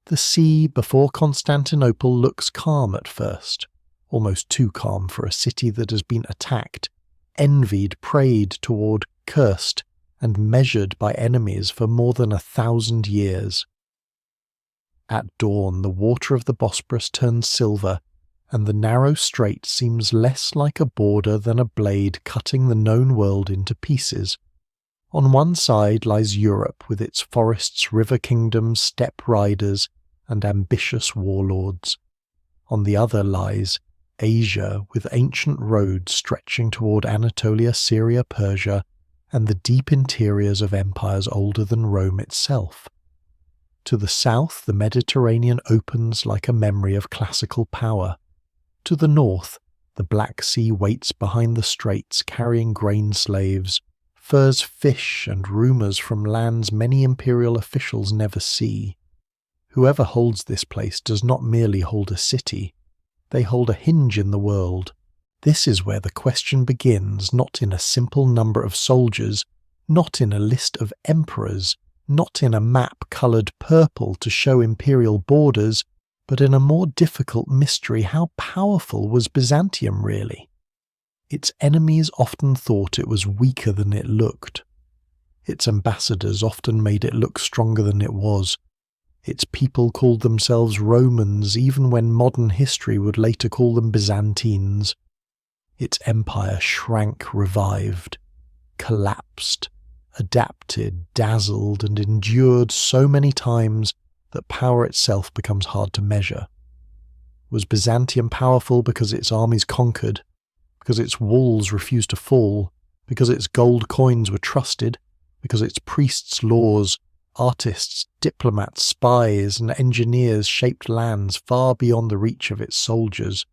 The sea before Constantinople looks calm at first, almost too calm for a city that has been attacked, envied, prayed toward, cursed, and measured by enemies for more than 1,000 years. At dawn, the water of the Bosporus turns silver, and the narrow strait seems less like a border than a blade cutting the known world into pieces. On one side lies Europe with its forests, river kingdoms, steppe riders, and ambitious warlords. On the other lies Asia with ancient roads stretching toward Anatolia, Syria, Persia, and the deep interiors of empires older than Rome itself. To the south, the Mediterranean opens like a memory of classical power. To the north, the Black Sea waits behind the straits carrying grain slaves, furs, fish, and rumours from lands many imperial officials never see. Whoever holds this place does not merely hold a city, they hold a hinge in the world. This is where the question begins, not in a simple number of soldiers, not in a list of emperors, not in a map coloured purple to show imperial borders, but in a more difficult mystery: how powerful was Byzantium really? Its enemies often thought it was weaker than it looked. Its ambassadors often made it look stronger than it was. Its people called themselves Romans, even when modern history would later call them Byzantines. Its empire shrank, revived, collapsed, adapted, dazzled, and endured so many times that power itself becomes hard to measure. Was Byzantium powerful because its armies conquered, because its walls refused to fall, because its gold coins were trusted, because its priests' laws, artists, diplomats, spies, and engineers shaped lands far beyond the reach of its soldiers?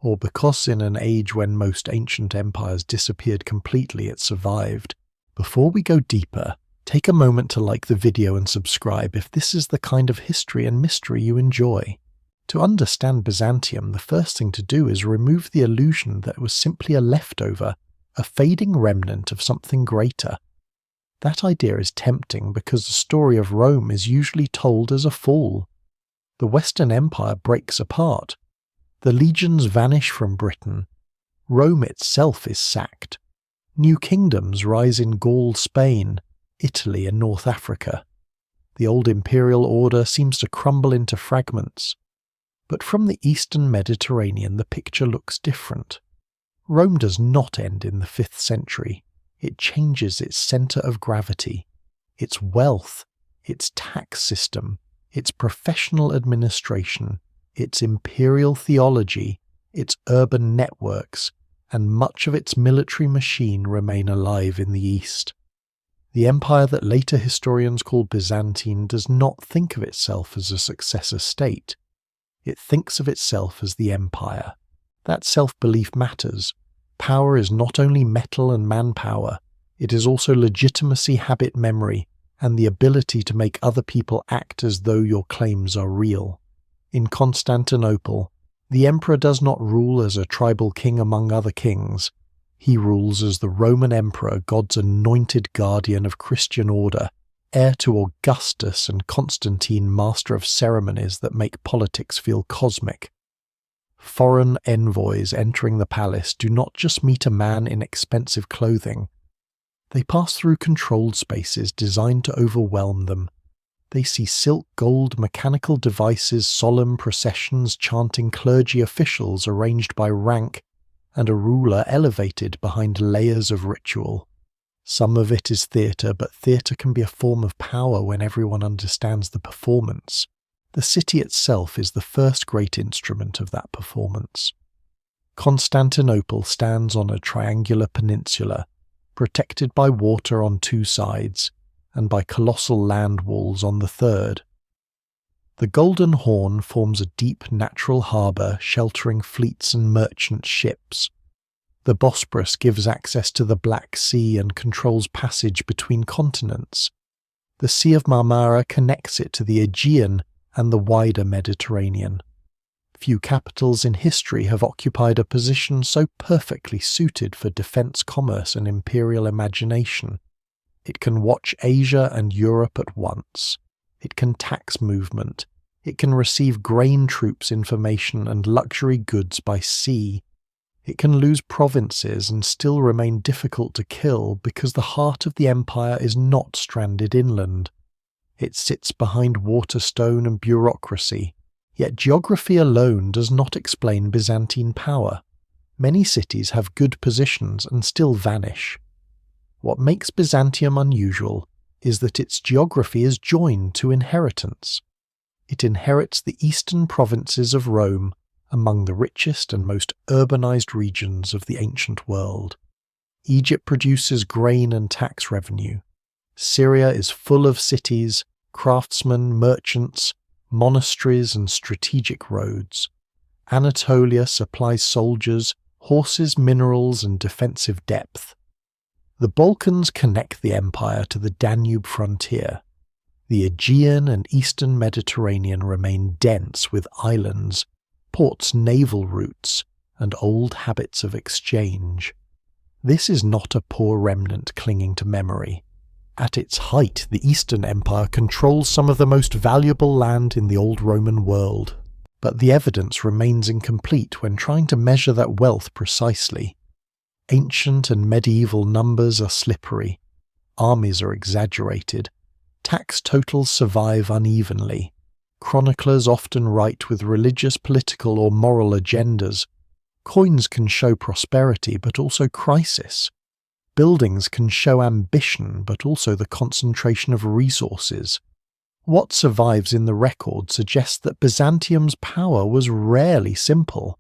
Or because in an age when most ancient empires disappeared completely, it survived? Before we go deeper, take a moment to like the video and subscribe if this is the kind of history and mystery you enjoy. To understand Byzantium, the first thing to do is remove the illusion that it was simply a leftover, a fading remnant of something greater. That idea is tempting because the story of Rome is usually told as a fall. The Western Empire breaks apart. The legions vanish from Britain. Rome itself is sacked. New kingdoms rise in Gaul, Spain, Italy, and North Africa. The old imperial order seems to crumble into fragments. But from the eastern Mediterranean, the picture looks different. Rome does not end in the 5th century. It changes its centre of gravity, its wealth, its tax system, its professional administration, its imperial theology, its urban networks, and much of its military machine remain alive in the East. The empire that later historians call Byzantine does not think of itself as a successor state. It thinks of itself as the empire. That self-belief matters. Power is not only metal and manpower, it is also legitimacy, habit, memory, and the ability to make other people act as though your claims are real. In Constantinople, the emperor does not rule as a tribal king among other kings. He rules as the Roman emperor, God's anointed guardian of Christian order, heir to Augustus and Constantine, master of ceremonies that make politics feel cosmic. Foreign envoys entering the palace do not just meet a man in expensive clothing. They pass through controlled spaces designed to overwhelm them. They see silk gold mechanical devices, solemn processions chanting clergy officials arranged by rank, and a ruler elevated behind layers of ritual. Some of it is theatre, but theatre can be a form of power when everyone understands the performance. The city itself is the first great instrument of that performance. Constantinople stands on a triangular peninsula, protected by water on 2 sides, and by colossal land walls on the 3rd. The Golden Horn forms a deep natural harbour sheltering fleets and merchant ships. The Bosporus gives access to the Black Sea and controls passage between continents. The Sea of Marmara connects it to the Aegean and the wider Mediterranean. Few capitals in history have occupied a position so perfectly suited for defence, commerce, and imperial imagination. It can watch Asia and Europe at once. It can tax movement. It can receive grain troops information and luxury goods by sea. It can lose provinces and still remain difficult to kill because the heart of the empire is not stranded inland. It sits behind waterstone and bureaucracy, yet geography alone does not explain Byzantine power. Many cities have good positions and still vanish. What makes Byzantium unusual is that its geography is joined to inheritance. It inherits the eastern provinces of Rome, among the richest and most urbanized regions of the ancient world. Egypt produces grain and tax revenue. Syria is full of cities, craftsmen, merchants, monasteries, and strategic roads. Anatolia supplies soldiers, horses, minerals, and defensive depth. The Balkans connect the empire to the Danube frontier. The Aegean and eastern Mediterranean remain dense with islands, ports' naval routes, and old habits of exchange. This is not a poor remnant clinging to memory. At its height, the Eastern Empire controls some of the most valuable land in the old Roman world, but the evidence remains incomplete when trying to measure that wealth precisely. Ancient and medieval numbers are slippery, armies are exaggerated, tax totals survive unevenly. Chroniclers often write with religious, political, or moral agendas. Coins can show prosperity, but also crisis. Buildings can show ambition, but also the concentration of resources. What survives in the record suggests that Byzantium's power was rarely simple.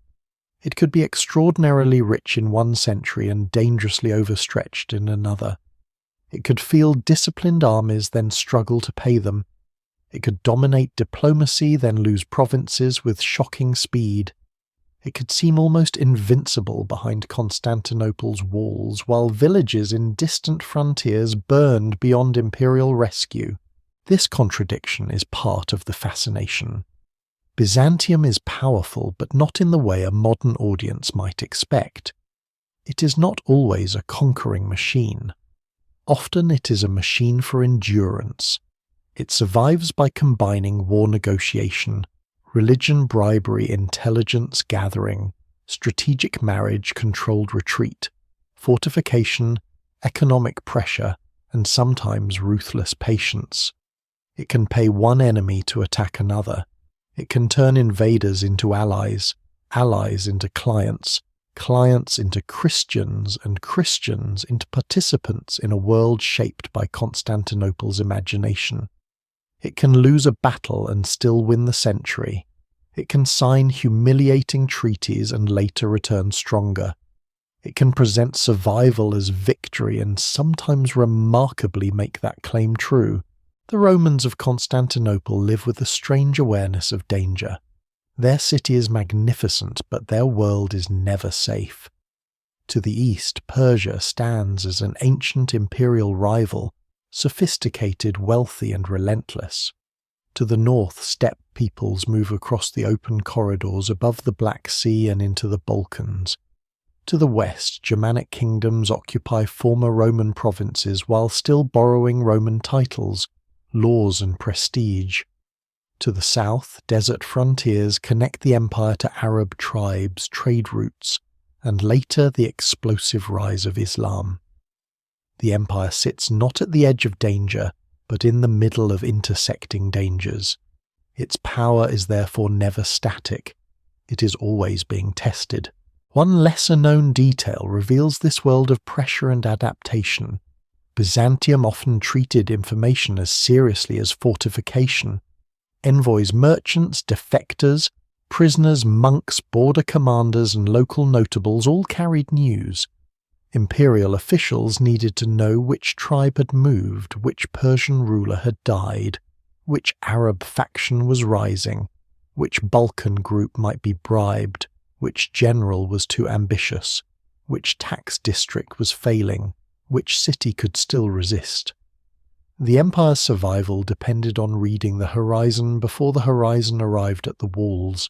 It could be extraordinarily rich in one century and dangerously overstretched in another. It could field disciplined armies, then struggle to pay them. It could dominate diplomacy, then lose provinces with shocking speed. It could seem almost invincible behind Constantinople's walls, while villages in distant frontiers burned beyond imperial rescue. This contradiction is part of the fascination. Byzantium is powerful, but not in the way a modern audience might expect. It is not always a conquering machine. Often it is a machine for endurance. It survives by combining war negotiation, religion, bribery, intelligence gathering, strategic marriage, controlled retreat, fortification, economic pressure, and sometimes ruthless patience. It can pay one enemy to attack another. It can turn invaders into allies, allies into clients, clients into Christians, and Christians into participants in a world shaped by Constantinople's imagination. It can lose a battle and still win the century. It can sign humiliating treaties and later return stronger. It can present survival as victory and sometimes remarkably make that claim true. The Romans of Constantinople live with a strange awareness of danger. Their city is magnificent, but their world is never safe. To the east, Persia stands as an ancient imperial rival, sophisticated, wealthy, and relentless. To the north, steppe peoples move across the open corridors above the Black Sea and into the Balkans. To the west, Germanic kingdoms occupy former Roman provinces while still borrowing Roman titles, laws, and prestige. To the south, desert frontiers connect the empire to Arab tribes, trade routes, and later the explosive rise of Islam. The empire sits not at the edge of danger, but in the middle of intersecting dangers. Its power is therefore never static. It is always being tested. One lesser-known detail reveals this world of pressure and adaptation. Byzantium often treated information as seriously as fortification. Envoys, merchants, defectors, prisoners, monks, border commanders, and local notables all carried news. Imperial officials needed to know which tribe had moved, which Persian ruler had died, which Arab faction was rising, which Balkan group might be bribed, which general was too ambitious, which tax district was failing, which city could still resist. The empire's survival depended on reading the horizon before the horizon arrived at the walls.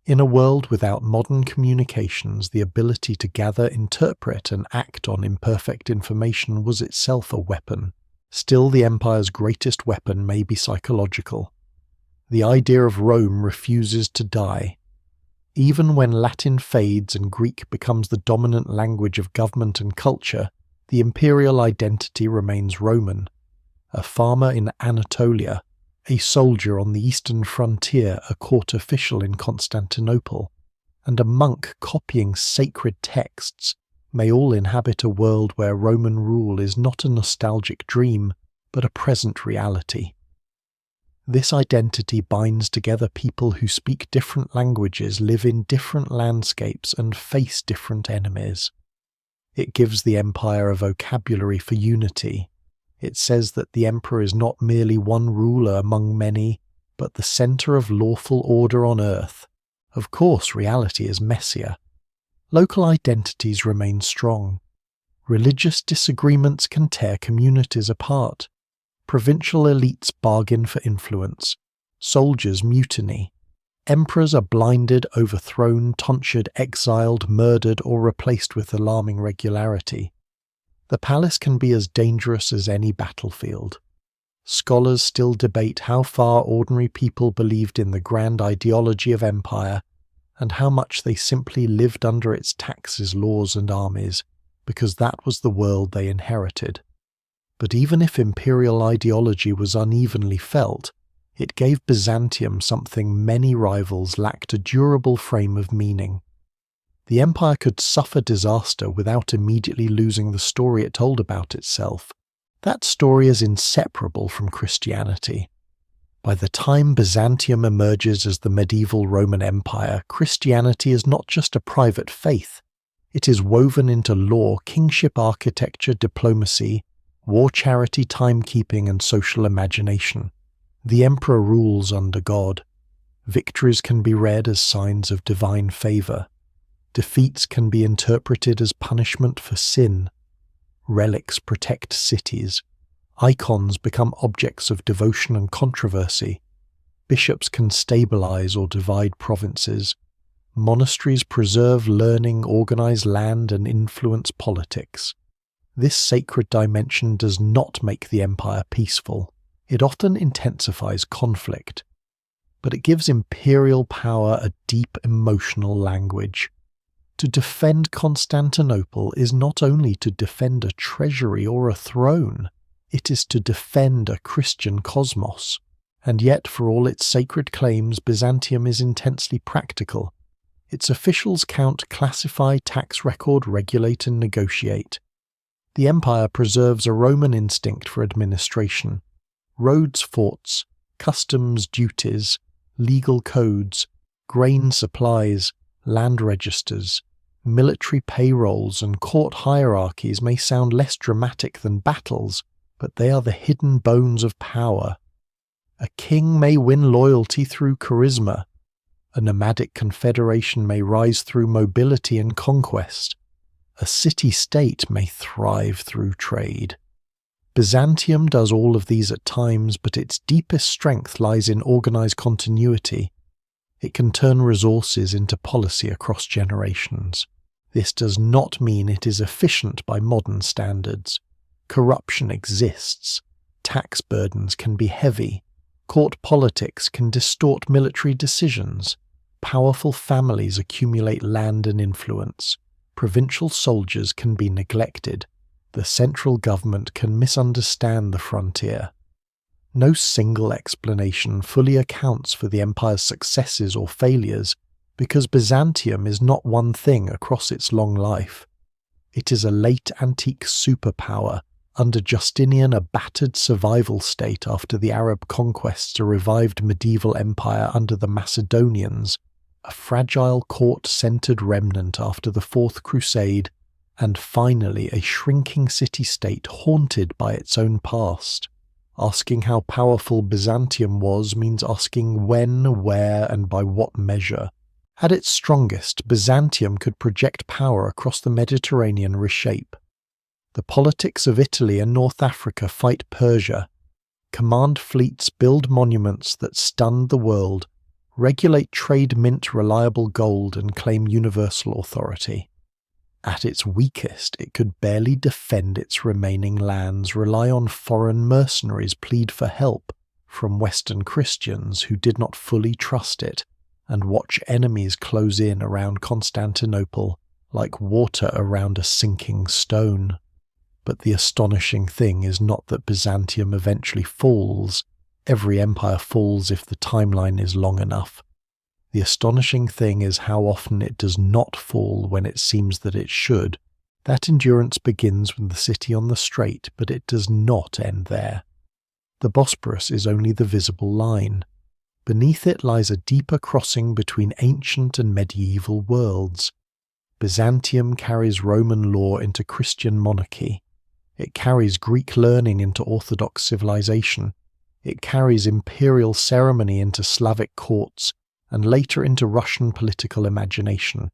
In a world without modern communications, the ability to gather, interpret, and act on imperfect information was itself a weapon. Still, the empire's greatest weapon may be psychological. The idea of Rome refuses to die. Even when Latin fades and Greek becomes the dominant language of government and culture, the imperial identity remains Roman. A farmer in Anatolia, a soldier on the eastern frontier, a court official in Constantinople, and a monk copying sacred texts may all inhabit a world where Roman rule is not a nostalgic dream, but a present reality. This identity binds together people who speak different languages, live in different landscapes, and face different enemies. It gives the empire a vocabulary for unity. It says that the emperor is not merely one ruler among many, but the centre of lawful order on earth. Of course, reality is messier. Local identities remain strong. Religious disagreements can tear communities apart. Provincial elites bargain for influence. Soldiers mutiny. Emperors are blinded, overthrown, tonsured, exiled, murdered, or replaced with alarming regularity. The palace can be as dangerous as any battlefield. Scholars still debate how far ordinary people believed in the grand ideology of empire, and how much they simply lived under its taxes, laws, and armies, because that was the world they inherited. But even if imperial ideology was unevenly felt, it gave Byzantium something many rivals lacked: a durable frame of meaning. The empire could suffer disaster without immediately losing the story it told about itself. That story is inseparable from Christianity. By the time Byzantium emerges as the medieval Roman Empire, Christianity is not just a private faith. It is woven into law, kingship architecture, diplomacy, war charity, timekeeping, and social imagination. The emperor rules under God. Victories can be read as signs of divine favour. Defeats can be interpreted as punishment for sin. Relics protect cities. Icons become objects of devotion and controversy. Bishops can stabilize or divide provinces. Monasteries preserve learning, organize land, and influence politics. This sacred dimension does not make the empire peaceful. It often intensifies conflict. But it gives imperial power a deep emotional language. To defend Constantinople is not only to defend a treasury or a throne, it is to defend a Christian cosmos. And yet, for all its sacred claims, Byzantium is intensely practical. Its officials count, classify, tax record, regulate, and negotiate. The empire preserves a Roman instinct for administration. Roads, forts, customs, duties, legal codes, grain supplies, land registers, military payrolls, and court hierarchies may sound less dramatic than battles, but they are the hidden bones of power. A king may win loyalty through charisma. A nomadic confederation may rise through mobility and conquest. A city-state may thrive through trade. Byzantium does all of these at times, but its deepest strength lies in organized continuity. It can turn resources into policy across generations. This does not mean it is efficient by modern standards. Corruption exists. Tax burdens can be heavy. Court politics can distort military decisions. Powerful families accumulate land and influence. Provincial soldiers can be neglected. The central government can misunderstand the frontier. No single explanation fully accounts for the empire's successes or failures, because Byzantium is not one thing across its long life. It is a late antique superpower, under Justinian a battered survival state after the Arab conquests, a revived medieval empire under the Macedonians, a fragile court-centered remnant after the Fourth Crusade, and finally a shrinking city-state haunted by its own past. Asking how powerful Byzantium was means asking when, where, and by what measure. At its strongest, Byzantium could project power across the Mediterranean, reshape. The politics of Italy and North Africa fight Persia, command fleets, build monuments that stunned the world, regulate trade, mint reliable gold, and claim universal authority. At its weakest, it could barely defend its remaining lands, rely on foreign mercenaries, plead for help from Western Christians who did not fully trust it, and watch enemies close in around Constantinople like water around a sinking stone. But the astonishing thing is not that Byzantium eventually falls. Every empire falls if the timeline is long enough. The astonishing thing is how often it does not fall when it seems that it should. That endurance begins with the city on the strait, but it does not end there. The Bosporus is only the visible line. Beneath it lies a deeper crossing between ancient and medieval worlds. Byzantium carries Roman law into Christian monarchy. It carries Greek learning into Orthodox civilization. It carries imperial ceremony into Slavic courts, and later into Russian political imagination.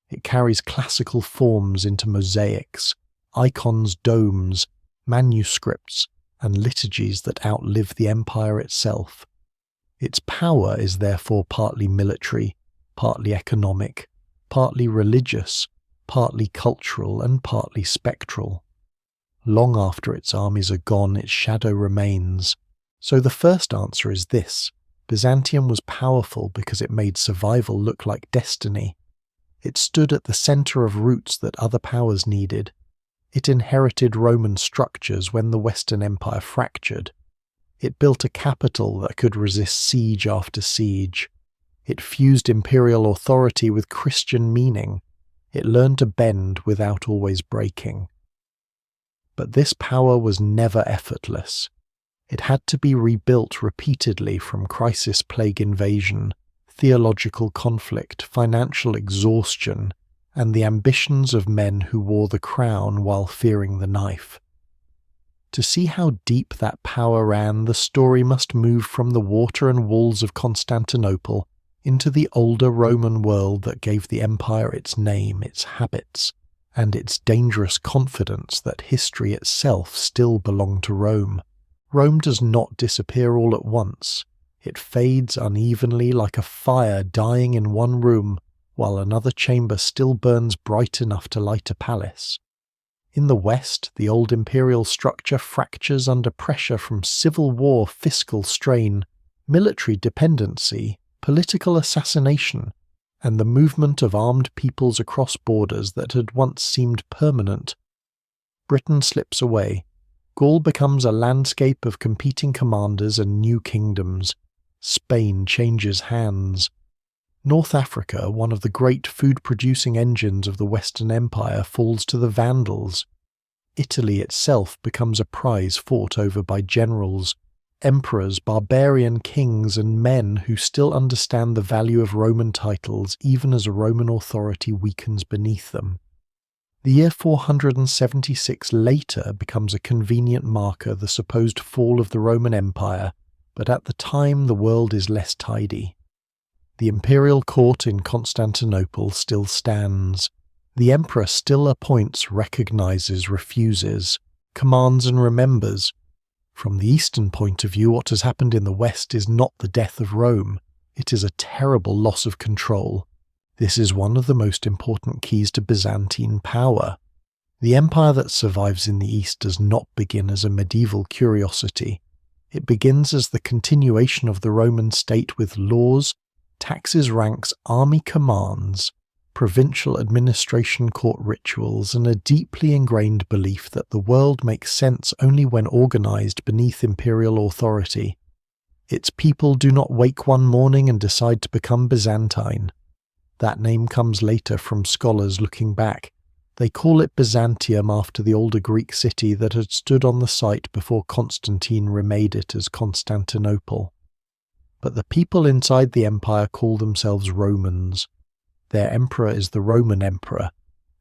It carries classical forms into mosaics, icons, domes, manuscripts, and liturgies that outlive the empire itself. Its power is therefore partly military, partly economic, partly religious, partly cultural, and partly spectral. Long after its armies are gone, its shadow remains. So the first answer is this: Byzantium was powerful because it made survival look like destiny. It stood at the center of roots that other powers needed. It inherited Roman structures when the Western Empire fractured. It built a capital that could resist siege after siege. It fused imperial authority with Christian meaning. It learned to bend without always breaking. But this power was never effortless. It had to be rebuilt repeatedly from crisis, plague, invasion, theological conflict, financial exhaustion, and the ambitions of men who wore the crown while fearing the knife. To see how deep that power ran, the story must move from the water and walls of Constantinople into the older Roman world that gave the empire its name, its habits, and its dangerous confidence that history itself still belonged to Rome. Rome does not disappear all at once. It fades unevenly like a fire dying in one room, while another chamber still burns bright enough to light a palace. In the West, the old imperial structure fractures under pressure from civil war, fiscal strain, military dependency, political assassination, and the movement of armed peoples across borders that had once seemed permanent. Britain slips away. Gaul becomes a landscape of competing commanders and new kingdoms. Spain changes hands. North Africa, one of the great food-producing engines of the Western Empire, falls to the Vandals. Italy itself becomes a prize fought over by generals, emperors, barbarian kings, and men who still understand the value of Roman titles even as Roman authority weakens beneath them. The year 476 later becomes a convenient marker, the supposed fall of the Roman Empire, but at the time the world is less tidy. The imperial court in Constantinople still stands. The emperor still appoints, recognizes, refuses, commands and remembers. From the Eastern point of view, what has happened in the West is not the death of Rome. It is a terrible loss of control. This is one of the most important keys to Byzantine power. The empire that survives in the East does not begin as a medieval curiosity. It begins as the continuation of the Roman state with laws, taxes, ranks, army commands, provincial administration, court rituals, and a deeply ingrained belief that the world makes sense only when organized beneath imperial authority. Its people do not wake one morning and decide to become Byzantine. That name comes later from scholars looking back. They call it Byzantium after the older Greek city that had stood on the site before Constantine remade it as Constantinople. But the people inside the empire call themselves Romans. Their emperor is the Roman emperor.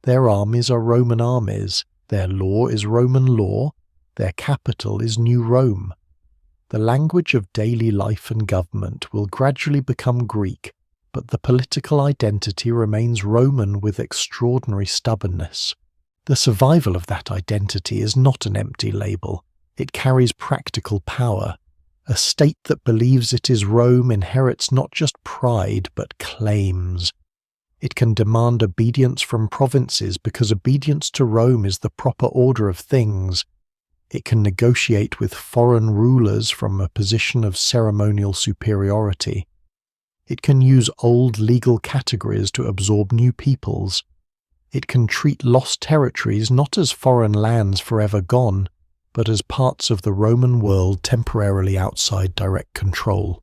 Their armies are Roman armies. Their law is Roman law. Their capital is New Rome. The language of daily life and government will gradually become Greek, but the political identity remains Roman with extraordinary stubbornness. The survival of that identity is not an empty label. It carries practical power. A state that believes it is Rome inherits not just pride but claims. It can demand obedience from provinces because obedience to Rome is the proper order of things. It can negotiate with foreign rulers from a position of ceremonial superiority. It can use old legal categories to absorb new peoples. It can treat lost territories not as foreign lands forever gone, but as parts of the Roman world temporarily outside direct control.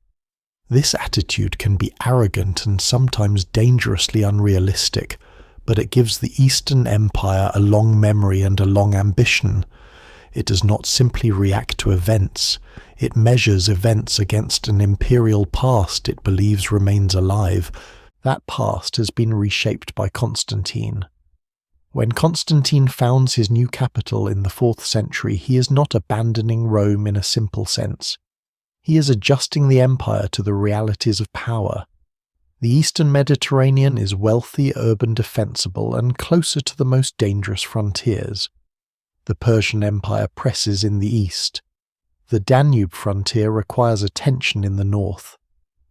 This attitude can be arrogant and sometimes dangerously unrealistic, but it gives the Eastern Empire a long memory and a long ambition. It does not simply react to events. It measures events against an imperial past it believes remains alive. That past has been reshaped by Constantine. When Constantine founds his new capital in the 4th century, he is not abandoning Rome in a simple sense. He is adjusting the empire to the realities of power. The Eastern Mediterranean is wealthy, urban, defensible, and closer to the most dangerous frontiers. The Persian Empire presses in the east. The Danube frontier requires attention in the north.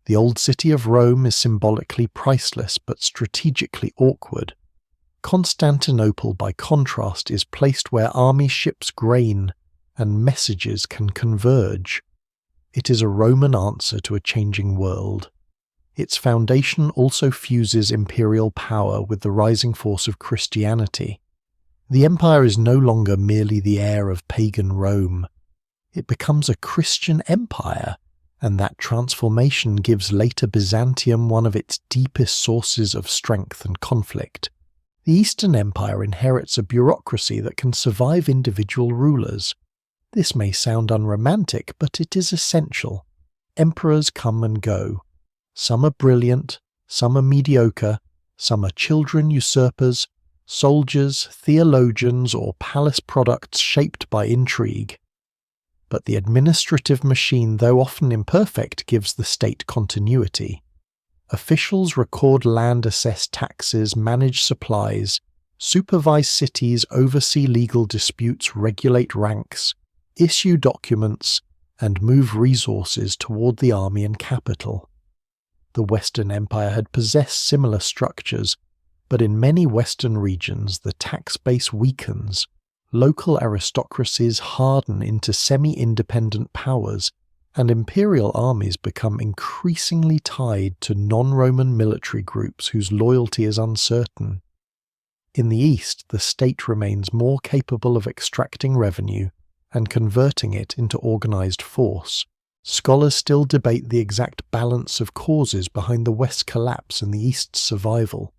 The old city of Rome is symbolically priceless but strategically awkward. Constantinople, by contrast, is placed where army ships grain and messages can converge. It is a Roman answer to a changing world. Its foundation also fuses imperial power with the rising force of Christianity. The empire is no longer merely the heir of pagan Rome. It becomes a Christian empire, and that transformation gives later Byzantium one of its deepest sources of strength and conflict. The Eastern Empire inherits a bureaucracy that can survive individual rulers. This may sound unromantic, but it is essential. Emperors come and go. Some are brilliant, some are mediocre, some are children usurpers, soldiers, theologians, or palace products shaped by intrigue. But the administrative machine, though often imperfect, gives the state continuity. Officials record land, assess taxes, manage supplies, supervise cities, oversee legal disputes, regulate ranks, issue documents, and move resources toward the army and capital. The Western Empire had possessed similar structures, but in many Western regions the tax base weakens, local aristocracies harden into semi-independent powers, and imperial armies become increasingly tied to non-Roman military groups whose loyalty is uncertain. In the East, the state remains more capable of extracting revenue and converting it into organized force. Scholars still debate the exact balance of causes behind the West's collapse and the East's survival.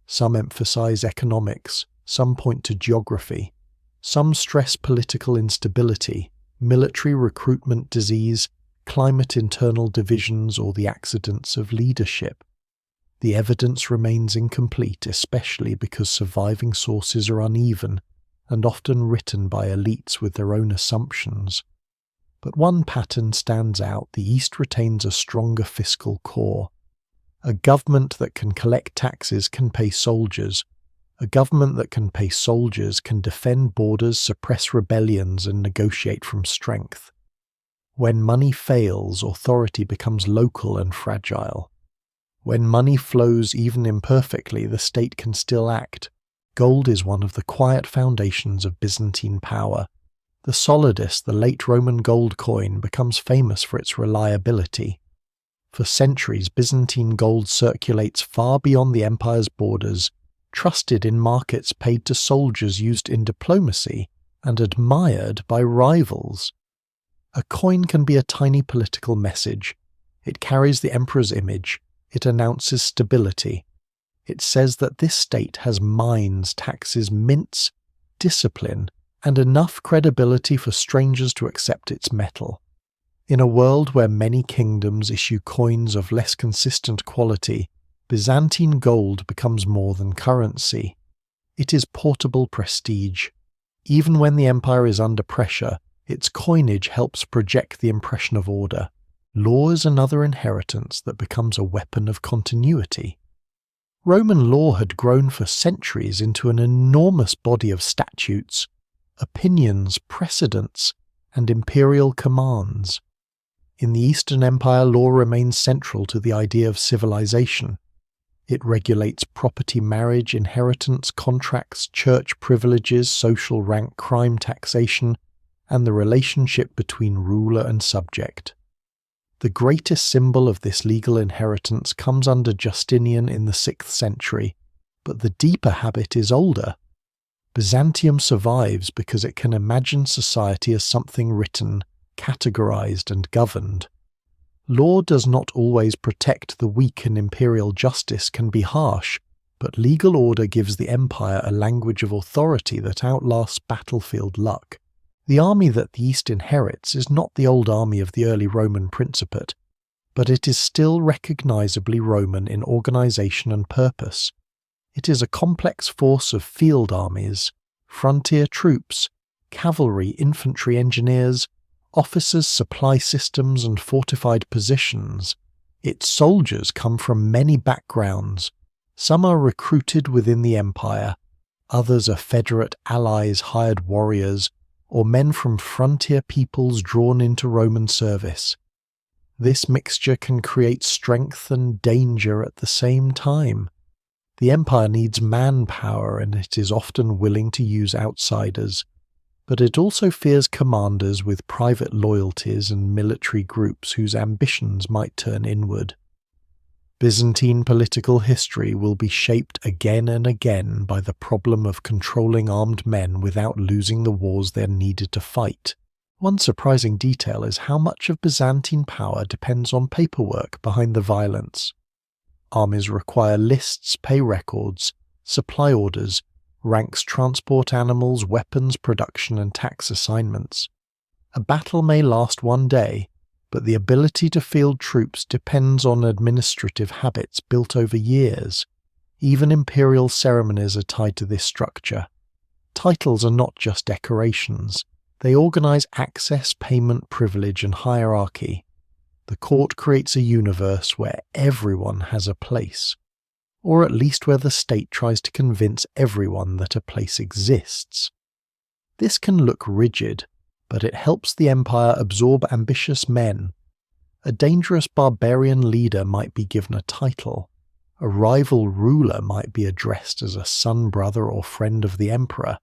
Some emphasize economics, some point to geography, some stress political instability, military recruitment disease, climate internal divisions, or the accidents of leadership. The evidence remains incomplete, especially because surviving sources are uneven and often written by elites with their own assumptions. But one pattern stands out: the East retains a stronger fiscal core. A government that can collect taxes can pay soldiers. A government that can pay soldiers can defend borders, suppress rebellions, and negotiate from strength. When money fails, authority becomes local and fragile. When money flows even imperfectly, the state can still act. Gold is one of the quiet foundations of Byzantine power. The solidus, the late Roman gold coin, becomes famous for its reliability. For centuries, Byzantine gold circulates far beyond the empire's borders, trusted in markets, paid to soldiers, used in diplomacy, and admired by rivals. A coin can be a tiny political message. It carries the emperor's image. It announces stability. It says that this state has mines, taxes, mints, discipline, and enough credibility for strangers to accept its metal. In a world where many kingdoms issue coins of less consistent quality, Byzantine gold becomes more than currency. It is portable prestige. Even when the empire is under pressure, its coinage helps project the impression of order. Law is another inheritance that becomes a weapon of continuity. Roman law had grown for centuries into an enormous body of statutes, opinions, precedents, and imperial commands. In the Eastern Empire, law remains central to the idea of civilization. It regulates property, marriage, inheritance, contracts, church privileges, social rank, crime, taxation, and the relationship between ruler and subject. The greatest symbol of this legal inheritance comes under Justinian in the 6th century, but the deeper habit is older. Byzantium survives because it can imagine society as something written, categorized, and governed. Law does not always protect the weak, and imperial justice can be harsh, but legal order gives the empire a language of authority that outlasts battlefield luck. The army that the East inherits is not the old army of the early Roman Principate, but it is still recognizably Roman in organization and purpose. It is a complex force of field armies, frontier troops, cavalry, infantry, engineers, officers, supply systems, and fortified positions. Its soldiers come from many backgrounds. Some are recruited within the empire, others are Federate allies, hired warriors, or men from frontier peoples drawn into Roman service. This mixture can create strength and danger at the same time. The empire needs manpower, and it is often willing to use outsiders, but it also fears commanders with private loyalties and military groups whose ambitions might turn inward. Byzantine political history will be shaped again and again by the problem of controlling armed men without losing the wars they are needed to fight. One surprising detail is how much of Byzantine power depends on paperwork behind the violence. Armies require lists, pay records, supply orders, ranks, transport animals, weapons, production, and tax assignments. A battle may last one day, but the ability to field troops depends on administrative habits built over years. Even imperial ceremonies are tied to this structure. Titles are not just decorations. They organize access, payment, privilege, and hierarchy. The court creates a universe where everyone has a place, or at least where the state tries to convince everyone that a place exists. This can look rigid, but it helps the empire absorb ambitious men. A dangerous barbarian leader might be given a title. A rival ruler might be addressed as a son, brother, or friend of the emperor.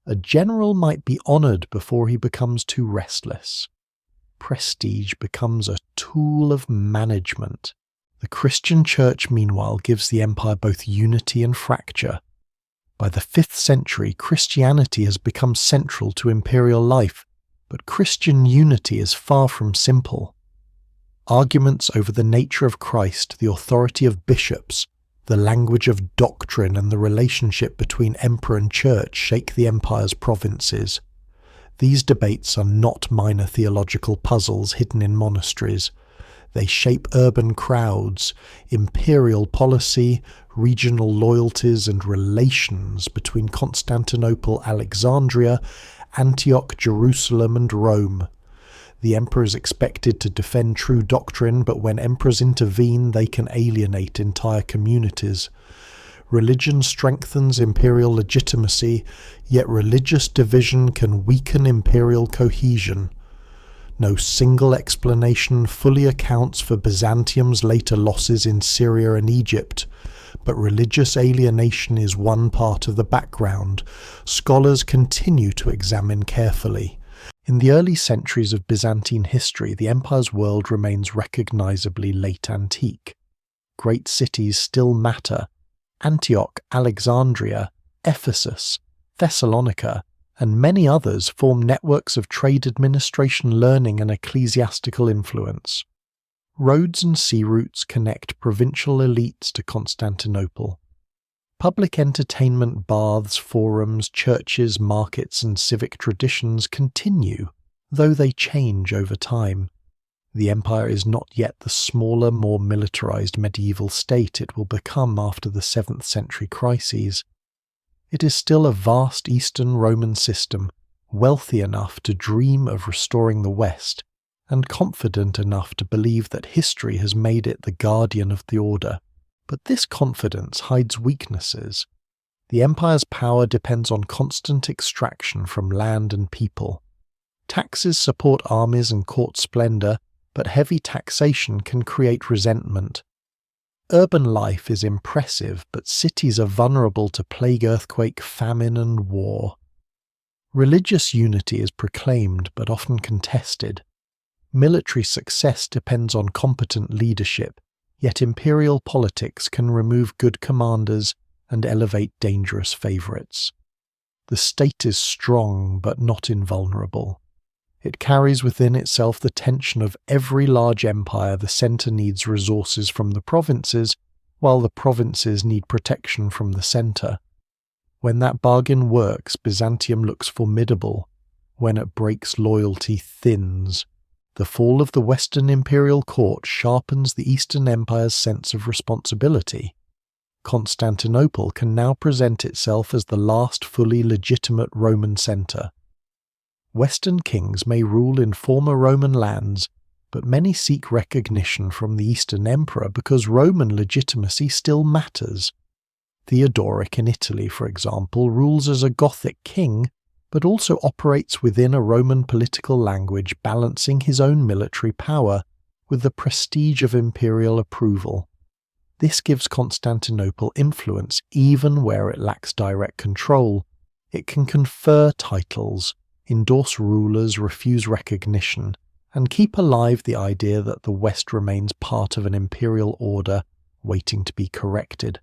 A general might be honored before he becomes too restless. Prestige becomes a tool of management. The Christian Church, meanwhile, gives the empire both unity and fracture. By the 5th century, Christianity has become central to imperial life, but Christian unity is far from simple. Arguments over the nature of Christ, the authority of bishops, the language of doctrine, and the relationship between emperor and church shake the empire's provinces. These debates are not minor theological puzzles hidden in monasteries. They shape urban crowds, imperial policy, regional loyalties, and relations between Constantinople, Alexandria, Antioch, Jerusalem, and Rome. The emperor is expected to defend true doctrine, but when emperors intervene, they can alienate entire communities. Religion strengthens imperial legitimacy, yet religious division can weaken imperial cohesion. No single explanation fully accounts for Byzantium's later losses in Syria and Egypt, but religious alienation is one part of the background scholars continue to examine carefully. In the early centuries of Byzantine history, the empire's world remains recognizably late antique. Great cities still matter. Antioch, Alexandria, Ephesus, Thessalonica, and many others form networks of trade, administration, learning, and ecclesiastical influence. Roads and sea routes connect provincial elites to Constantinople. Public entertainment, baths, forums, churches, markets, and civic traditions continue, though they change over time. The empire is not yet the smaller, more militarized medieval state it will become after the 7th century crises. It is still a vast Eastern Roman system, wealthy enough to dream of restoring the West, and confident enough to believe that history has made it the guardian of the order. But this confidence hides weaknesses. The empire's power depends on constant extraction from land and people. Taxes support armies and court splendor, but heavy taxation can create resentment. Urban life is impressive, but cities are vulnerable to plague, earthquake, famine, and war. Religious unity is proclaimed but often contested. Military success depends on competent leadership, yet imperial politics can remove good commanders and elevate dangerous favourites. The state is strong but not invulnerable. It carries within itself the tension of every large empire. The centre needs resources from the provinces, while the provinces need protection from the centre. When that bargain works, Byzantium looks formidable. When it breaks, loyalty thins. The fall of the Western imperial court sharpens the Eastern Empire's sense of responsibility. Constantinople can now present itself as the last fully legitimate Roman centre. Western kings may rule in former Roman lands, but many seek recognition from the Eastern Emperor because Roman legitimacy still matters. Theodoric in Italy, for example, rules as a Gothic king, but also operates within a Roman political language, balancing his own military power with the prestige of imperial approval. This gives Constantinople influence even where it lacks direct control. It can confer titles, endorse rulers, refuse recognition, and keep alive the idea that the West remains part of an imperial order waiting to be corrected.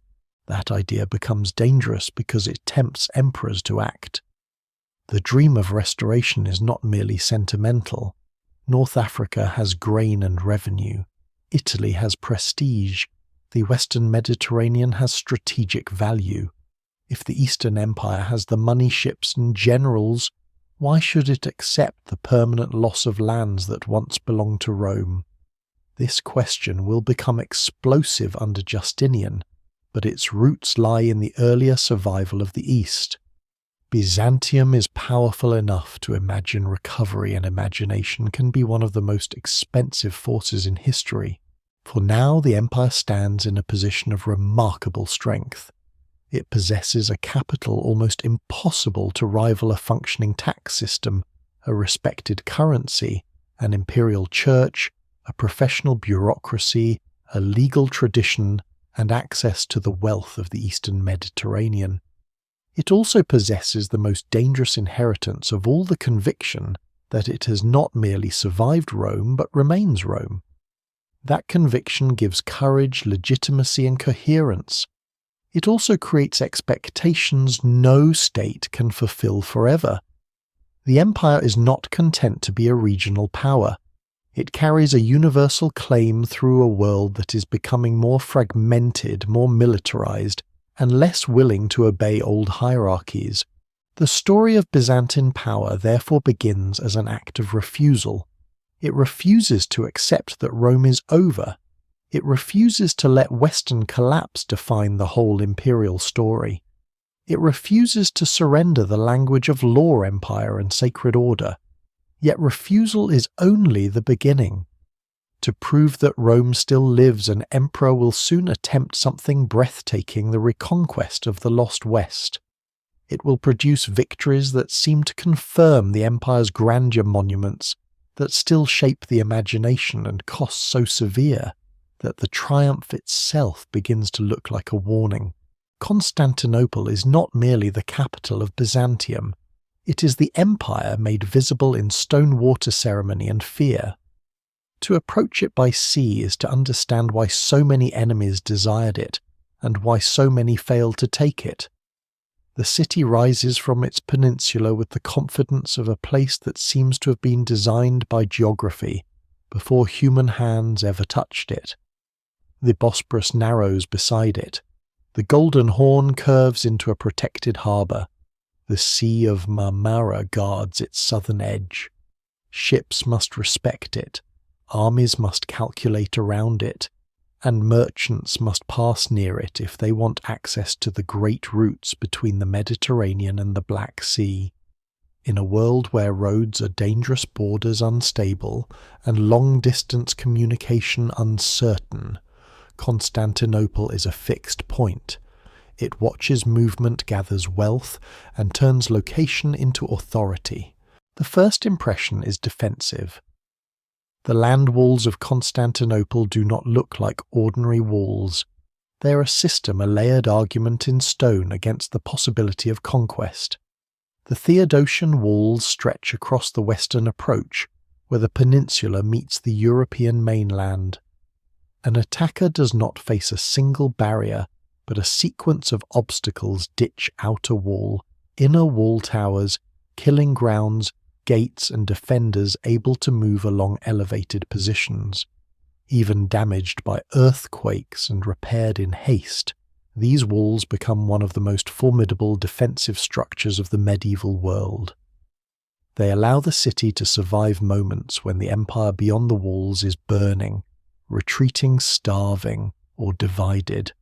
That idea becomes dangerous because it tempts emperors to act. The dream of restoration is not merely sentimental. North Africa has grain and revenue. Italy has prestige. The Western Mediterranean has strategic value. If the Eastern Empire has the money, ships, and generals, why should it accept the permanent loss of lands that once belonged to Rome? This question will become explosive under Justinian, but its roots lie in the earlier survival of the East. Byzantium is powerful enough to imagine recovery, and imagination can be one of the most expensive forces in history. For now, the empire stands in a position of remarkable strength. It possesses a capital almost impossible to rival, a functioning tax system, a respected currency, an imperial church, a professional bureaucracy, a legal tradition, and access to the wealth of the Eastern Mediterranean. It also possesses the most dangerous inheritance of all, the conviction that it has not merely survived Rome but remains Rome. That conviction gives courage, legitimacy, and coherence. It also creates expectations no state can fulfill forever. The empire is not content to be a regional power. It carries a universal claim through a world that is becoming more fragmented, more militarized, and less willing to obey old hierarchies. The story of Byzantine power therefore begins as an act of refusal. It refuses to accept that Rome is over. It refuses to let Western collapse define the whole imperial story. It refuses to surrender the language of law, empire, and sacred order. Yet refusal is only the beginning. To prove that Rome still lives, an emperor will soon attempt something breathtaking: the reconquest of the lost West. It will produce victories that seem to confirm the empire's grandeur, monuments that still shape the imagination, and costs so severe that the triumph itself begins to look like a warning. Constantinople is not merely the capital of Byzantium. It is the empire made visible in stone water ceremony and fear. To approach it by sea is to understand why so many enemies desired it, and why so many failed to take it. The city rises from its peninsula with the confidence of a place that seems to have been designed by geography before human hands ever touched it. The Bosporus narrows beside it. The Golden Horn curves into a protected harbour. The Sea of Marmara guards its southern edge. Ships must respect it, armies must calculate around it, and merchants must pass near it if they want access to the great routes between the Mediterranean and the Black Sea. In a world where roads are dangerous, borders unstable, and long-distance communication uncertain, Constantinople is a fixed point. It watches movement, gathers wealth, and turns location into authority. The first impression is defensive. The land walls of Constantinople do not look like ordinary walls. They are a system, a layered argument in stone against the possibility of conquest. The Theodosian walls stretch across the western approach, where the peninsula meets the European mainland. An attacker does not face a single barrier, but a sequence of obstacles ditch outer wall, inner wall towers, killing grounds, gates and defenders able to move along elevated positions. Even damaged by earthquakes and repaired in haste, these walls become one of the most formidable defensive structures of the medieval world. They allow the city to survive moments when the empire beyond the walls is burning, retreating, starving, or divided.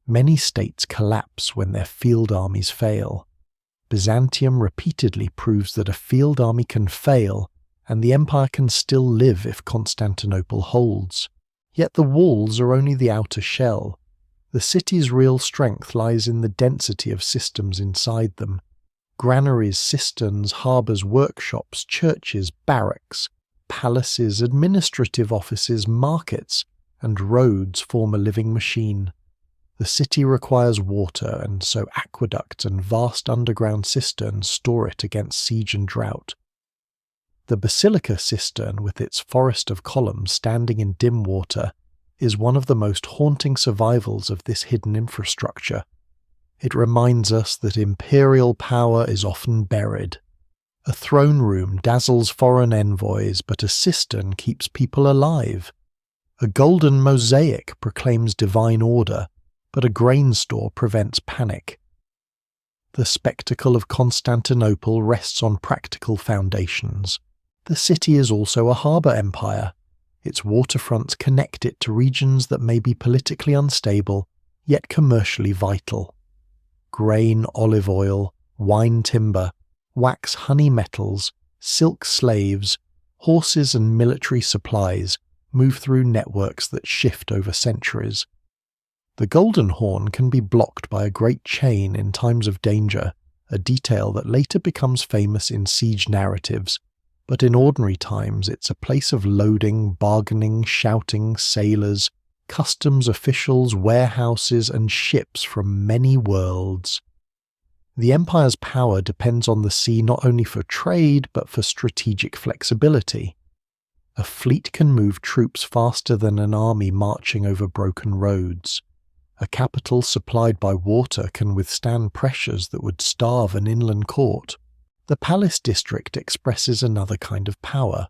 Many states collapse when their field armies fail. Byzantium repeatedly proves that a field army can fail, and the empire can still live if Constantinople holds. Yet the walls are only the outer shell. The city's real strength lies in the density of systems inside them. Granaries, cisterns, harbours, workshops, churches, barracks, palaces, administrative offices, markets, and roads form a living machine. The city requires water, and so aqueducts and vast underground cisterns store it against siege and drought. The basilica cistern, with its forest of columns standing in dim water, is one of the most haunting survivals of this hidden infrastructure. It reminds us that imperial power is often buried. A throne room dazzles foreign envoys, but a cistern keeps people alive. A golden mosaic proclaims divine order, but a grain store prevents panic. The spectacle of Constantinople rests on practical foundations. The city is also a harbour empire. Its waterfronts connect it to regions that may be politically unstable, yet commercially vital. Grain, olive oil, wine timber, wax honey metals, silk slaves, horses and military supplies move through networks that shift over centuries. The Golden Horn can be blocked by a great chain in times of danger, a detail that later becomes famous in siege narratives, but in ordinary times it's a place of loading, bargaining, shouting, sailors, customs officials, warehouses, and ships from many worlds. The empire's power depends on the sea not only for trade but for strategic flexibility. A fleet can move troops faster than an army marching over broken roads. A capital supplied by water can withstand pressures that would starve an inland court. The palace district expresses another kind of power.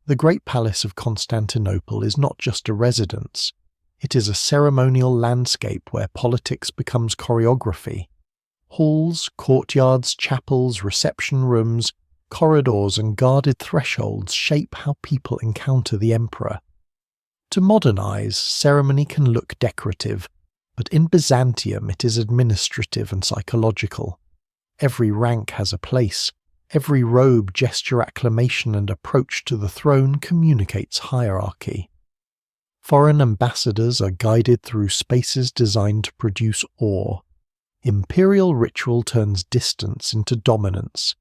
The Great Palace of Constantinople is not just a residence. It is a ceremonial landscape where politics becomes choreography. Halls, courtyards, chapels, reception rooms, corridors and guarded thresholds shape how people encounter the emperor. To modernize, ceremony can look decorative, but in Byzantium it is administrative and psychological. Every rank has a place. Every robe, gesture, acclamation and approach to the throne communicates hierarchy. Foreign ambassadors are guided through spaces designed to produce awe. Imperial ritual turns distance into dominance.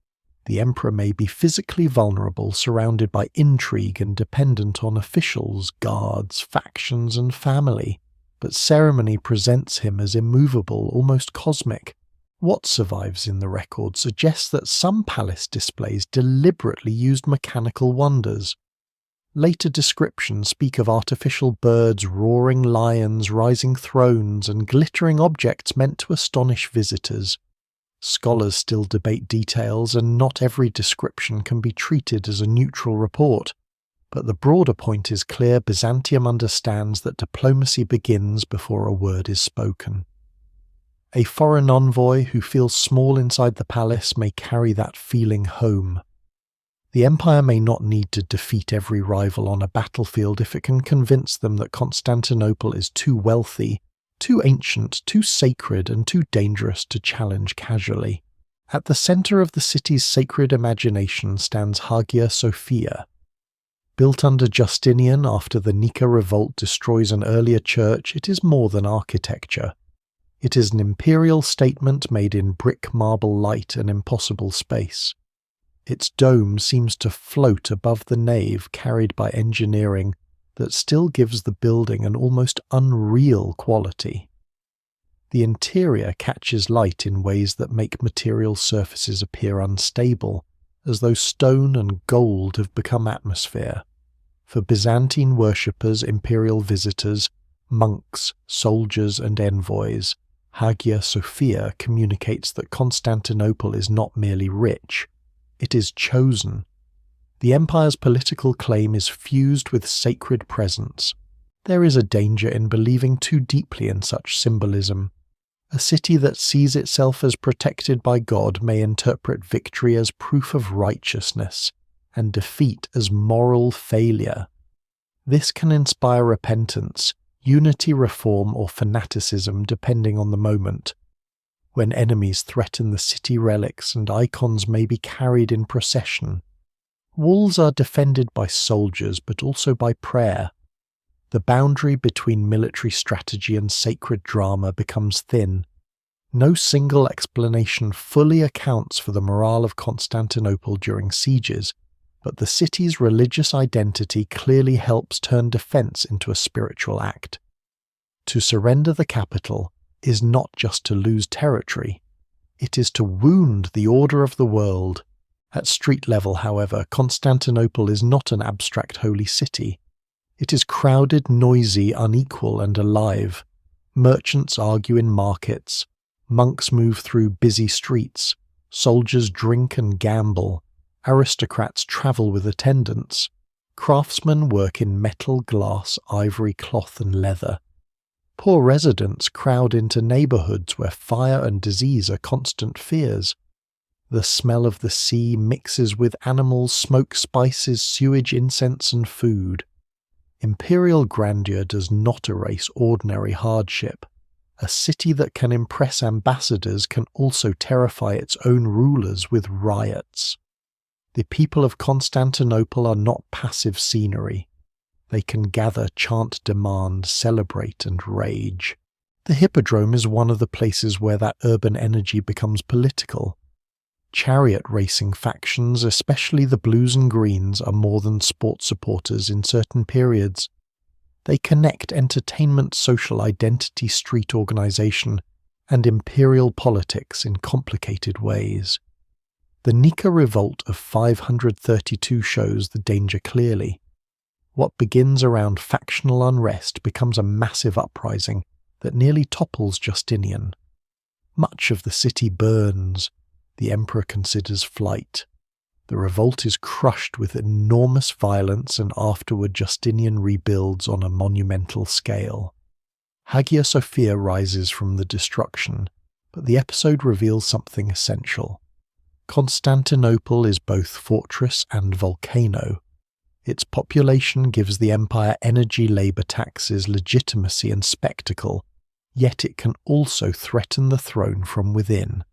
The emperor may be physically vulnerable, surrounded by intrigue and dependent on officials, guards, factions and family, but ceremony presents him as immovable, almost cosmic. What survives in the record suggests that some palace displays deliberately used mechanical wonders. Later descriptions speak of artificial birds, roaring lions, rising thrones, and glittering objects meant to astonish visitors. Scholars still debate details, and not every description can be treated as a neutral report. But the broader point is clear: Byzantium understands that diplomacy begins before a word is spoken. A foreign envoy who feels small inside the palace may carry that feeling home. The empire may not need to defeat every rival on a battlefield if it can convince them that Constantinople is too wealthy, too ancient, too sacred, and too dangerous to challenge casually. At the centre of the city's sacred imagination stands Hagia Sophia. Built under Justinian after the Nika revolt destroys an earlier church, it is more than architecture. It is an imperial statement made in brick marble light and impossible space. Its dome seems to float above the nave, carried by engineering that still gives the building an almost unreal quality. The interior catches light in ways that make material surfaces appear unstable, as though stone and gold have become atmosphere. For Byzantine worshippers, imperial visitors, monks, soldiers and envoys, Hagia Sophia communicates that Constantinople is not merely rich, it is chosen. The empire's political claim is fused with sacred presence. There is a danger in believing too deeply in such symbolism. A city that sees itself as protected by God may interpret victory as proof of righteousness, and defeat as moral failure. This can inspire repentance, unity reform or fanaticism depending on the moment. When enemies threaten the city, relics and icons may be carried in procession. Walls are defended by soldiers but also by prayer. The boundary between military strategy and sacred drama becomes thin. No single explanation fully accounts for the morale of Constantinople during sieges, but the city's religious identity clearly helps turn defense into a spiritual act. To surrender the capital is not just to lose territory, it is to wound the order of the world. At street level, however, Constantinople is not an abstract holy city. It is crowded, noisy, unequal, and alive. Merchants argue in markets, monks move through busy streets, soldiers drink and gamble, aristocrats travel with attendants, craftsmen work in metal, glass, ivory, cloth, and leather. Poor residents crowd into neighborhoods where fire and disease are constant fears. The smell of the sea mixes with animals, smoke, spices, sewage, incense, and food. Imperial grandeur does not erase ordinary hardship. A city that can impress ambassadors can also terrify its own rulers with riots. The people of Constantinople are not passive scenery. They can gather, chant, demand, celebrate, and rage. The Hippodrome is one of the places where that urban energy becomes political. Chariot racing factions, especially the Blues and Greens, are more than sport supporters in certain periods. They connect entertainment, social identity, street organization, and imperial politics in complicated ways. The Nika Revolt of 532 shows the danger clearly. What begins around factional unrest becomes a massive uprising that nearly topples Justinian. Much of the city burns. The emperor considers flight. The revolt is crushed with enormous violence, and afterward Justinian rebuilds on a monumental scale. Hagia Sophia rises from the destruction, but the episode reveals something essential. Constantinople is both fortress and volcano. Its population gives the empire energy, labor taxes, legitimacy and spectacle, yet it can also threaten the throne from within.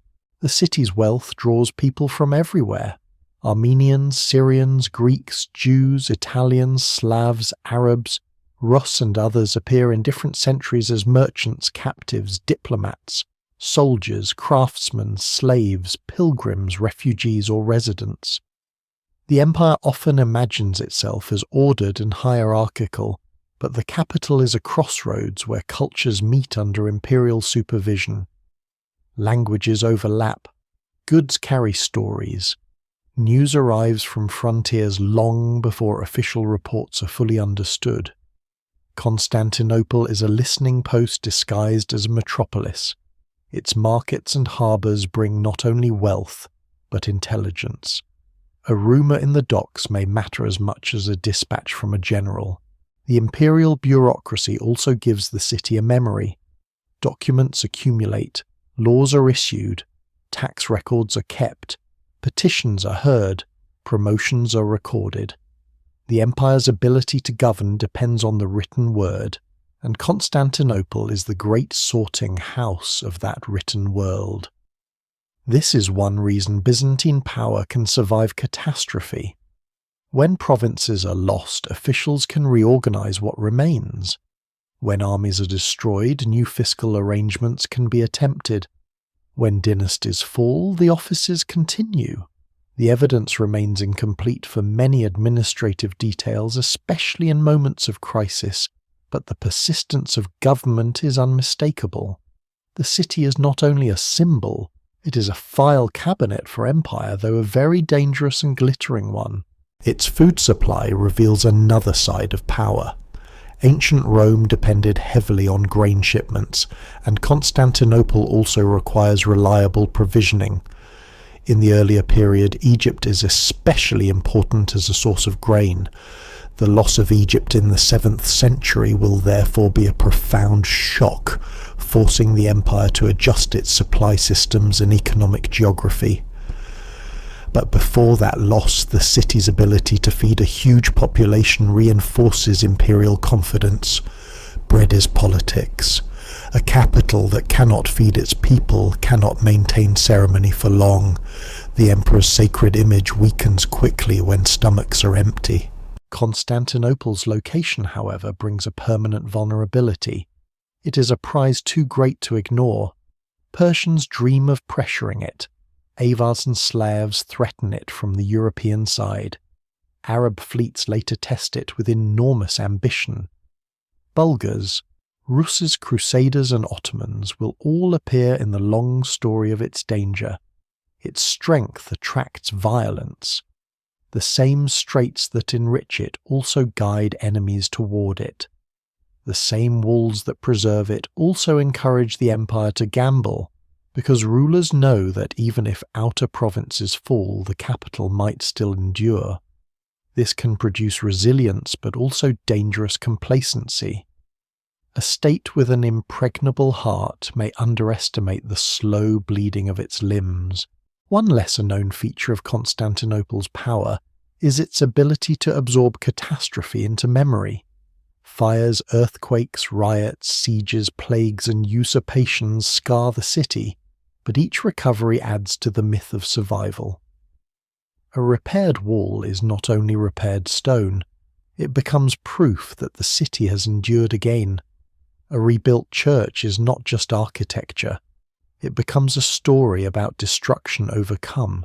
The city's wealth draws people from everywhere. Armenians, Syrians, Greeks, Jews, Italians, Slavs, Arabs, Rus and others appear in different centuries as merchants, captives, diplomats, soldiers, craftsmen, slaves, pilgrims, refugees or residents. The empire often imagines itself as ordered and hierarchical, but the capital is a crossroads where cultures meet under imperial supervision. Languages overlap. Goods carry stories. News arrives from frontiers long before official reports are fully understood. Constantinople is a listening post disguised as a metropolis. Its markets and harbours bring not only wealth, but intelligence. A rumour in the docks may matter as much as a dispatch from a general. The imperial bureaucracy also gives the city a memory. Documents accumulate, laws are issued, tax records are kept, petitions are heard, promotions are recorded. The empire's ability to govern depends on the written word, and Constantinople is the great sorting house of that written world. This is one reason Byzantine power can survive catastrophe. When provinces are lost, officials can reorganize what remains. When armies are destroyed, new fiscal arrangements can be attempted. When dynasties fall, the offices continue. The evidence remains incomplete for many administrative details, especially in moments of crisis, but the persistence of government is unmistakable. The city is not only a symbol, it is a file cabinet for empire, though a very dangerous and glittering one. Its food supply reveals another side of power. Ancient Rome depended heavily on grain shipments, and Constantinople also requires reliable provisioning. In the earlier period, Egypt is especially important as a source of grain. The loss of Egypt in the 7th century will therefore be a profound shock, forcing the empire to adjust its supply systems and economic geography. But before that loss, the city's ability to feed a huge population reinforces imperial confidence. Bread is politics. A capital that cannot feed its people cannot maintain ceremony for long. The emperor's sacred image weakens quickly when stomachs are empty. Constantinople's location, however, brings a permanent vulnerability. It is a prize too great to ignore. Persians dream of pressuring it. Avars and Slavs threaten it from the European side. Arab fleets later test it with enormous ambition. Bulgars, Rus' Crusaders and Ottomans will all appear in the long story of its danger. Its strength attracts violence. The same straits that enrich it also guide enemies toward it. The same walls that preserve it also encourage the empire to gamble, because rulers know that even if outer provinces fall, the capital might still endure. This can produce resilience but also dangerous complacency. A state with an impregnable heart may underestimate the slow bleeding of its limbs. One lesser-known feature of Constantinople's power is its ability to absorb catastrophe into memory. Fires, earthquakes, riots, sieges, plagues, and usurpations scar the city, but each recovery adds to the myth of survival. A repaired wall is not only repaired stone, it becomes proof that the city has endured again. A rebuilt church is not just architecture, it becomes a story about destruction overcome.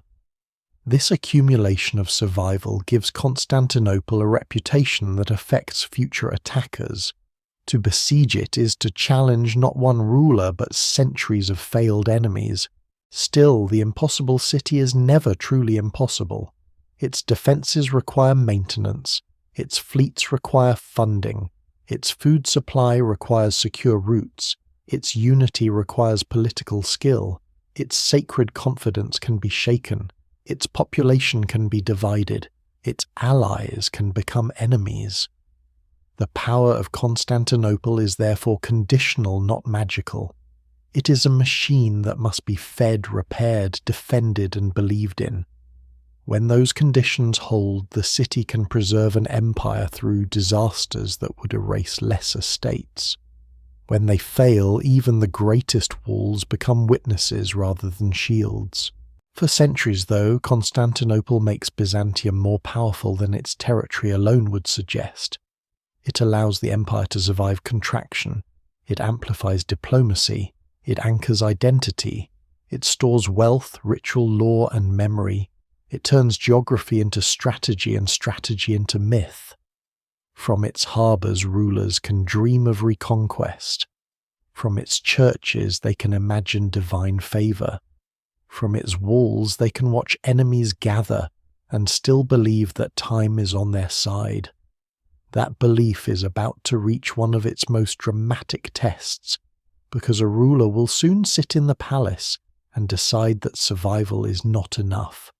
This accumulation of survival gives Constantinople a reputation that affects future attackers. To besiege it is to challenge not one ruler but centuries of failed enemies. Still, the impossible city is never truly impossible. Its defences require maintenance, its fleets require funding, its food supply requires secure routes, its unity requires political skill, its sacred confidence can be shaken, its population can be divided, its allies can become enemies. The power of Constantinople is therefore conditional, not magical. It is a machine that must be fed, repaired, defended, and believed in. When those conditions hold, the city can preserve an empire through disasters that would erase lesser states. When they fail, even the greatest walls become witnesses rather than shields. For centuries, though, Constantinople makes Byzantium more powerful than its territory alone would suggest. It allows the empire to survive contraction. It amplifies diplomacy. It anchors identity. It stores wealth, ritual lore, and memory. It turns geography into strategy and strategy into myth. From its harbours, rulers can dream of reconquest. From its churches, they can imagine divine favour. From its walls, they can watch enemies gather and still believe that time is on their side. That belief is about to reach one of its most dramatic tests, because a ruler will soon sit in the palace and decide that survival is not enough.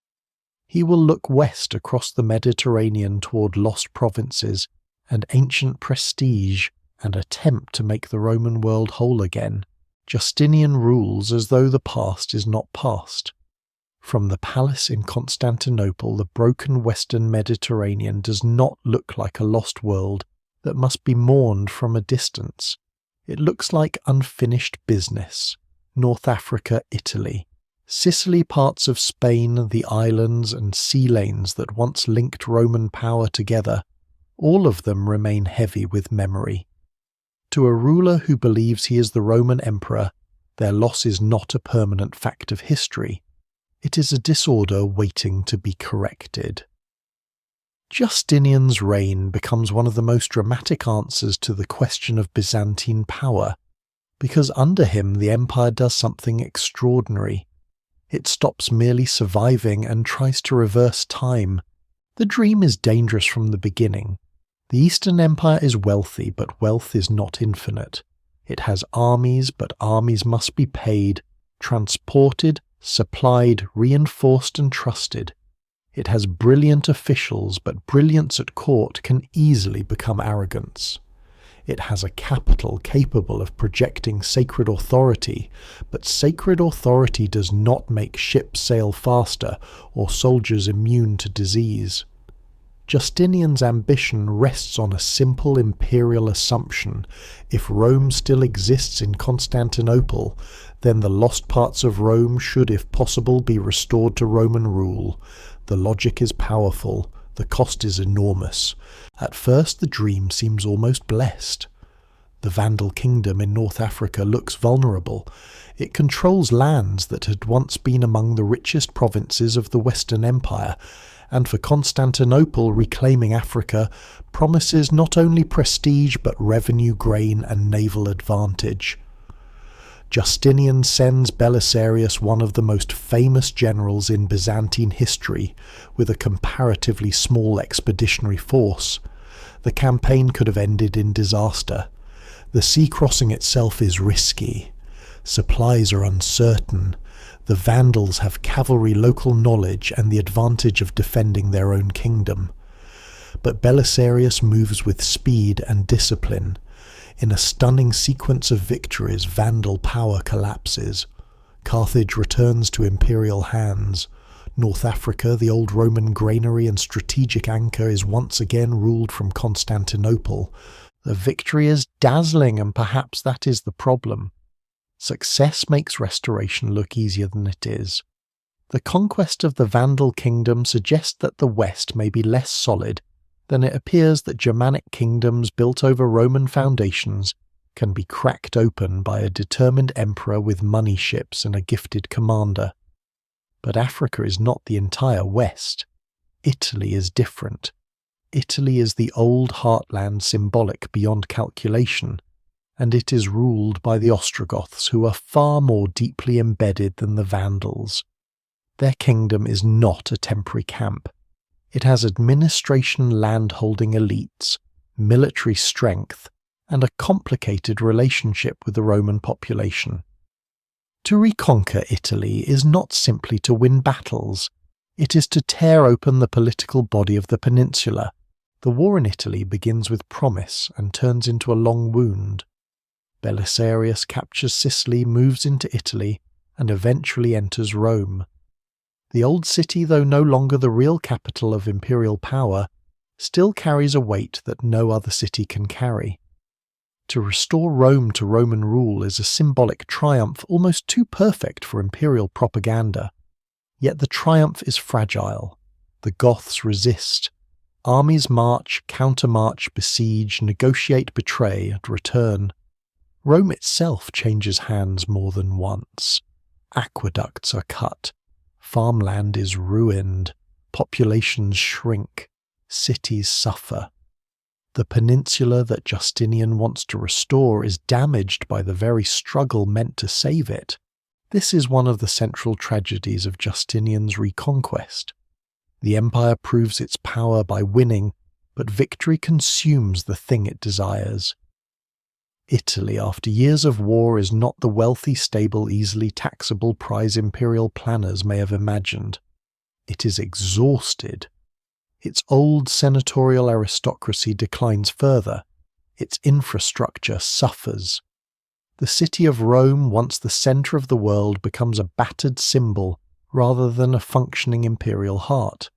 He will look west across the Mediterranean toward lost provinces and ancient prestige and attempt to make the Roman world whole again. Justinian rules as though the past is not past. From the palace in Constantinople, the broken western Mediterranean does not look like a lost world that must be mourned from a distance. It looks like unfinished business. North Africa, Italy, Sicily, parts of Spain, the islands and sea lanes that once linked Roman power together, all of them remain heavy with memory. To a ruler who believes he is the Roman emperor, their loss is not a permanent fact of history. It is a disorder waiting to be corrected. Justinian's reign becomes one of the most dramatic answers to the question of Byzantine power. because under him the empire does something extraordinary. It stops merely surviving and tries to reverse time. The dream is dangerous from the beginning. The Eastern Empire is wealthy, but wealth is not infinite. It has armies, but armies must be paid, transported, supplied, reinforced and trusted. It has brilliant officials, but brilliance at court can easily become arrogance. It has a capital capable of projecting sacred authority, but sacred authority does not make ships sail faster or soldiers immune to disease. Justinian's ambition rests on a simple imperial assumption. If Rome still exists in Constantinople, then the lost parts of Rome should, if possible, be restored to Roman rule. The logic is powerful. The cost is enormous. At first the dream seems almost blessed. The Vandal kingdom in North Africa looks vulnerable. It controls lands that had once been among the richest provinces of the Western Empire, and for Constantinople reclaiming Africa promises not only prestige but revenue, grain and naval advantage. Justinian sends Belisarius, one of the most famous generals in Byzantine history, with a comparatively small expeditionary force. The campaign could have ended in disaster. The sea crossing itself is risky. Supplies are uncertain. The Vandals have cavalry local knowledge and the advantage of defending their own kingdom. But Belisarius moves with speed and discipline. In a stunning sequence of victories, Vandal power collapses. Carthage returns to imperial hands. North Africa, the old Roman granary and strategic anchor, is once again ruled from Constantinople. The victory is dazzling, and perhaps that is the problem. Success makes restoration look easier than it is. The conquest of the Vandal kingdom suggests that the West may be less solid than it appears that Germanic kingdoms built over Roman foundations can be cracked open by a determined emperor with money ships and a gifted commander. But Africa is not the entire West. Italy is different. Italy is the old heartland symbolic beyond calculation, and it is ruled by the Ostrogoths, who are far more deeply embedded than the Vandals. Their kingdom is not a temporary camp. It has administration, land-holding elites, military strength, and a complicated relationship with the Roman population. To reconquer Italy is not simply to win battles. It is to tear open the political body of the peninsula. The war in Italy begins with promise and turns into a long wound. Belisarius captures Sicily, moves into Italy, and eventually enters Rome. The old city, though no longer the real capital of imperial power, still carries a weight that no other city can carry. To restore Rome to Roman rule is a symbolic triumph almost too perfect for imperial propaganda. Yet the triumph is fragile. The Goths resist. Armies march, countermarch, besiege, negotiate, betray, and return. Rome itself changes hands more than once. Aqueducts are cut. Farmland is ruined. Populations shrink. Cities suffer. The peninsula that Justinian wants to restore is damaged by the very struggle meant to save it. This is one of the central tragedies of Justinian's reconquest. The empire proves its power by winning, but victory consumes the thing it desires. Italy, after years of war, is not the wealthy, stable, easily taxable prize imperial planners may have imagined. It is exhausted. Its old senatorial aristocracy declines further. Its infrastructure suffers. The city of Rome, once the centre of the world, becomes a battered symbol rather than a functioning imperial heart.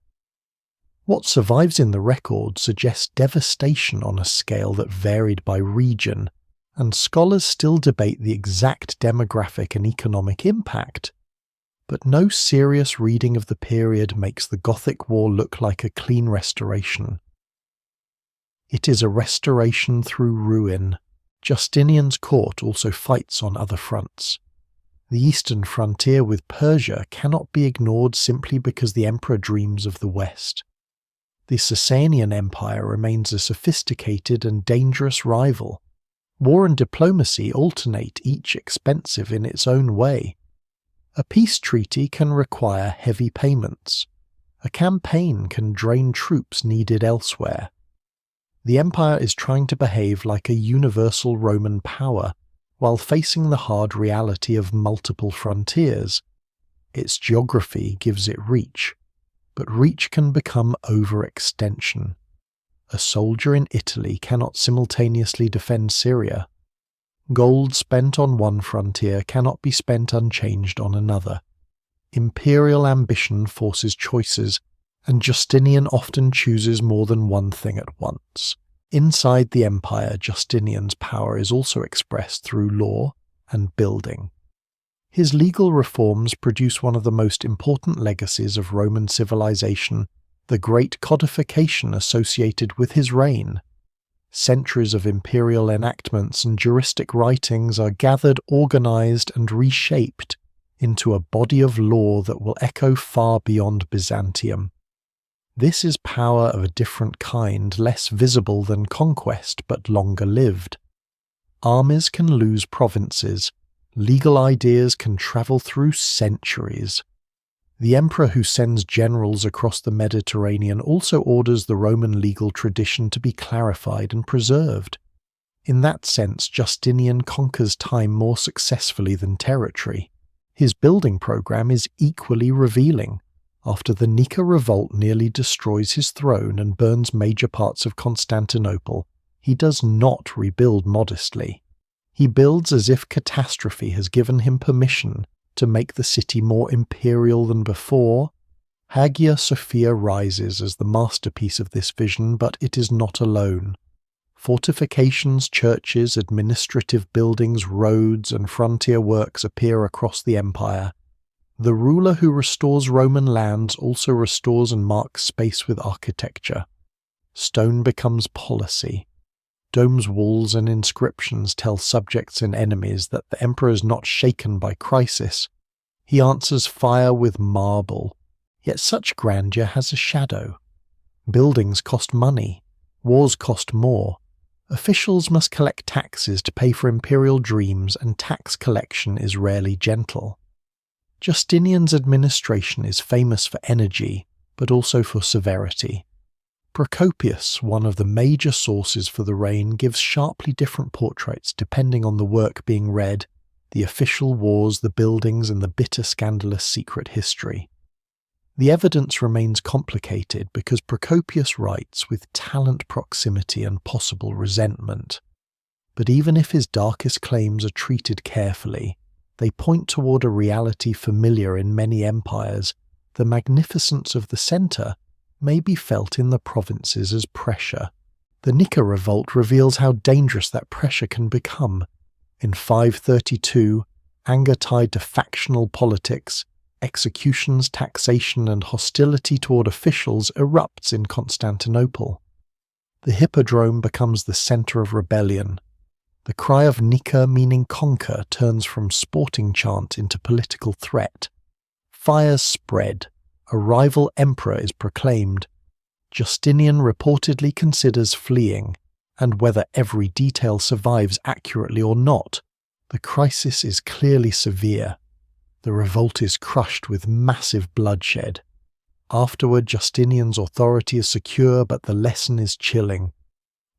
What survives in the record suggests devastation on a scale that varied by region, and scholars still debate the exact demographic and economic impact. But no serious reading of the period makes the Gothic War look like a clean restoration. It is a restoration through ruin. Justinian's court also fights on other fronts. The eastern frontier with Persia cannot be ignored simply because the emperor dreams of the west. The Sasanian Empire remains a sophisticated and dangerous rival. War and diplomacy alternate, each expensive in its own way. A peace treaty can require heavy payments. A campaign can drain troops needed elsewhere. The empire is trying to behave like a universal Roman power, while facing the hard reality of multiple frontiers. Its geography gives it reach, but reach can become overextension. A soldier in Italy cannot simultaneously defend Syria. Gold spent on one frontier cannot be spent unchanged on another. Imperial ambition forces choices, and Justinian often chooses more than one thing at once. Inside the empire, Justinian's power is also expressed through law and building. His legal reforms produce one of the most important legacies of Roman civilization, the great codification associated with his reign. Centuries of imperial enactments and juristic writings are gathered, organized, and reshaped into a body of law that will echo far beyond Byzantium. This is power of a different kind, less visible than conquest, but longer lived. Armies can lose provinces. Legal ideas can travel through centuries. The emperor who sends generals across the Mediterranean also orders the Roman legal tradition to be clarified and preserved. In that sense, Justinian conquers time more successfully than territory. His building program is equally revealing. After the Nika revolt nearly destroys his throne and burns major parts of Constantinople, he does not rebuild modestly. He builds as if catastrophe has given him permission to make the city more imperial than before. Hagia Sophia rises as the masterpiece of this vision, but it is not alone. Fortifications, churches, administrative buildings, roads, and frontier works appear across the empire. The ruler who restores Roman lands also restores and marks space with architecture. Stone becomes policy. Domes, walls, and inscriptions tell subjects and enemies that the emperor is not shaken by crisis. He answers fire with marble. Yet such grandeur has a shadow. Buildings cost money. Wars cost more. Officials must collect taxes to pay for imperial dreams, and tax collection is rarely gentle. Justinian's administration is famous for energy, but also for severity. Procopius, one of the major sources for the reign, gives sharply different portraits depending on the work being read, the official wars, the buildings, and the bitter scandalous secret history. The evidence remains complicated because Procopius writes with talent, proximity, and possible resentment. But even if his darkest claims are treated carefully, they point toward a reality familiar in many empires. The magnificence of the centre may be felt in the provinces as pressure. The Nika revolt reveals how dangerous that pressure can become. In 532, anger tied to factional politics, executions, taxation, and hostility toward officials erupts in Constantinople. The hippodrome becomes the centre of rebellion. The cry of Nika, meaning conquer, turns from sporting chant into political threat. Fires spread. A rival emperor is proclaimed. Justinian reportedly considers fleeing, and whether every detail survives accurately or not, the crisis is clearly severe. The revolt is crushed with massive bloodshed. Afterward, Justinian's authority is secure, but the lesson is chilling.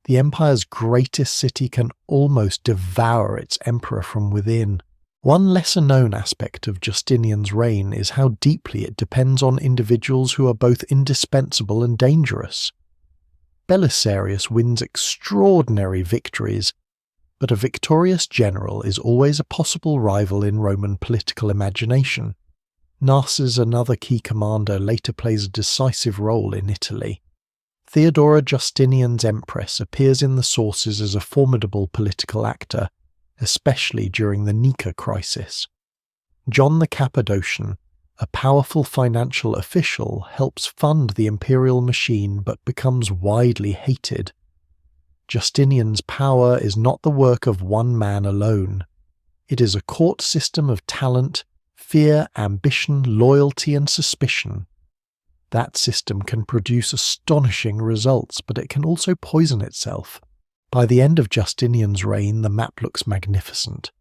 The empire's greatest city can almost devour its emperor from within. One lesser-known aspect of Justinian's reign is how deeply it depends on individuals who are both indispensable and dangerous. Belisarius wins extraordinary victories, but a victorious general is always a possible rival in Roman political imagination. Narses, another key commander, later plays a decisive role in Italy. Theodora, Justinian's empress, appears in the sources as a formidable political actor, especially during the Nika crisis. John the Cappadocian, a powerful financial official, helps fund the imperial machine but becomes widely hated. Justinian's power is not the work of one man alone. It is a court system of talent, fear, ambition, loyalty, and suspicion. That system can produce astonishing results, but it can also poison itself. By the end of Justinian's reign, the map looks magnificent.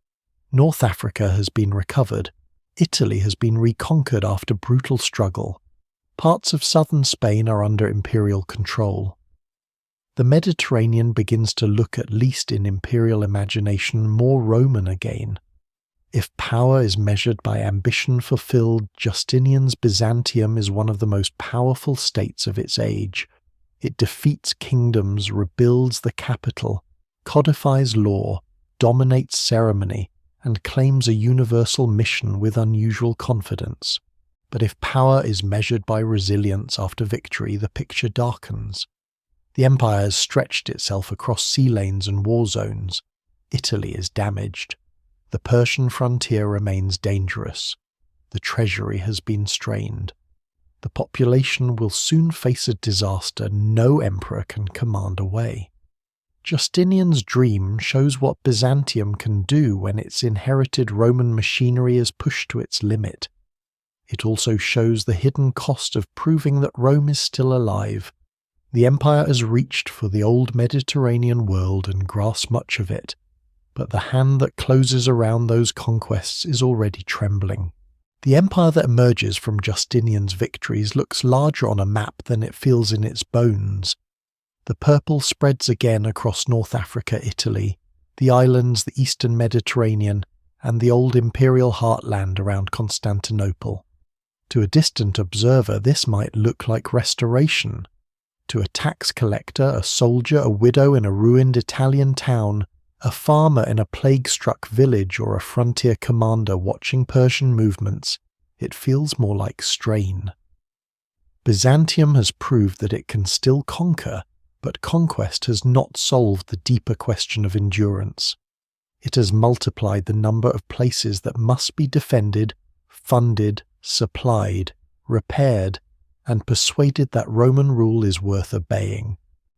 North Africa has been recovered. Italy has been reconquered after brutal struggle. Parts of southern Spain are under imperial control. The Mediterranean begins to look, at least in imperial imagination, more Roman again. If power is measured by ambition fulfilled, Justinian's Byzantium is one of the most powerful states of its age. It defeats kingdoms, rebuilds the capital, codifies law, dominates ceremony, and claims a universal mission with unusual confidence. But if power is measured by resilience after victory, the picture darkens. The empire has stretched itself across sea lanes and war zones. Italy is damaged. The Persian frontier remains dangerous. The treasury has been strained. The population will soon face a disaster no emperor can command away. Justinian's dream shows what Byzantium can do when its inherited Roman machinery is pushed to its limit. It also shows the hidden cost of proving that Rome is still alive. The empire has reached for the old Mediterranean world and grasped much of it, but the hand that closes around those conquests is already trembling. The empire that emerges from Justinian's victories looks larger on a map than it feels in its bones. The purple spreads again across North Africa, Italy, the islands, the eastern Mediterranean, and the old imperial heartland around Constantinople. To a distant observer, this might look like restoration. To a tax collector, a soldier, a widow in a ruined Italian town, a farmer in a plague-struck village, or a frontier commander watching Persian movements, it feels more like strain. Byzantium has proved that it can still conquer, but conquest has not solved the deeper question of endurance. It has multiplied the number of places that must be defended, funded, supplied, repaired, and persuaded that Roman rule is worth obeying.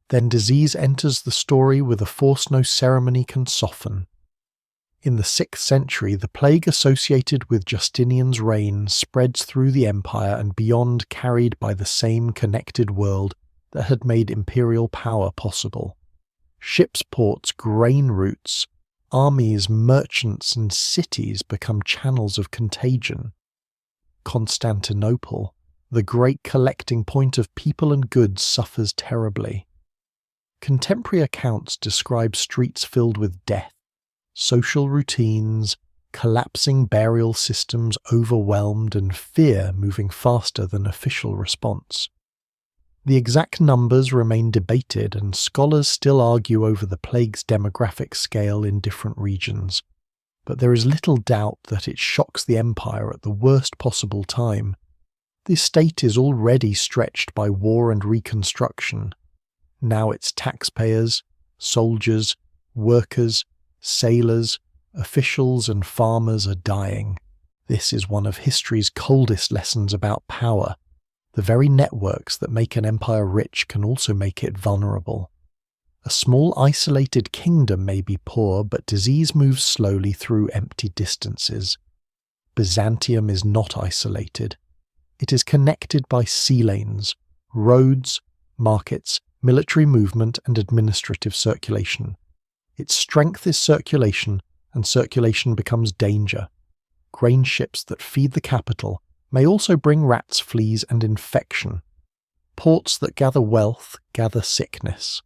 Then disease enters the story with a force no ceremony can soften. In the 6th century, the plague associated with Justinian's reign spreads through the empire and beyond, carried by the same connected world that had made imperial power possible. Ships, ports, grain routes, armies, merchants, and cities become channels of contagion. Constantinople, the great collecting point of people and goods, suffers terribly. Contemporary accounts describe streets filled with death, social routines, collapsing burial systems overwhelmed, and fear moving faster than official response. The exact numbers remain debated, and scholars still argue over the plague's demographic scale in different regions, but there is little doubt that it shocks the empire at the worst possible time. The state is already stretched by war and reconstruction. Now its taxpayers, soldiers, workers, sailors, officials and farmers are dying. This is one of history's coldest lessons about power. The very networks that make an empire rich can also make it vulnerable. A small isolated kingdom may be poor, but disease moves slowly through empty distances. Byzantium is not isolated. It is connected by sea lanes, roads, markets, military movement, and administrative circulation. Its strength is circulation, and circulation becomes danger. Grain ships that feed the capital may also bring rats, fleas, and infection. Ports that gather wealth gather sickness.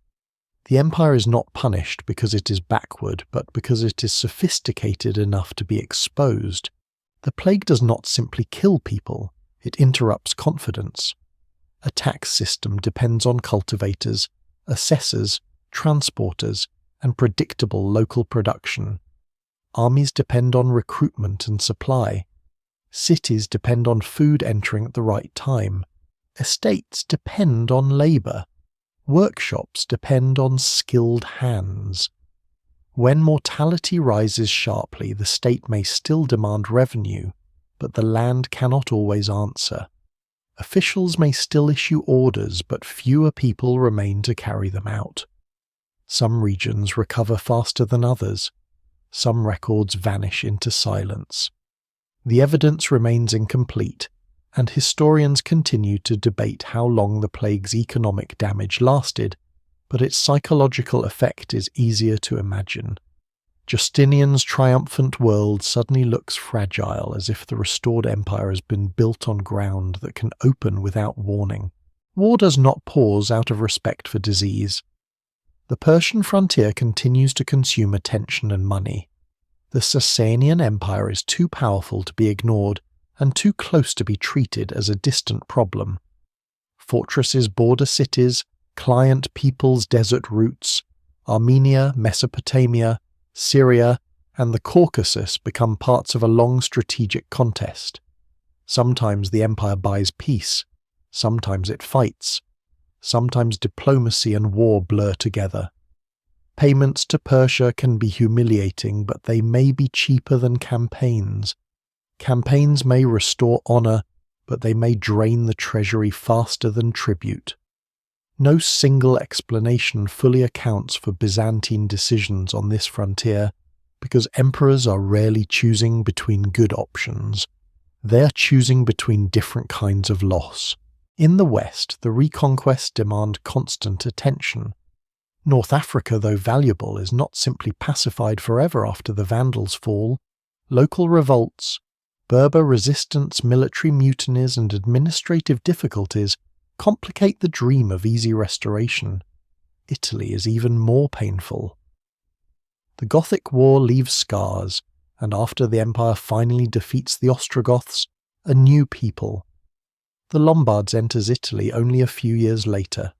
The empire is not punished because it is backward, but because it is sophisticated enough to be exposed. The plague does not simply kill people, it interrupts confidence. A tax system depends on cultivators, assessors, transporters, and predictable local production. Armies depend on recruitment and supply. Cities depend on food entering at the right time. Estates depend on labour. Workshops depend on skilled hands. When mortality rises sharply, the state may still demand revenue, but the land cannot always answer. Officials may still issue orders, but fewer people remain to carry them out. Some regions recover faster than others. Some records vanish into silence. The evidence remains incomplete, and historians continue to debate how long the plague's economic damage lasted, but its psychological effect is easier to imagine. Justinian's triumphant world suddenly looks fragile, as if the restored empire has been built on ground that can open without warning. War does not pause out of respect for disease. The Persian frontier continues to consume attention and money. The Sasanian Empire is too powerful to be ignored and too close to be treated as a distant problem. Fortresses border cities, client peoples' desert routes. Armenia, Mesopotamia, Syria, and the Caucasus become parts of a long strategic contest. Sometimes the empire buys peace, sometimes it fights, sometimes diplomacy and war blur together. Payments to Persia can be humiliating, but they may be cheaper than campaigns. Campaigns may restore honor, but they may drain the treasury faster than tribute. No single explanation fully accounts for Byzantine decisions on this frontier, because emperors are rarely choosing between good options. They are choosing between different kinds of loss. In the West, the reconquests demand constant attention. North Africa, though valuable, is not simply pacified forever after the Vandals' fall. Local revolts, Berber resistance, military mutinies, and administrative difficulties complicate the dream of easy restoration. Italy is even more painful. The Gothic War leaves scars, and after the empire finally defeats the Ostrogoths, a new people. The Lombards enters Italy only a few years later.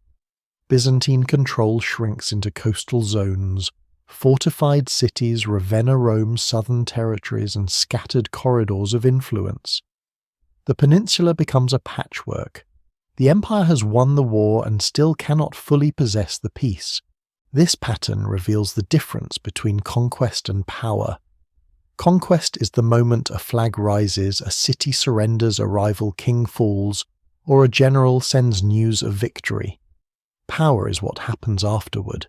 Byzantine control shrinks into coastal zones, fortified cities, Ravenna Rome's southern territories, and scattered corridors of influence. The peninsula becomes a patchwork. The empire has won the war and still cannot fully possess the peace. This pattern reveals the difference between conquest and power. Conquest is the moment a flag rises, a city surrenders, a rival king falls, or a general sends news of victory. Power is what happens afterward.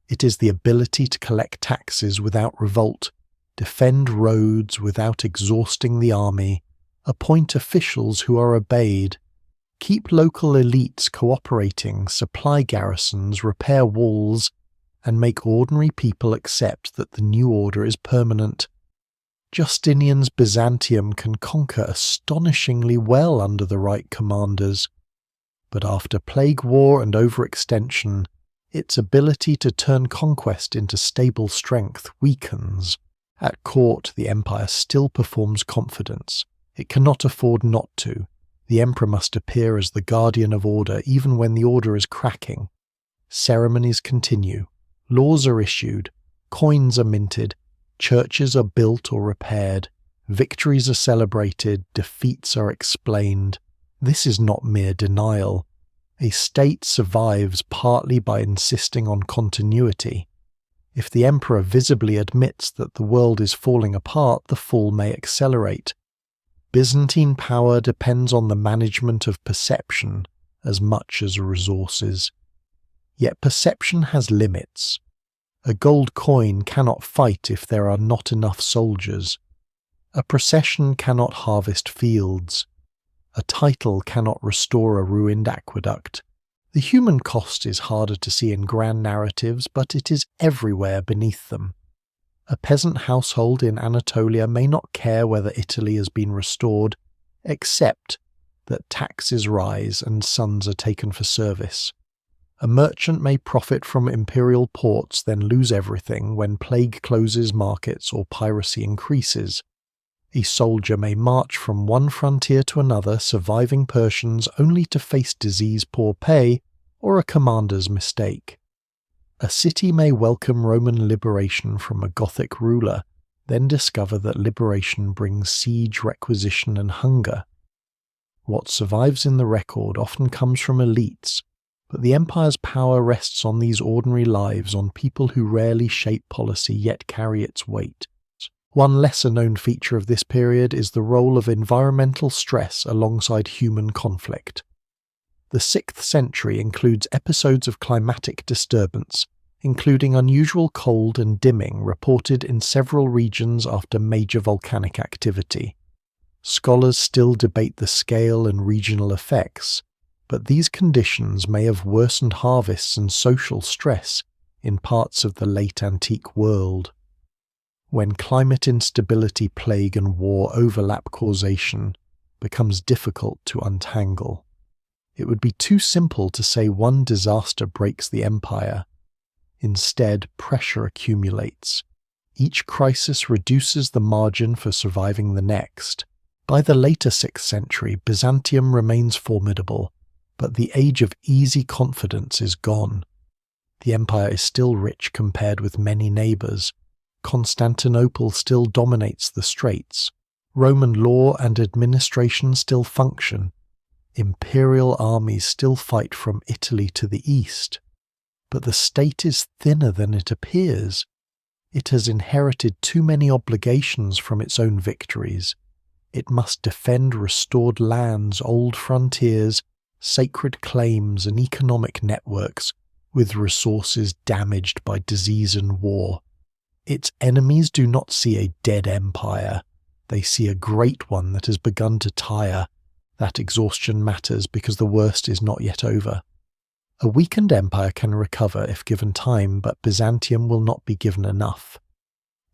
It is the ability to collect taxes without revolt, defend roads without exhausting the army, appoint officials who are obeyed, keep local elites cooperating, supply garrisons, repair walls, and make ordinary people accept that the new order is permanent. Justinian's Byzantium can conquer astonishingly well under the right commanders, but after plague war and overextension, its ability to turn conquest into stable strength weakens. At court, the empire still performs confidence. It cannot afford not to. The emperor must appear as the guardian of order even when the order is cracking. Ceremonies continue. Laws are issued. Coins are minted. Churches are built or repaired. Victories are celebrated. Defeats are explained. This is not mere denial. A state survives partly by insisting on continuity. If the emperor visibly admits that the world is falling apart, the fall may accelerate. Byzantine power depends on the management of perception as much as resources. Yet perception has limits. A gold coin cannot fight if there are not enough soldiers. A procession cannot harvest fields. A title cannot restore a ruined aqueduct. The human cost is harder to see in grand narratives, but it is everywhere beneath them. A peasant household in Anatolia may not care whether Italy has been restored, except that taxes rise and sons are taken for service. A merchant may profit from imperial ports, then lose everything when plague closes markets or piracy increases. A soldier may march from one frontier to another, surviving Persians only to face disease, poor pay, or a commander's mistake. A city may welcome Roman liberation from a Gothic ruler, then discover that liberation brings siege, requisition, and hunger. What survives in the record often comes from elites, but the empire's power rests on these ordinary lives, on people who rarely shape policy yet carry its weight. One lesser-known feature of this period is the role of environmental stress alongside human conflict. The 6th century includes episodes of climatic disturbance, including unusual cold and dimming reported in several regions after major volcanic activity. Scholars still debate the scale and regional effects, but these conditions may have worsened harvests and social stress in parts of the late antique world. When climate instability, plague and war overlap, causation becomes difficult to untangle. It would be too simple to say one disaster breaks the empire. Instead, pressure accumulates. Each crisis reduces the margin for surviving the next. By the later 6th century, Byzantium remains formidable, but the age of easy confidence is gone. The empire is still rich compared with many neighbours. Constantinople still dominates the straits. Roman law and administration still function. Imperial armies still fight from Italy to the east. But the state is thinner than it appears. It has inherited too many obligations from its own victories. It must defend restored lands, old frontiers, sacred claims and economic networks with resources damaged by disease and war. Its enemies do not see a dead empire. They see a great one that has begun to tire. That exhaustion matters because the worst is not yet over. A weakened empire can recover if given time, but Byzantium will not be given enough.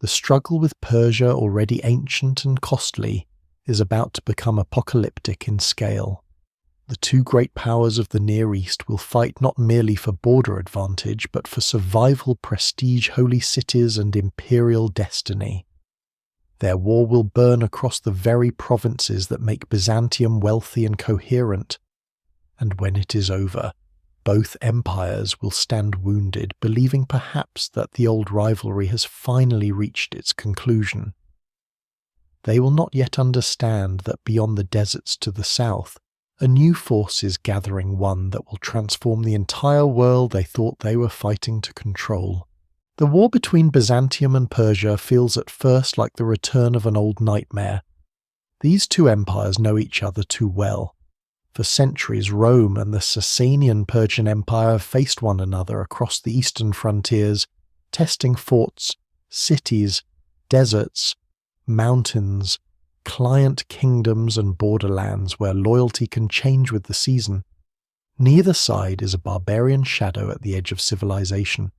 The struggle with Persia, already ancient and costly, is about to become apocalyptic in scale. The two great powers of the Near East will fight not merely for border advantage, but for survival, prestige, holy cities, and imperial destiny. Their war will burn across the very provinces that make Byzantium wealthy and coherent, and when it is over, both empires will stand wounded, believing perhaps that the old rivalry has finally reached its conclusion. They will not yet understand that beyond the deserts to the south, a new force is gathering, one that will transform the entire world they thought they were fighting to control. The war between Byzantium and Persia feels at first like the return of an old nightmare. These two empires know each other too well. For centuries, Rome and the Sasanian Persian Empire have faced one another across the eastern frontiers, testing forts, cities, deserts, mountains, client kingdoms and borderlands where loyalty can change with the season. Neither side is a barbarian shadow at the edge of civilization.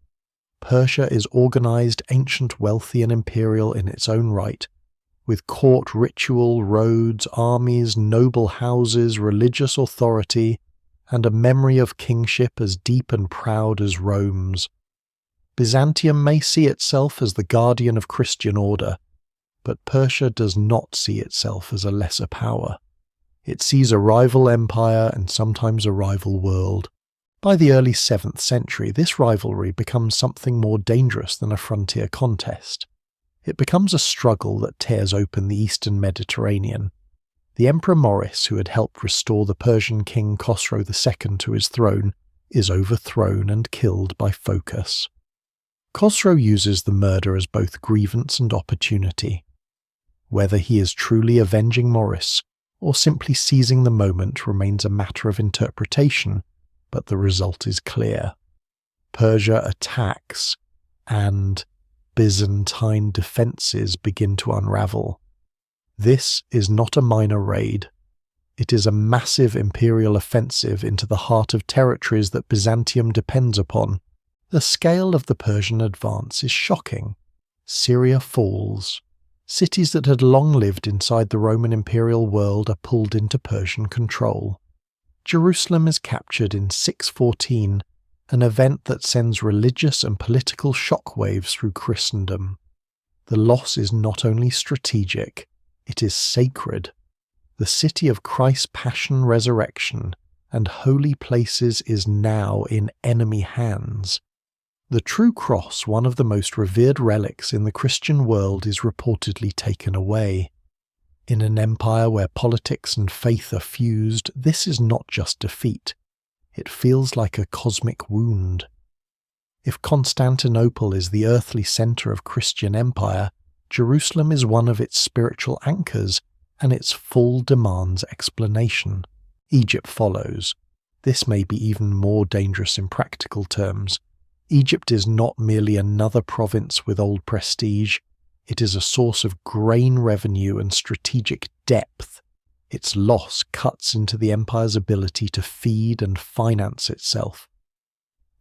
Persia is organized, ancient, wealthy and imperial in its own right, with court ritual, roads, armies, noble houses, religious authority, and a memory of kingship as deep and proud as Rome's. Byzantium may see itself as the guardian of Christian order, but Persia does not see itself as a lesser power. It sees a rival empire and sometimes a rival world. By the early 7th century, this rivalry becomes something more dangerous than a frontier contest. It becomes a struggle that tears open the eastern Mediterranean. The Emperor Maurice, who had helped restore the Persian king Khosrow II to his throne, is overthrown and killed by Phocas. Khosrow uses the murder as both grievance and opportunity. Whether he is truly avenging Maurice or simply seizing the moment remains a matter of interpretation, but the result is clear. Persia attacks, and Byzantine defences begin to unravel. This is not a minor raid. It is a massive imperial offensive into the heart of territories that Byzantium depends upon. The scale of the Persian advance is shocking. Syria falls. Cities that had long lived inside the Roman imperial world are pulled into Persian control. Jerusalem is captured in 614, an event that sends religious and political shockwaves through Christendom. The loss is not only strategic, it is sacred. The city of Christ's passion, resurrection, and holy places is now in enemy hands. The true cross, one of the most revered relics in the Christian world, is reportedly taken away. In an empire where politics and faith are fused, this is not just defeat. It feels like a cosmic wound. If Constantinople is the earthly centre of Christian empire, Jerusalem is one of its spiritual anchors, and its fall demands explanation. Egypt follows. This may be even more dangerous in practical terms. Egypt is not merely another province with old prestige, it is a source of grain revenue and strategic depth. Its loss cuts into the empire's ability to feed and finance itself.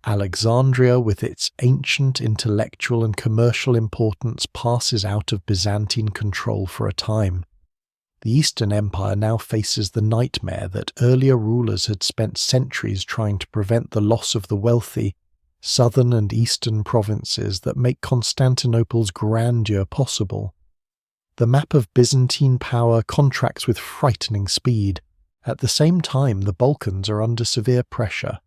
Alexandria, with its ancient intellectual and commercial importance, passes out of Byzantine control for a time. The Eastern Empire now faces the nightmare that earlier rulers had spent centuries trying to prevent the loss of the wealthy southern and eastern provinces that make Constantinople's grandeur possible. The map of Byzantine power contracts with frightening speed. At the same time, the Balkans are under severe pressure.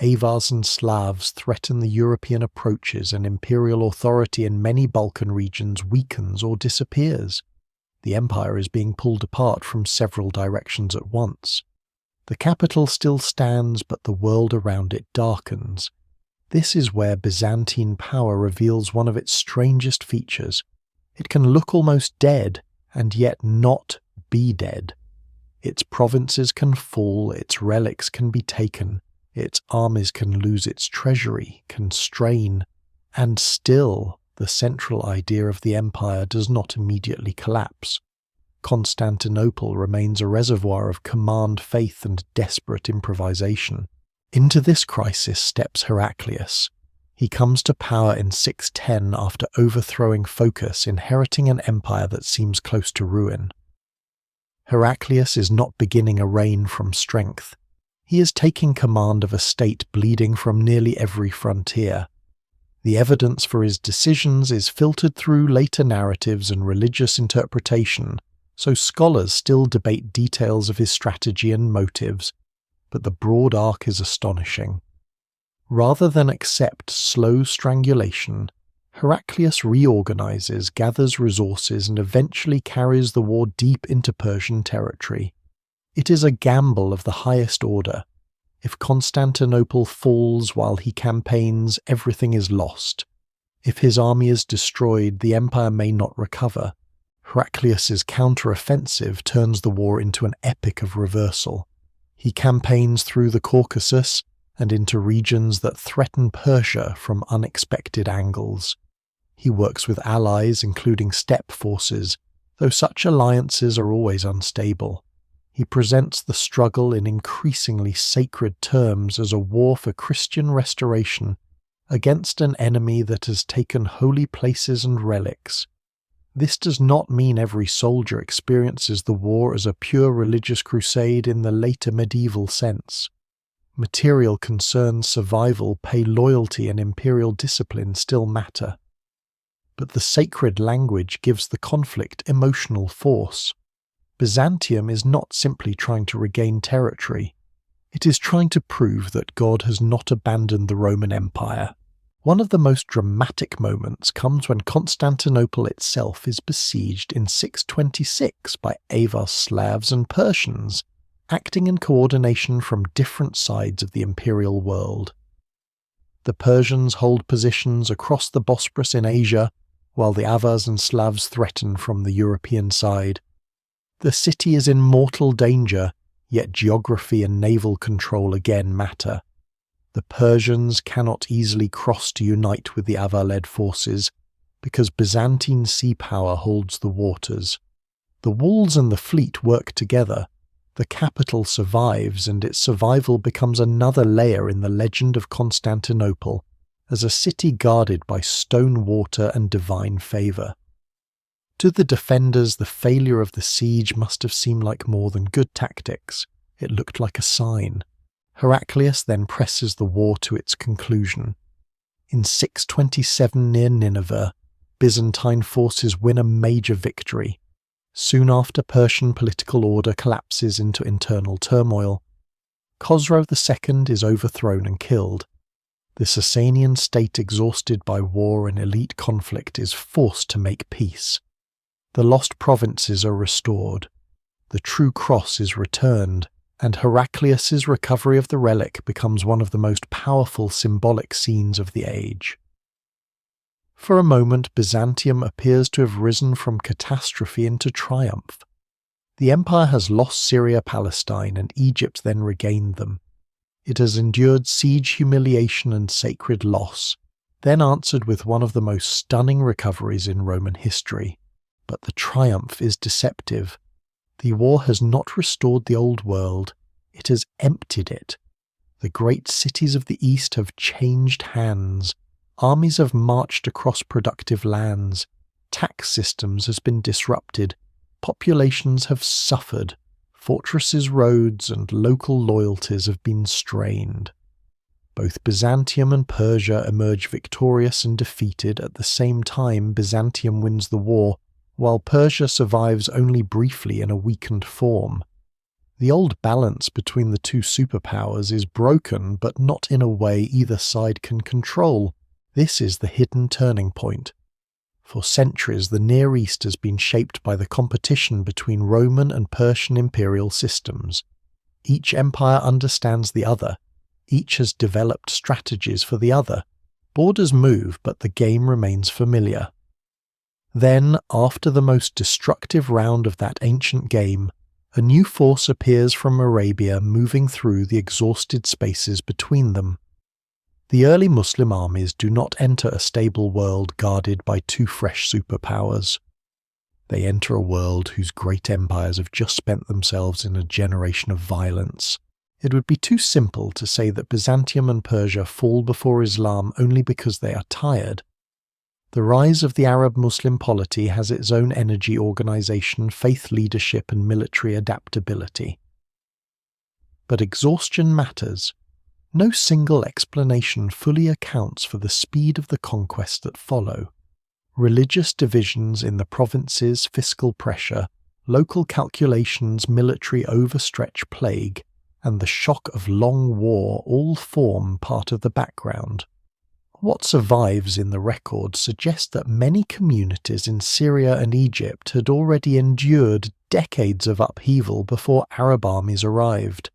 Avars and Slavs threaten the European approaches, and imperial authority in many Balkan regions weakens or disappears. The empire is being pulled apart from several directions at once. The capital still stands, but the world around it darkens. This is where Byzantine power reveals one of its strangest features. It can look almost dead, and yet not be dead. Its provinces can fall, its relics can be taken, its armies can lose its treasury, can strain, and still the central idea of the empire does not immediately collapse. Constantinople remains a reservoir of command faith and desperate improvisation. Into this crisis steps Heraclius. He comes to power in 610 after overthrowing Phocas, inheriting an empire that seems close to ruin. Heraclius is not beginning a reign from strength. He is taking command of a state bleeding from nearly every frontier. The evidence for his decisions is filtered through later narratives and religious interpretation, so scholars still debate details of his strategy and motives, but the broad arc is astonishing. Rather than accept slow strangulation, Heraclius reorganizes, gathers resources, and eventually carries the war deep into Persian territory. It is a gamble of the highest order. If Constantinople falls while he campaigns, everything is lost. If his army is destroyed, the empire may not recover. Heraclius's counter-offensive turns the war into an epic of reversal. He campaigns through the Caucasus and into regions that threaten Persia from unexpected angles. He works with allies, including steppe forces, though such alliances are always unstable. He presents the struggle in increasingly sacred terms as a war for Christian restoration against an enemy that has taken holy places and relics. This does not mean every soldier experiences the war as a pure religious crusade in the later medieval sense. Material concerns, survival, pay loyalty, and imperial discipline still matter. But the sacred language gives the conflict emotional force. Byzantium is not simply trying to regain territory. It is trying to prove that God has not abandoned the Roman Empire. One of the most dramatic moments comes when Constantinople itself is besieged in 626 by Avars, Slavs, and Persians, acting in coordination from different sides of the imperial world. The Persians hold positions across the Bosporus in Asia, while the Avars and Slavs threaten from the European side. The city is in mortal danger, yet geography and naval control again matter. The Persians cannot easily cross to unite with the Avar-led forces, because Byzantine sea power holds the waters. The walls and the fleet work together. The capital survives, and its survival becomes another layer in the legend of Constantinople, as a city guarded by stone water and divine favour. To the defenders, the failure of the siege must have seemed like more than good tactics. It looked like a sign. Heraclius then presses the war to its conclusion. In 627 near Nineveh, Byzantine forces win a major victory. Soon after, Persian political order collapses into internal turmoil. Khosrow II is overthrown and killed. The Sasanian state, exhausted by war and elite conflict, is forced to make peace. The lost provinces are restored. The true cross is returned, and Heraclius's recovery of the relic becomes one of the most powerful symbolic scenes of the age. For a moment, Byzantium appears to have risen from catastrophe into triumph. The empire has lost Syria, Palestine, and Egypt then regained them. It has endured siege, humiliation, and sacred loss, then answered with one of the most stunning recoveries in Roman history. But the triumph is deceptive. The war has not restored the old world, it has emptied it. The great cities of the East have changed hands. Armies have marched across productive lands. Tax systems has been disrupted. Populations have suffered. Fortresses, roads, and local loyalties have been strained. Both Byzantium and Persia emerge victorious and defeated. At the same time, Byzantium wins the war, while Persia survives only briefly in a weakened form. The old balance between the two superpowers is broken, but not in a way either side can control. This is the hidden turning point. For centuries, the Near East has been shaped by the competition between Roman and Persian imperial systems. Each empire understands the other. Each has developed strategies for the other. Borders move, but the game remains familiar. Then, after the most destructive round of that ancient game, a new force appears from Arabia, moving through the exhausted spaces between them. The early Muslim armies do not enter a stable world guarded by two fresh superpowers. They enter a world whose great empires have just spent themselves in a generation of violence. It would be too simple to say that Byzantium and Persia fall before Islam only because they are tired. The rise of the Arab-Muslim polity has its own energy organization, faith leadership, and military adaptability. But exhaustion matters. No single explanation fully accounts for the speed of the conquests that follow. Religious divisions in the provinces, fiscal pressure, local calculations, military overstretch, plague, and the shock of long war all form part of the background. What survives in the record suggests that many communities in Syria and Egypt had already endured decades of upheaval before Arab armies arrived.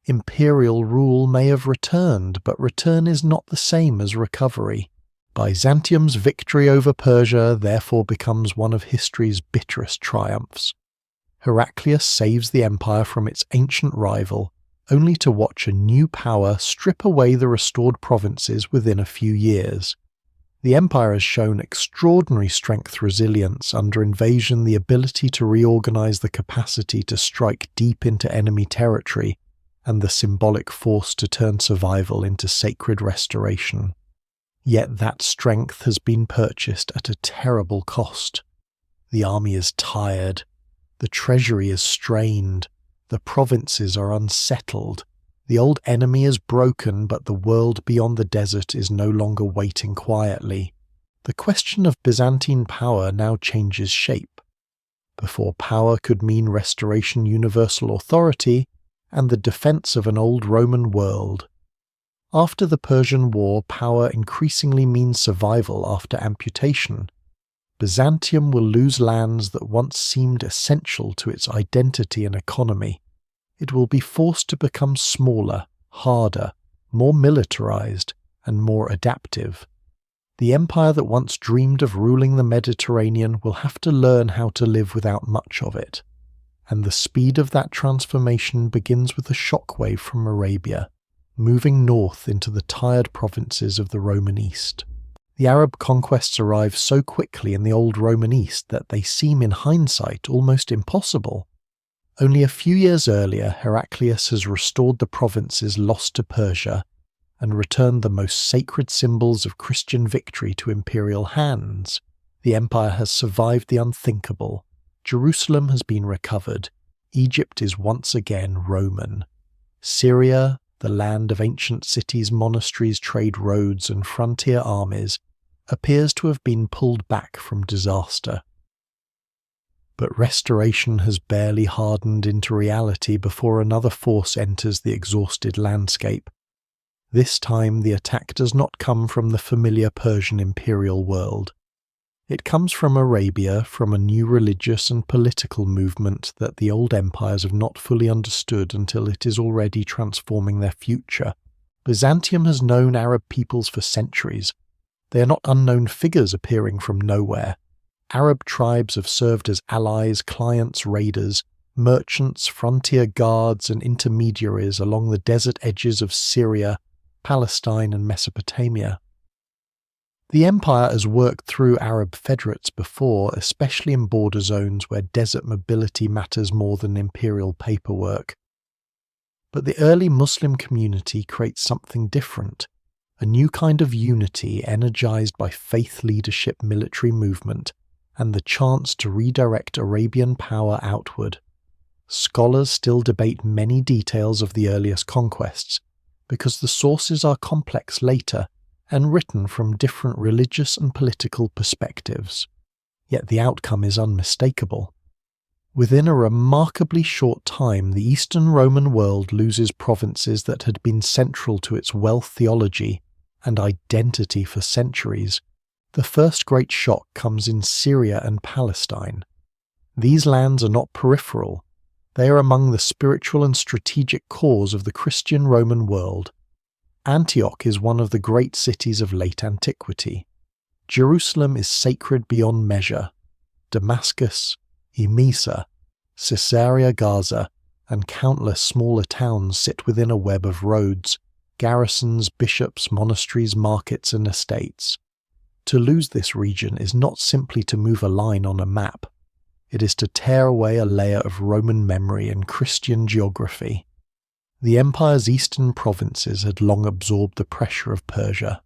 Imperial rule may have returned, but return is not the same as recovery. Byzantium's victory over Persia therefore becomes one of history's bitterest triumphs. Heraclius saves the empire from its ancient rival, only to watch a new power strip away the restored provinces within a few years. The empire has shown extraordinary strength, resilience under invasion, the ability to reorganize, the capacity to strike deep into enemy territory, and the symbolic force to turn survival into sacred restoration. Yet that strength has been purchased at a terrible cost. The army is tired, the treasury is strained, the provinces are unsettled, the old enemy is broken, but the world beyond the desert is no longer waiting quietly. The question of Byzantine power now changes shape. Before, power could mean restoration, universal authority, and the defense of an old Roman world. After the Persian War, power increasingly means survival after amputation. Byzantium will lose lands that once seemed essential to its identity and economy. It will be forced to become smaller, harder, more militarized, and more adaptive. The empire that once dreamed of ruling the Mediterranean will have to learn how to live without much of it. And the speed of that transformation begins with a shockwave from Arabia, moving north into the tired provinces of the Roman East. The Arab conquests arrive so quickly in the old Roman East that they seem in hindsight almost impossible. Only a few years earlier, Heraclius has restored the provinces lost to Persia and returned the most sacred symbols of Christian victory to imperial hands. The empire has survived the unthinkable. Jerusalem has been recovered. Egypt is once again Roman. Syria, the land of ancient cities, monasteries, trade roads, and frontier armies, appears to have been pulled back from disaster. But restoration has barely hardened into reality before another force enters the exhausted landscape. This time the attack does not come from the familiar Persian imperial world. It comes from Arabia, from a new religious and political movement that the old empires have not fully understood until it is already transforming their future. Byzantium has known Arab peoples for centuries. They are not unknown figures appearing from nowhere. Arab tribes have served as allies, clients, raiders, merchants, frontier guards, and intermediaries along the desert edges of Syria, Palestine, and Mesopotamia. The empire has worked through Arab federates before, especially in border zones where desert mobility matters more than imperial paperwork. But the early Muslim community creates something different, a new kind of unity energized by faith leadership military movement and the chance to redirect Arabian power outward. Scholars still debate many details of the earliest conquests, because the sources are complex later and written from different religious and political perspectives. Yet the outcome is unmistakable. Within a remarkably short time, the Eastern Roman world loses provinces that had been central to its wealth, theology, and identity for centuries. The first great shock comes in Syria and Palestine. These lands are not peripheral. They are among the spiritual and strategic cores of the Christian Roman world. Antioch is one of the great cities of late antiquity. Jerusalem is sacred beyond measure. Damascus, Emesa, Caesarea Gaza, and countless smaller towns sit within a web of roads, garrisons, bishops, monasteries, markets, and estates. To lose this region is not simply to move a line on a map. It is to tear away a layer of Roman memory and Christian geography. The empire's eastern provinces had long absorbed the pressure of Persia.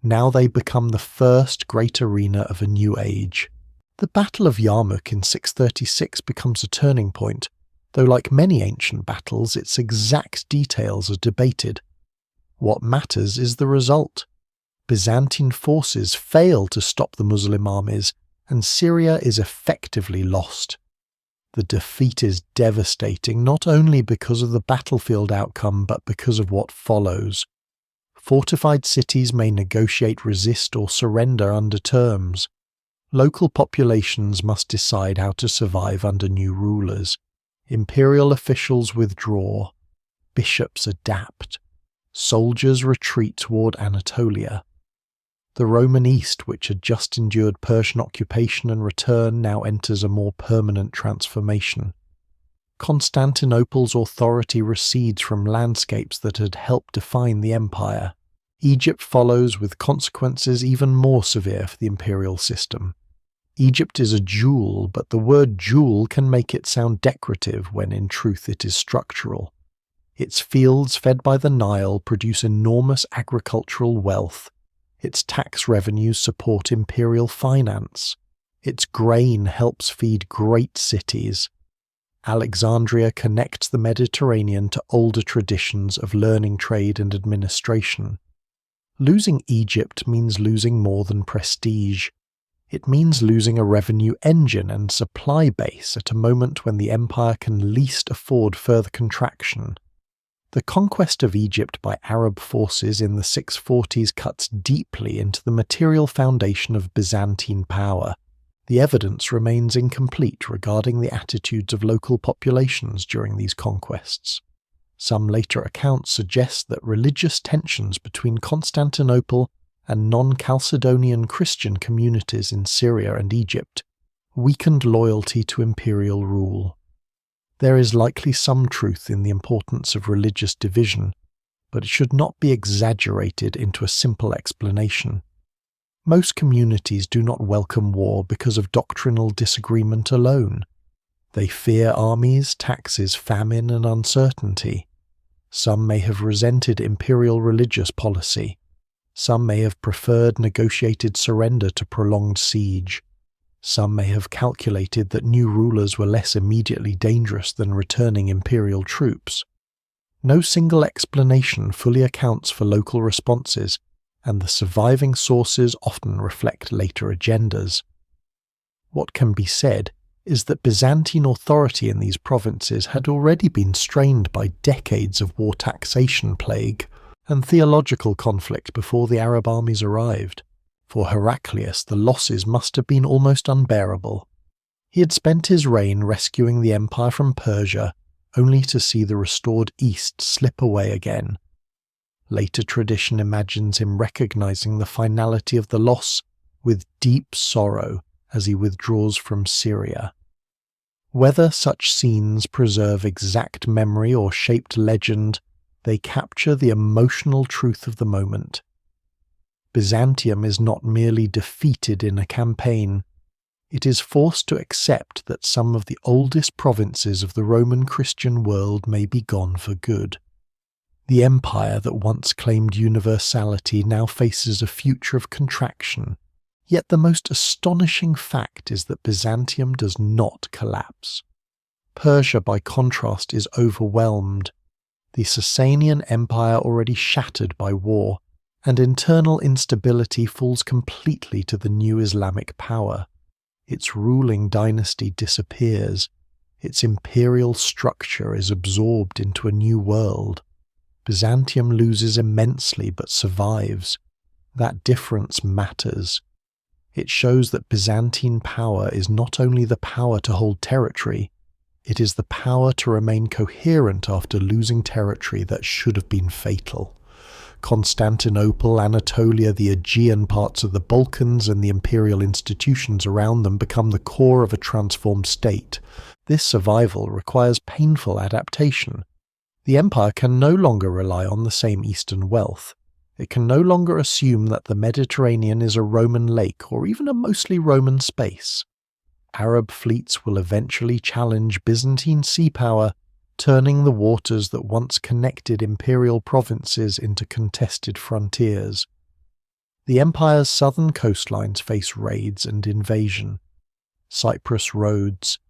Now they become the first great arena of a new age. The Battle of Yarmouk in 636 becomes a turning point, though like many ancient battles, its exact details are debated. What matters is the result. Byzantine forces fail to stop the Muslim armies, and Syria is effectively lost. The defeat is devastating, not only because of the battlefield outcome, but because of what follows. Fortified cities may negotiate, resist, or surrender under terms. Local populations must decide how to survive under new rulers. Imperial officials withdraw. Bishops adapt. Soldiers retreat toward Anatolia. The Roman East, which had just endured Persian occupation and return, now enters a more permanent transformation. Constantinople's authority recedes from landscapes that had helped define the empire. Egypt follows, with consequences even more severe for the imperial system. Egypt is a jewel, but the word jewel can make it sound decorative when in truth it is structural. Its fields, fed by the Nile, produce enormous agricultural wealth. Its tax revenues support imperial finance. Its grain helps feed great cities. Alexandria connects the Mediterranean to older traditions of learning, trade, and administration. Losing Egypt means losing more than prestige. It means losing a revenue engine and supply base at a moment when the empire can least afford further contraction. The conquest of Egypt by Arab forces in the 640s cuts deeply into the material foundation of Byzantine power. The evidence remains incomplete regarding the attitudes of local populations during these conquests. Some later accounts suggest that religious tensions between Constantinople and non-Chalcedonian Christian communities in Syria and Egypt weakened loyalty to imperial rule. There is likely some truth in the importance of religious division, but it should not be exaggerated into a simple explanation. Most communities do not welcome war because of doctrinal disagreement alone. They fear armies, taxes, famine, and uncertainty. Some may have resented imperial religious policy. Some may have preferred negotiated surrender to prolonged siege. Some may have calculated that new rulers were less immediately dangerous than returning imperial troops. No single explanation fully accounts for local responses, and the surviving sources often reflect later agendas. What can be said is that Byzantine authority in these provinces had already been strained by decades of war taxation plague and theological conflict before the Arab armies arrived. For Heraclius, the losses must have been almost unbearable. He had spent his reign rescuing the empire from Persia, only to see the restored East slip away again. Later tradition imagines him recognizing the finality of the loss with deep sorrow as he withdraws from Syria. Whether such scenes preserve exact memory or shaped legend, they capture the emotional truth of the moment. Byzantium is not merely defeated in a campaign, it is forced to accept that some of the oldest provinces of the Roman Christian world may be gone for good. The empire that once claimed universality now faces a future of contraction, yet the most astonishing fact is that Byzantium does not collapse. Persia, by contrast, is overwhelmed. The Sasanian Empire already shattered by war, and internal instability falls completely to the new Islamic power. Its ruling dynasty disappears. Its imperial structure is absorbed into a new world. Byzantium loses immensely but survives. That difference matters. It shows that Byzantine power is not only the power to hold territory, it is the power to remain coherent after losing territory that should have been fatal. Constantinople, Anatolia, the Aegean parts of the Balkans, and the imperial institutions around them become the core of a transformed state. This survival requires painful adaptation. The empire can no longer rely on the same Eastern wealth. It can no longer assume that the Mediterranean is a Roman lake or even a mostly Roman space. Arab fleets will eventually challenge Byzantine sea power, turning the waters that once connected imperial provinces into contested frontiers. The empire's southern coastlines face raids and invasion. Cyprus, Rhodes,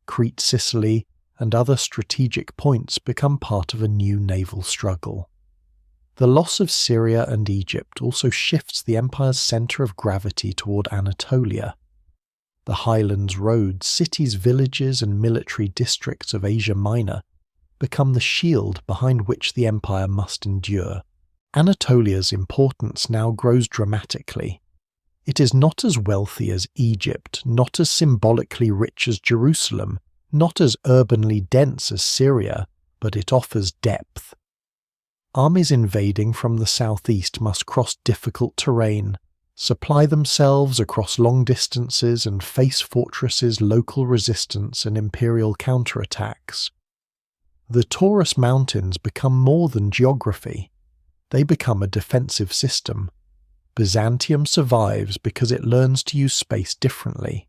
Crete, Sicily, and other strategic points become part of a new naval struggle. The loss of Syria and Egypt also shifts the empire's centre of gravity toward Anatolia. The highlands, roads, cities, villages, and military districts of Asia Minor become the shield behind which the empire must endure. Anatolia's importance now grows dramatically. It is not as wealthy as Egypt, not as symbolically rich as Jerusalem, not as urbanly dense as Syria, but it offers depth. Armies invading from the southeast must cross difficult terrain, supply themselves across long distances, and face fortresses, local resistance, and imperial counterattacks. The Taurus Mountains become more than geography. They become a defensive system. Byzantium survives because it learns to use space differently.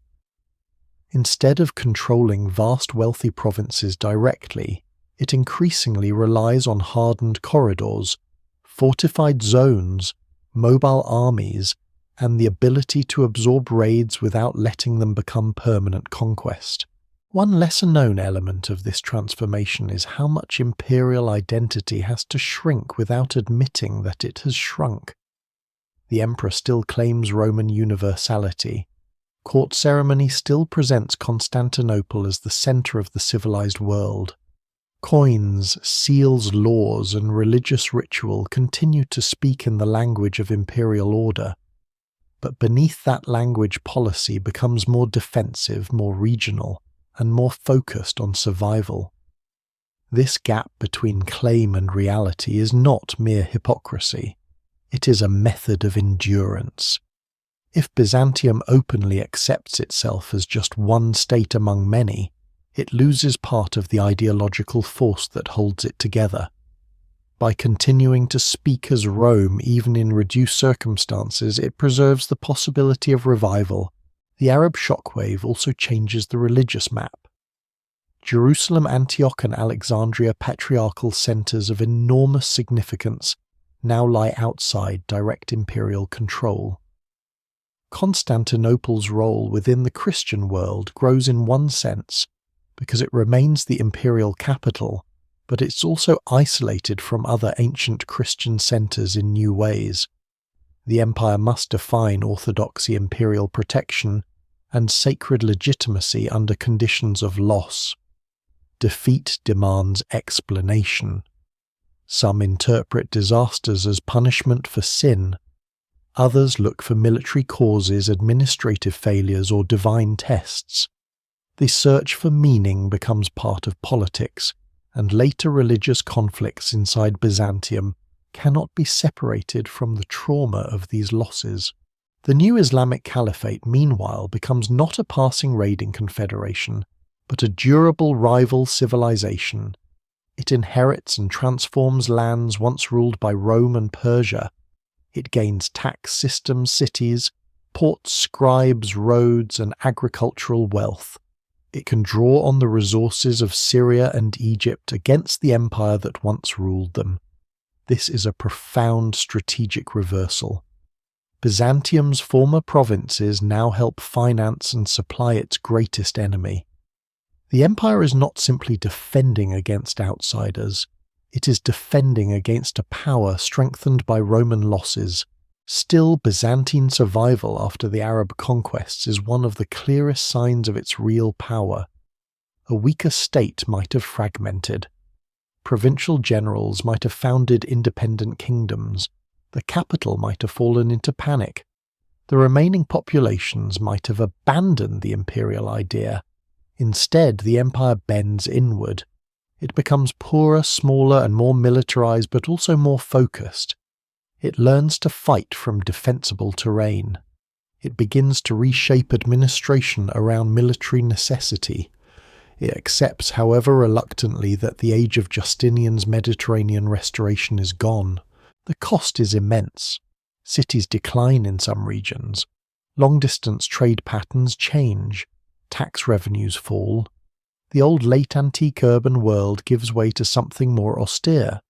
Instead of controlling vast wealthy provinces directly, it increasingly relies on hardened corridors, fortified zones, mobile armies, and the ability to absorb raids without letting them become permanent conquest. One lesser-known element of this transformation is how much imperial identity has to shrink without admitting that it has shrunk. The emperor still claims Roman universality. Court ceremony still presents Constantinople as the centre of the civilized world. Coins, seals, laws, and religious ritual continue to speak in the language of imperial order. But beneath that language, policy becomes more defensive, more regional, and more focused on survival. This gap between claim and reality is not mere hypocrisy. It is a method of endurance. If Byzantium openly accepts itself as just one state among many, it loses part of the ideological force that holds it together. By continuing to speak as Rome even in reduced circumstances, it preserves the possibility of revival. The Arab shockwave also changes the religious map. Jerusalem, Antioch, and Alexandria, patriarchal centres of enormous significance, now lie outside direct imperial control. Constantinople's role within the Christian world grows in one sense, because it remains the imperial capital, but it's also isolated from other ancient Christian centres in new ways. The empire must define orthodoxy, imperial protection, and sacred legitimacy under conditions of loss. Defeat demands explanation. Some interpret disasters as punishment for sin. Others look for military causes, administrative failures, or divine tests. The search for meaning becomes part of politics, and later religious conflicts inside Byzantium cannot be separated from the trauma of these losses. The new Islamic Caliphate, meanwhile, becomes not a passing raiding confederation, but a durable rival civilization. It inherits and transforms lands once ruled by Rome and Persia, It gains tax systems, cities, ports, scribes, roads, and agricultural wealth. It can draw on the resources of Syria and Egypt against the empire that once ruled them. This is a profound strategic reversal. Byzantium's former provinces now help finance and supply its greatest enemy. The empire is not simply defending against outsiders, it is defending against a power strengthened by Roman losses. Still, Byzantine survival after the Arab conquests is one of the clearest signs of its real power. A weaker state might have fragmented. Provincial generals might have founded independent kingdoms. The capital might have fallen into panic. The remaining populations might have abandoned the imperial idea. Instead, the empire bends inward. It becomes poorer, smaller, and more militarized, but also more focused. It learns to fight from defensible terrain. It begins to reshape administration around military necessity. It accepts, however reluctantly, that the age of Justinian's Mediterranean restoration is gone. The cost is immense. Cities decline in some regions. Long-distance trade patterns change. Tax revenues fall. The old late antique urban world gives way to something more austere.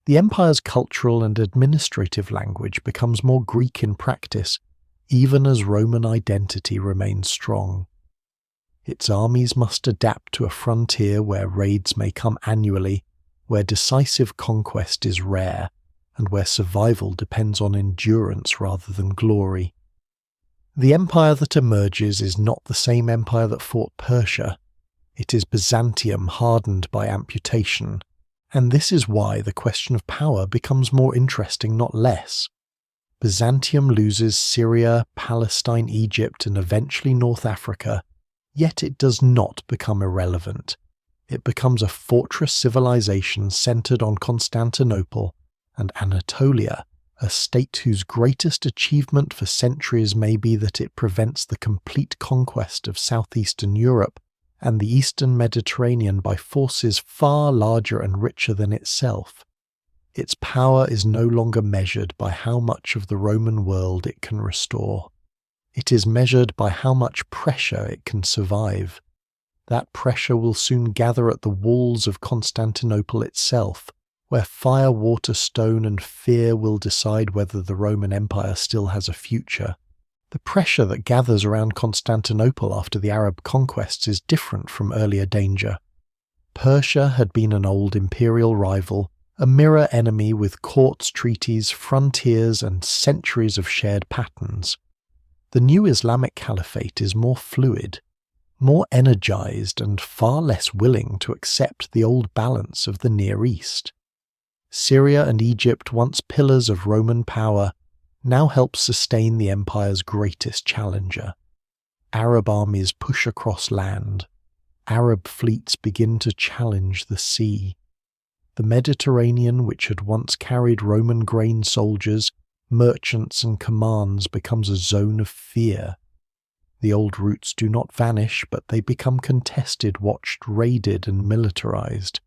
The empire's cultural and administrative language becomes more Greek in practice, even as Roman identity remains strong. Its armies must adapt to a frontier where raids may come annually, where decisive conquest is rare, and where survival depends on endurance rather than glory. The empire that emerges is not the same empire that fought Persia. It is Byzantium hardened by amputation, and this is why the question of power becomes more interesting, not less. Byzantium loses Syria, Palestine, Egypt, and eventually North Africa, yet it does not become irrelevant. It becomes a fortress civilization centered on Constantinople and Anatolia, a state whose greatest achievement for centuries may be that it prevents the complete conquest of southeastern Europe and the eastern Mediterranean by forces far larger and richer than itself. Its power is no longer measured by how much of the Roman world it can restore. It is measured by how much pressure it can survive. That pressure will soon gather at the walls of Constantinople itself, where fire, water, stone, and fear will decide whether the Roman Empire still has a future. The pressure that gathers around Constantinople after the Arab conquests is different from earlier danger. Persia had been an old imperial rival, a mirror enemy with courts, treaties, frontiers, and centuries of shared patterns. The new Islamic Caliphate is more fluid, more energized, and far less willing to accept the old balance of the Near East. Syria and Egypt, once pillars of Roman power, now help sustain the empire's greatest challenger. Arab armies push across land. Arab fleets begin to challenge the sea. The Mediterranean, which had once carried Roman grain soldiers, merchants, and commands, becomes a zone of fear. The old routes do not vanish, but they become contested, watched, raided, and militarized.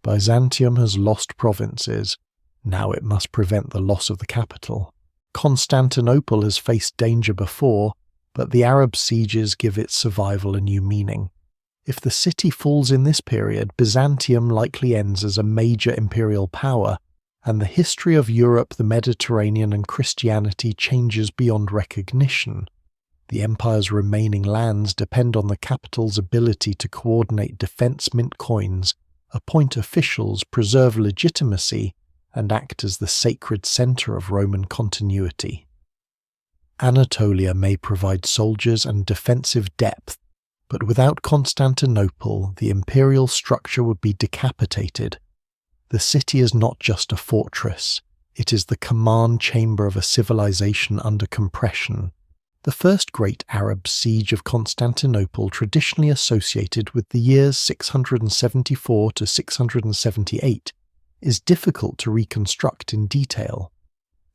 Byzantium has lost provinces. Now it must prevent the loss of the capital. Constantinople has faced danger before, but the Arab sieges give its survival a new meaning. If the city falls in this period, Byzantium likely ends as a major imperial power, and the history of Europe, the Mediterranean, and Christianity changes beyond recognition. The empire's remaining lands depend on the capital's ability to coordinate defense mint coins, appoint officials, preserve legitimacy, and act as the sacred center of Roman continuity. Anatolia may provide soldiers and defensive depth, but without Constantinople, the imperial structure would be decapitated. The city is not just a fortress, it is the command chamber of a civilization under compression. The first great Arab siege of Constantinople, traditionally associated with the years 674 to 678, is difficult to reconstruct in detail.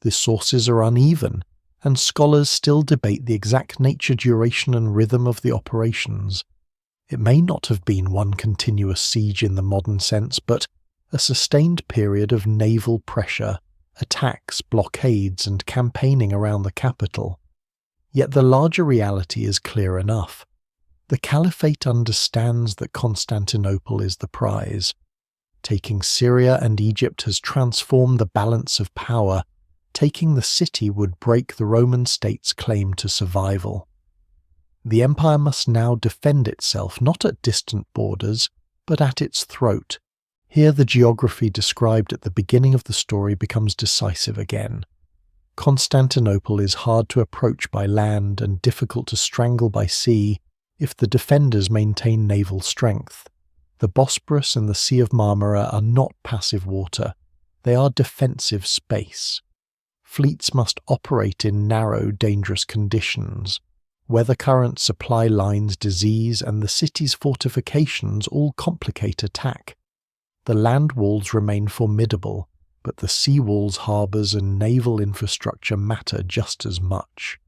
The sources are uneven, and scholars still debate the exact nature, duration, and rhythm of the operations. It may not have been one continuous siege in the modern sense, but a sustained period of naval pressure, attacks, blockades, and campaigning around the capital. Yet the larger reality is clear enough. The Caliphate understands that Constantinople is the prize. Taking Syria and Egypt has transformed the balance of power. Taking the city would break the Roman state's claim to survival. The empire must now defend itself not at distant borders, but at its throat. Here the geography described at the beginning of the story becomes decisive again. Constantinople is hard to approach by land and difficult to strangle by sea if the defenders maintain naval strength. The Bosporus and the Sea of Marmara are not passive water, they are defensive space. Fleets must operate in narrow, dangerous conditions. Weather currents, supply lines, disease, and the city's fortifications all complicate attack. The land walls remain formidable, but the sea walls, harbours, and naval infrastructure matter just as much.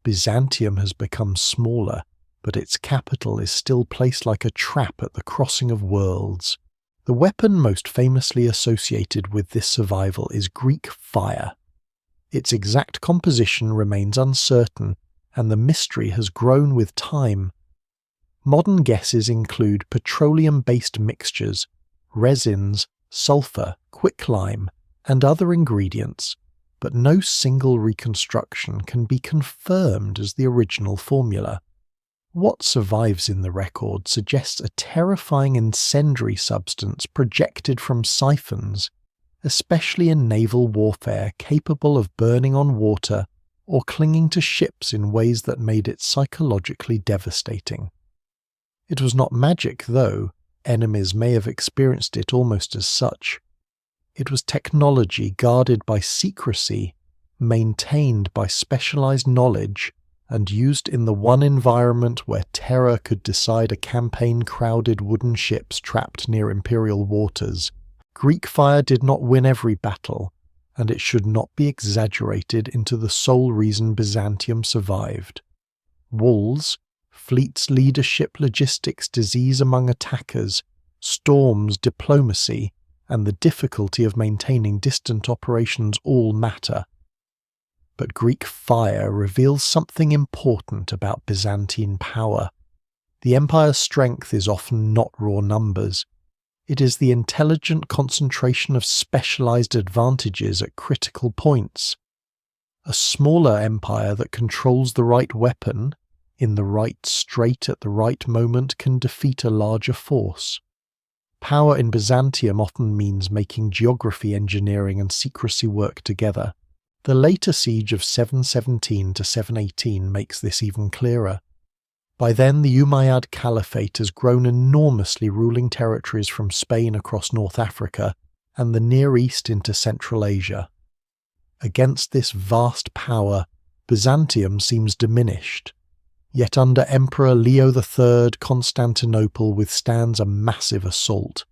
Byzantium has become smaller, but its capital is still placed like a trap at the crossing of worlds. The weapon most famously associated with this survival is Greek fire. Its exact composition remains uncertain, and the mystery has grown with time. Modern guesses include petroleum-based mixtures, resins, sulfur, quicklime, and other ingredients, but no single reconstruction can be confirmed as the original formula. What survives in the record suggests a terrifying incendiary substance projected from siphons, especially in naval warfare capable of burning on water or clinging to ships in ways that made it psychologically devastating. It was not magic, though. Enemies may have experienced it almost as such. It was technology guarded by secrecy, maintained by specialized knowledge, and used in the one environment where terror could decide a campaign crowded wooden ships trapped near imperial waters. Greek fire did not win every battle, and it should not be exaggerated into the sole reason Byzantium survived. Walls, fleets, leadership, logistics, disease among attackers, storms, diplomacy, and the difficulty of maintaining distant operations all matter. But Greek fire reveals something important about Byzantine power. The empire's strength is often not raw numbers. It is the intelligent concentration of specialized advantages at critical points. A smaller empire that controls the right weapon, in the right strait at the right moment, can defeat a larger force. Power in Byzantium often means making geography, engineering, and secrecy work together. The later siege of 717 to 718 makes this even clearer. By then, the Umayyad Caliphate has grown enormously, ruling territories from Spain across North Africa and the Near East into Central Asia. Against this vast power, Byzantium seems diminished. Yet under Emperor Leo III, Constantinople withstands a massive assault.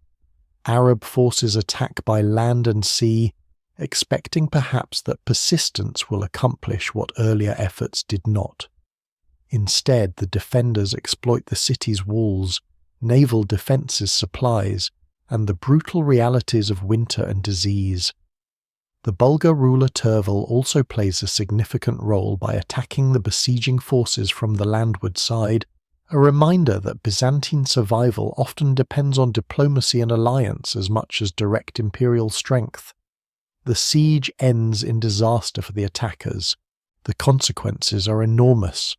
Arab forces attack by land and sea, expecting perhaps that persistence will accomplish what earlier efforts did not. Instead, the defenders exploit the city's walls, naval defences, supplies, and the brutal realities of winter and disease. The Bulgar ruler Tervel also plays a significant role by attacking the besieging forces from the landward side, a reminder that Byzantine survival often depends on diplomacy and alliance as much as direct imperial strength. The siege ends in disaster for the attackers. The consequences are enormous.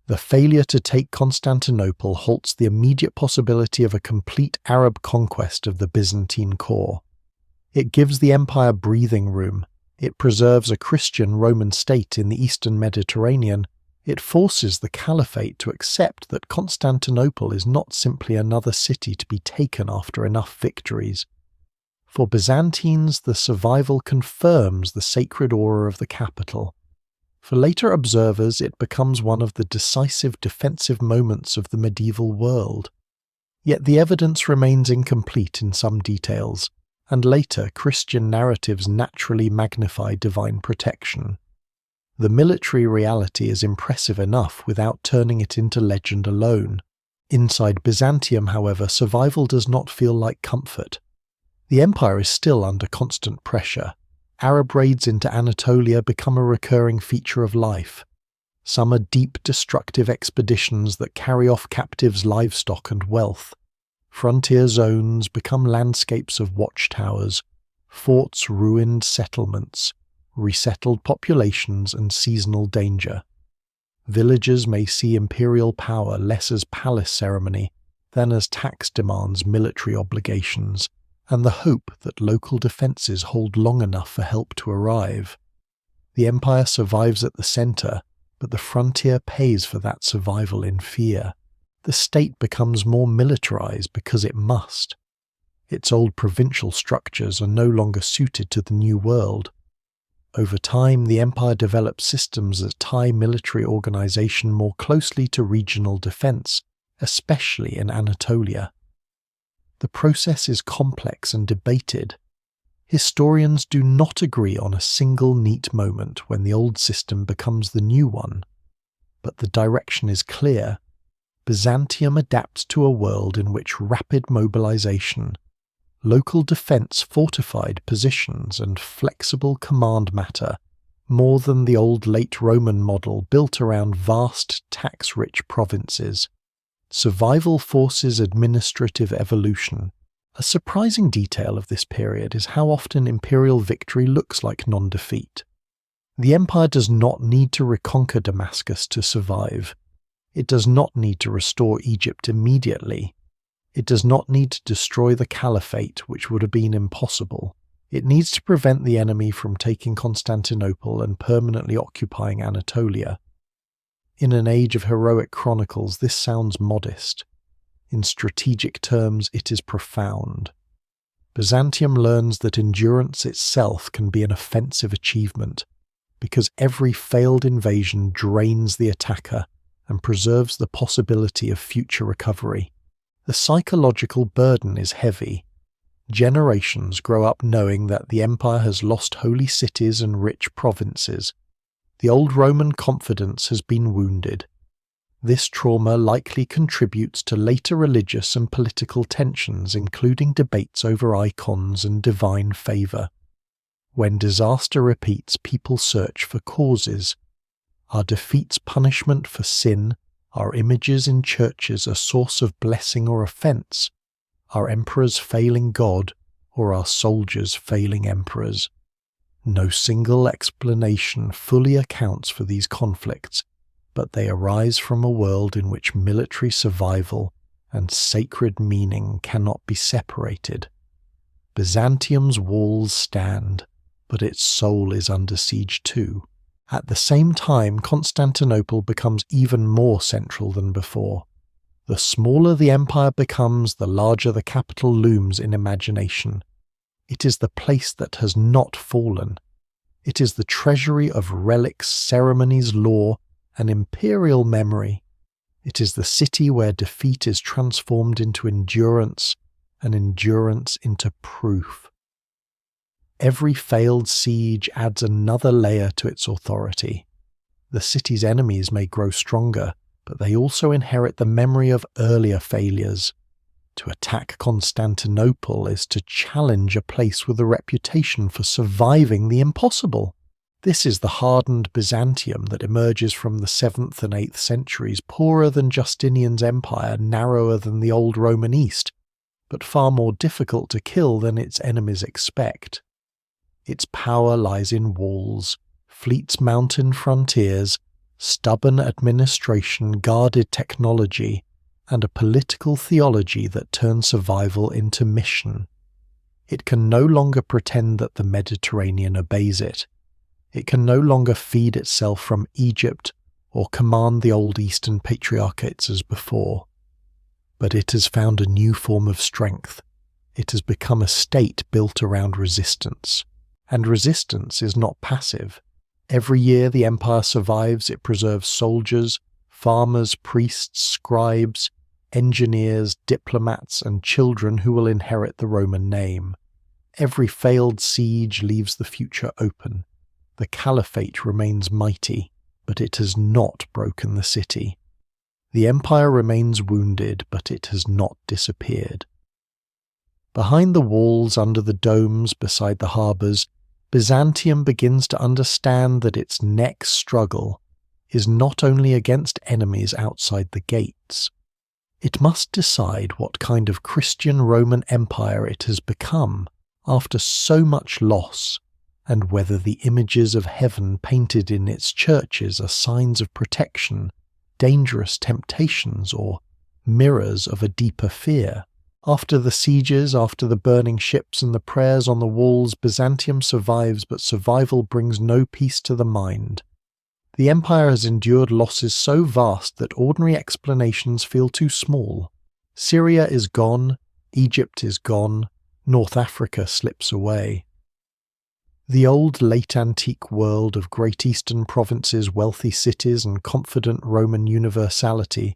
The failure to take Constantinople halts the immediate possibility of a complete Arab conquest of the Byzantine core. It gives the empire breathing room. It preserves a Christian Roman state in the eastern Mediterranean. It forces the Caliphate to accept that Constantinople is not simply another city to be taken after enough victories. For Byzantines, the survival confirms the sacred aura of the capital. For later observers, it becomes one of the decisive defensive moments of the medieval world. Yet the evidence remains incomplete in some details, and later Christian narratives naturally magnify divine protection. The military reality is impressive enough without turning it into legend alone. Inside Byzantium, however, survival does not feel like comfort. The empire is still under constant pressure. Arab raids into Anatolia become a recurring feature of life. Some are deep, destructive expeditions that carry off captives' livestock and wealth. Frontier zones become landscapes of watchtowers, forts, ruined settlements, resettled populations, and seasonal danger. Villagers may see imperial power less as palace ceremony than as tax demands, military obligations, and the hope that local defences hold long enough for help to arrive. The empire survives at the centre, but the frontier pays for that survival in fear. The state becomes more militarised because it must. Its old provincial structures are no longer suited to the new world. Over time, the empire develops systems that tie military organisation more closely to regional defence, especially in Anatolia. The process is complex and debated. Historians do not agree on a single neat moment when the old system becomes the new one. But the direction is clear. Byzantium adapts to a world in which rapid mobilization, local defense, fortified positions, and flexible command matter more than the old late Roman model built around vast, tax-rich provinces. Survival forces administrative evolution. A surprising detail of this period is how often imperial victory looks like non-defeat. The empire does not need to reconquer Damascus to survive. It does not need to restore Egypt immediately. It does not need to destroy the caliphate, which would have been impossible. It needs to prevent the enemy from taking Constantinople and permanently occupying Anatolia. In an age of heroic chronicles, this sounds modest. In strategic terms, it is profound. Byzantium learns that endurance itself can be an offensive achievement, because every failed invasion drains the attacker and preserves the possibility of future recovery. The psychological burden is heavy. Generations grow up knowing that the empire has lost holy cities and rich provinces. The old Roman confidence has been wounded. This trauma likely contributes to later religious and political tensions, including debates over icons and divine favour. When disaster repeats, people search for causes. Are defeats punishment for sin? Are images in churches a source of blessing or offence? Are emperors failing God, or are soldiers failing emperors? No single explanation fully accounts for these conflicts, but they arise from a world in which military survival and sacred meaning cannot be separated. Byzantium's walls stand, but its soul is under siege too. At the same time, Constantinople becomes even more central than before. The smaller the empire becomes, the larger the capital looms in imagination. It is the place that has not fallen. It is the treasury of relics, ceremonies, law, and imperial memory. It is the city where defeat is transformed into endurance, and endurance into proof. Every failed siege adds another layer to its authority. The city's enemies may grow stronger, but they also inherit the memory of earlier failures. To attack Constantinople is to challenge a place with a reputation for surviving the impossible. This is the hardened Byzantium that emerges from the 7th and 8th centuries, poorer than Justinian's empire, narrower than the old Roman East, but far more difficult to kill than its enemies expect. Its power lies in walls, fleets mountain frontiers, stubborn administration, guarded technology, and a political theology that turns survival into mission. It can no longer pretend that the Mediterranean obeys it. It can no longer feed itself from Egypt or command the old Eastern patriarchates as before. But it has found a new form of strength. It has become a state built around resistance. And resistance is not passive. Every year the empire survives, it preserves soldiers, farmers, priests, scribes, engineers, diplomats, and children who will inherit the Roman name. Every failed siege leaves the future open. The caliphate remains mighty, but it has not broken the city. The empire remains wounded, but it has not disappeared. Behind the walls, under the domes, beside the harbours, Byzantium begins to understand that its next struggle is not only against enemies outside the gates. It must decide what kind of Christian Roman Empire it has become after so much loss, and whether the images of heaven painted in its churches are signs of protection, dangerous temptations, or mirrors of a deeper fear. After the sieges, after the burning ships and the prayers on the walls, Byzantium survives, but survival brings no peace to the mind. The empire has endured losses so vast that ordinary explanations feel too small. Syria is gone, Egypt is gone, North Africa slips away. The old late antique world of Great Eastern provinces, wealthy cities, and confident Roman universality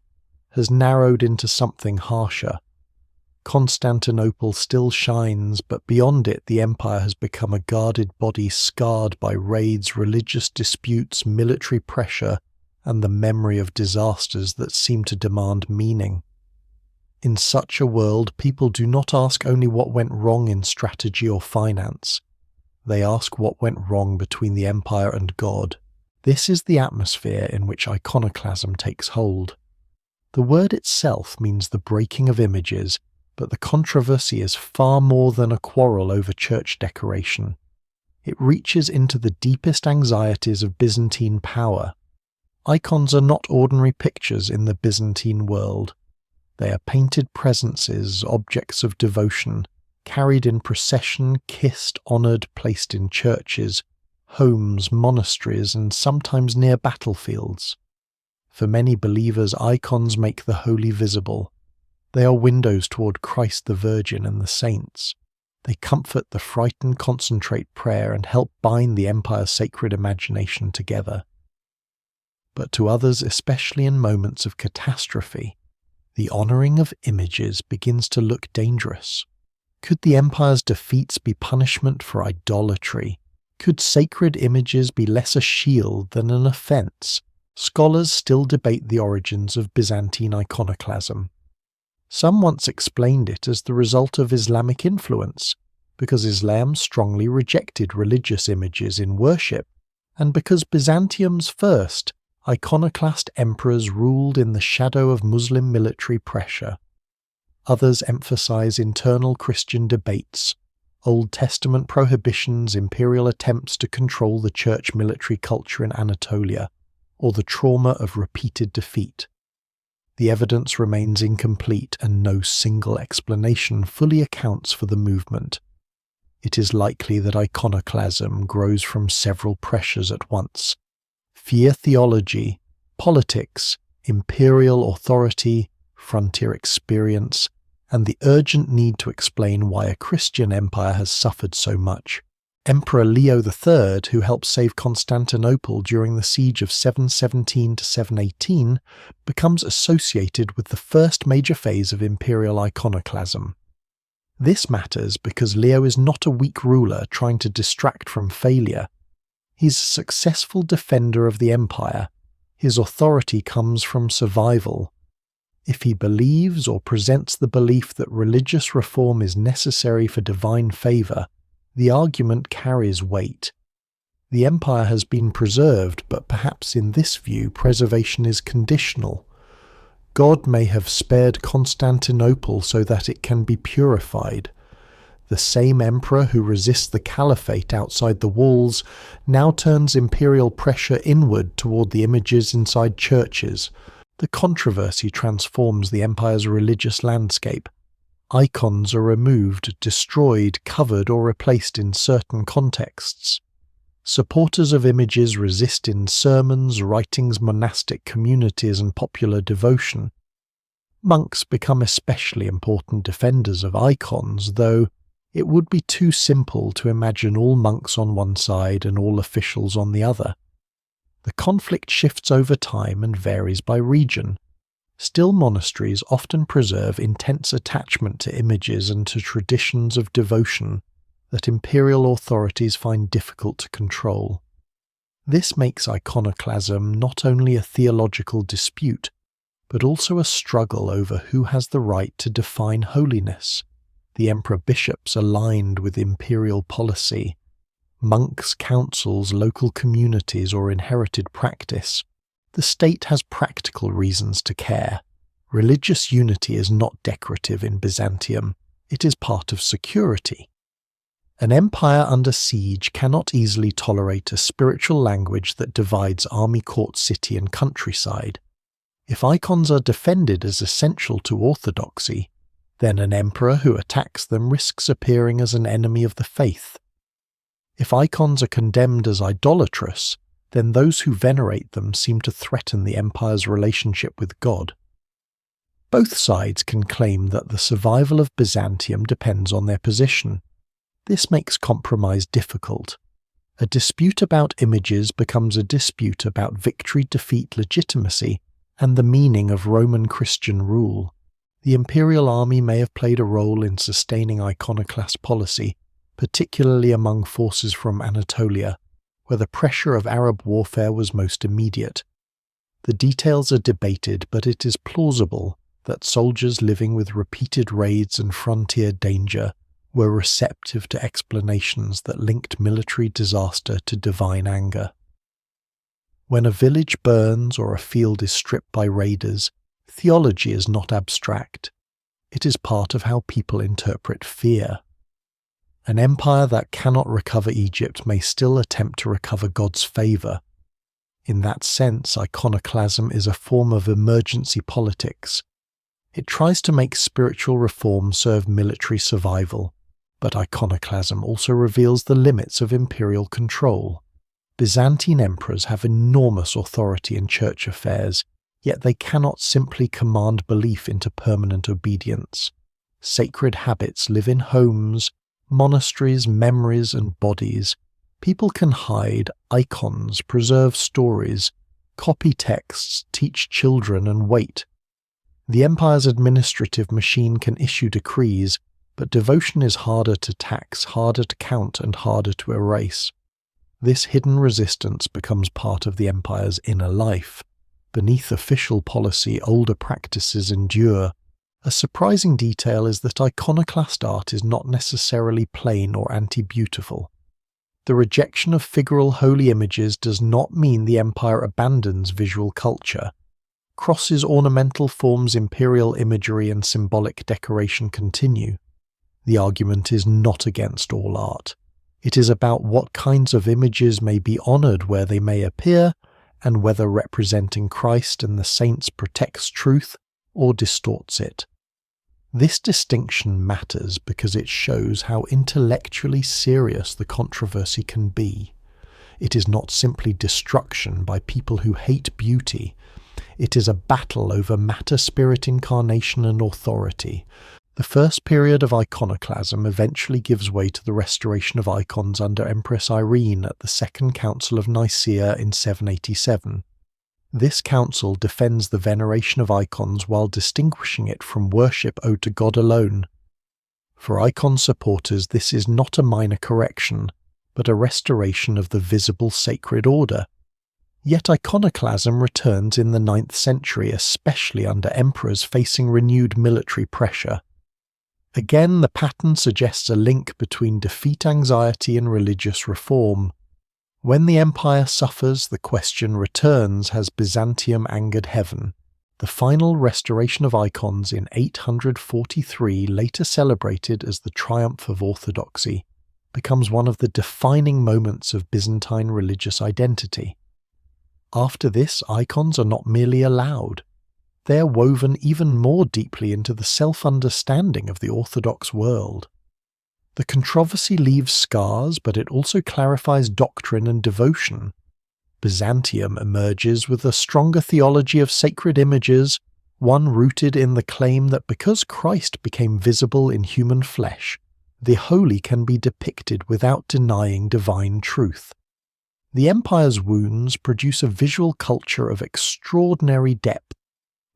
has narrowed into something harsher. Constantinople still shines, but beyond it the empire has become a guarded body scarred by raids, religious disputes, military pressure, and the memory of disasters that seem to demand meaning. In such a world, people do not ask only what went wrong in strategy or finance. They ask what went wrong between the empire and God. This is the atmosphere in which iconoclasm takes hold. The word itself means the breaking of images, but the controversy is far more than a quarrel over church decoration. It reaches into the deepest anxieties of Byzantine power. Icons are not ordinary pictures in the Byzantine world. They are painted presences, objects of devotion, carried in procession, kissed, honoured, placed in churches, homes, monasteries, and sometimes near battlefields. For many believers, icons make the holy visible. They are windows toward Christ the Virgin and the saints. They comfort the frightened, concentrate prayer and help bind the empire's sacred imagination together. But to others, especially in moments of catastrophe, the honouring of images begins to look dangerous. Could the empire's defeats be punishment for idolatry? Could sacred images be less a shield than an offence? Scholars still debate the origins of Byzantine iconoclasm. Some once explained it as the result of Islamic influence, because Islam strongly rejected religious images in worship, and because Byzantium's first iconoclast emperors ruled in the shadow of Muslim military pressure. Others emphasize internal Christian debates, Old Testament prohibitions, imperial attempts to control the church military culture in Anatolia, or the trauma of repeated defeat. The evidence remains incomplete, and no single explanation fully accounts for the movement. It is likely that iconoclasm grows from several pressures at once: fear theology, politics, imperial authority, frontier experience, and the urgent need to explain why a Christian empire has suffered so much. Emperor Leo III, who helped save Constantinople during the siege of 717 to 718, becomes associated with the first major phase of imperial iconoclasm. This matters because Leo is not a weak ruler trying to distract from failure. He's a successful defender of the empire. His authority comes from survival. If he believes or presents the belief that religious reform is necessary for divine favour, the argument carries weight. The empire has been preserved, but perhaps in this view preservation is conditional. God may have spared Constantinople so that it can be purified. The same emperor who resists the caliphate outside the walls now turns imperial pressure inward toward the images inside churches. The controversy transforms the empire's religious landscape. Icons are removed, destroyed, covered, or replaced in certain contexts. Supporters of images resist in sermons, writings, monastic communities, and popular devotion. Monks become especially important defenders of icons, though it would be too simple to imagine all monks on one side and all officials on the other. The conflict shifts over time and varies by region. Still, monasteries often preserve intense attachment to images and to traditions of devotion that imperial authorities find difficult to control. This makes iconoclasm not only a theological dispute, but also a struggle over who has the right to define holiness. The emperor bishops aligned with imperial policy. monks, councils, local communities, or inherited practice, the state has practical reasons to care. Religious unity is not decorative in Byzantium, it is part of security. An empire under siege cannot easily tolerate a spiritual language that divides army, court, city, and countryside. If icons are defended as essential to orthodoxy, then an emperor who attacks them risks appearing as an enemy of the faith. If icons are condemned as idolatrous, then those who venerate them seem to threaten the empire's relationship with God. Both sides can claim that the survival of Byzantium depends on their position. This makes compromise difficult. A dispute about images becomes a dispute about victory, defeat, legitimacy, and the meaning of Roman Christian rule. The imperial army may have played a role in sustaining iconoclast policy, particularly among forces from Anatolia, where the pressure of Arab warfare was most immediate. The details are debated, but it is plausible that soldiers living with repeated raids and frontier danger were receptive to explanations that linked military disaster to divine anger. When a village burns or a field is stripped by raiders, theology is not abstract. It is part of how people interpret fear. An empire that cannot recover Egypt may still attempt to recover God's favour. In that sense, iconoclasm is a form of emergency politics. It tries to make spiritual reform serve military survival, but iconoclasm also reveals the limits of imperial control. Byzantine emperors have enormous authority in church affairs, yet they cannot simply command belief into permanent obedience. Sacred habits live in homes, monasteries, memories, and bodies. People can hide icons, preserve stories, copy texts, teach children, and wait. The empire's administrative machine can issue decrees, but devotion is harder to tax, harder to count, and harder to erase. This hidden resistance becomes part of the empire's inner life. Beneath official policy, older practices endure. A surprising detail is that iconoclast art is not necessarily plain or anti-beautiful. The rejection of figural holy images does not mean the empire abandons visual culture. Crosses, ornamental forms, imperial imagery, and symbolic decoration continue. The argument is not against all art. It is about what kinds of images may be honoured where they may appear, and whether representing Christ and the saints protects truth or distorts it. This distinction matters because it shows how intellectually serious the controversy can be. It is not simply destruction by people who hate beauty. It is a battle over matter, spirit, incarnation, and authority. The first period of iconoclasm eventually gives way to the restoration of icons under Empress Irene at the Second Council of Nicaea in 787. This council defends the veneration of icons while distinguishing it from worship owed to God alone. For icon supporters, this is not a minor correction, but a restoration of the visible sacred order. Yet iconoclasm returns in the 9th century, especially under emperors facing renewed military pressure. Again, the pattern suggests a link between defeat anxiety and religious reform. When the empire suffers, the question returns: has Byzantium angered heaven? The final restoration of icons in 843, later celebrated as the triumph of orthodoxy, becomes one of the defining moments of Byzantine religious identity. After this, icons are not merely allowed. They are woven even more deeply into the self-understanding of the Orthodox world. The controversy leaves scars, but it also clarifies doctrine and devotion. Byzantium emerges with a stronger theology of sacred images, one rooted in the claim that because Christ became visible in human flesh, the holy can be depicted without denying divine truth. The empire's wounds produce a visual culture of extraordinary depth.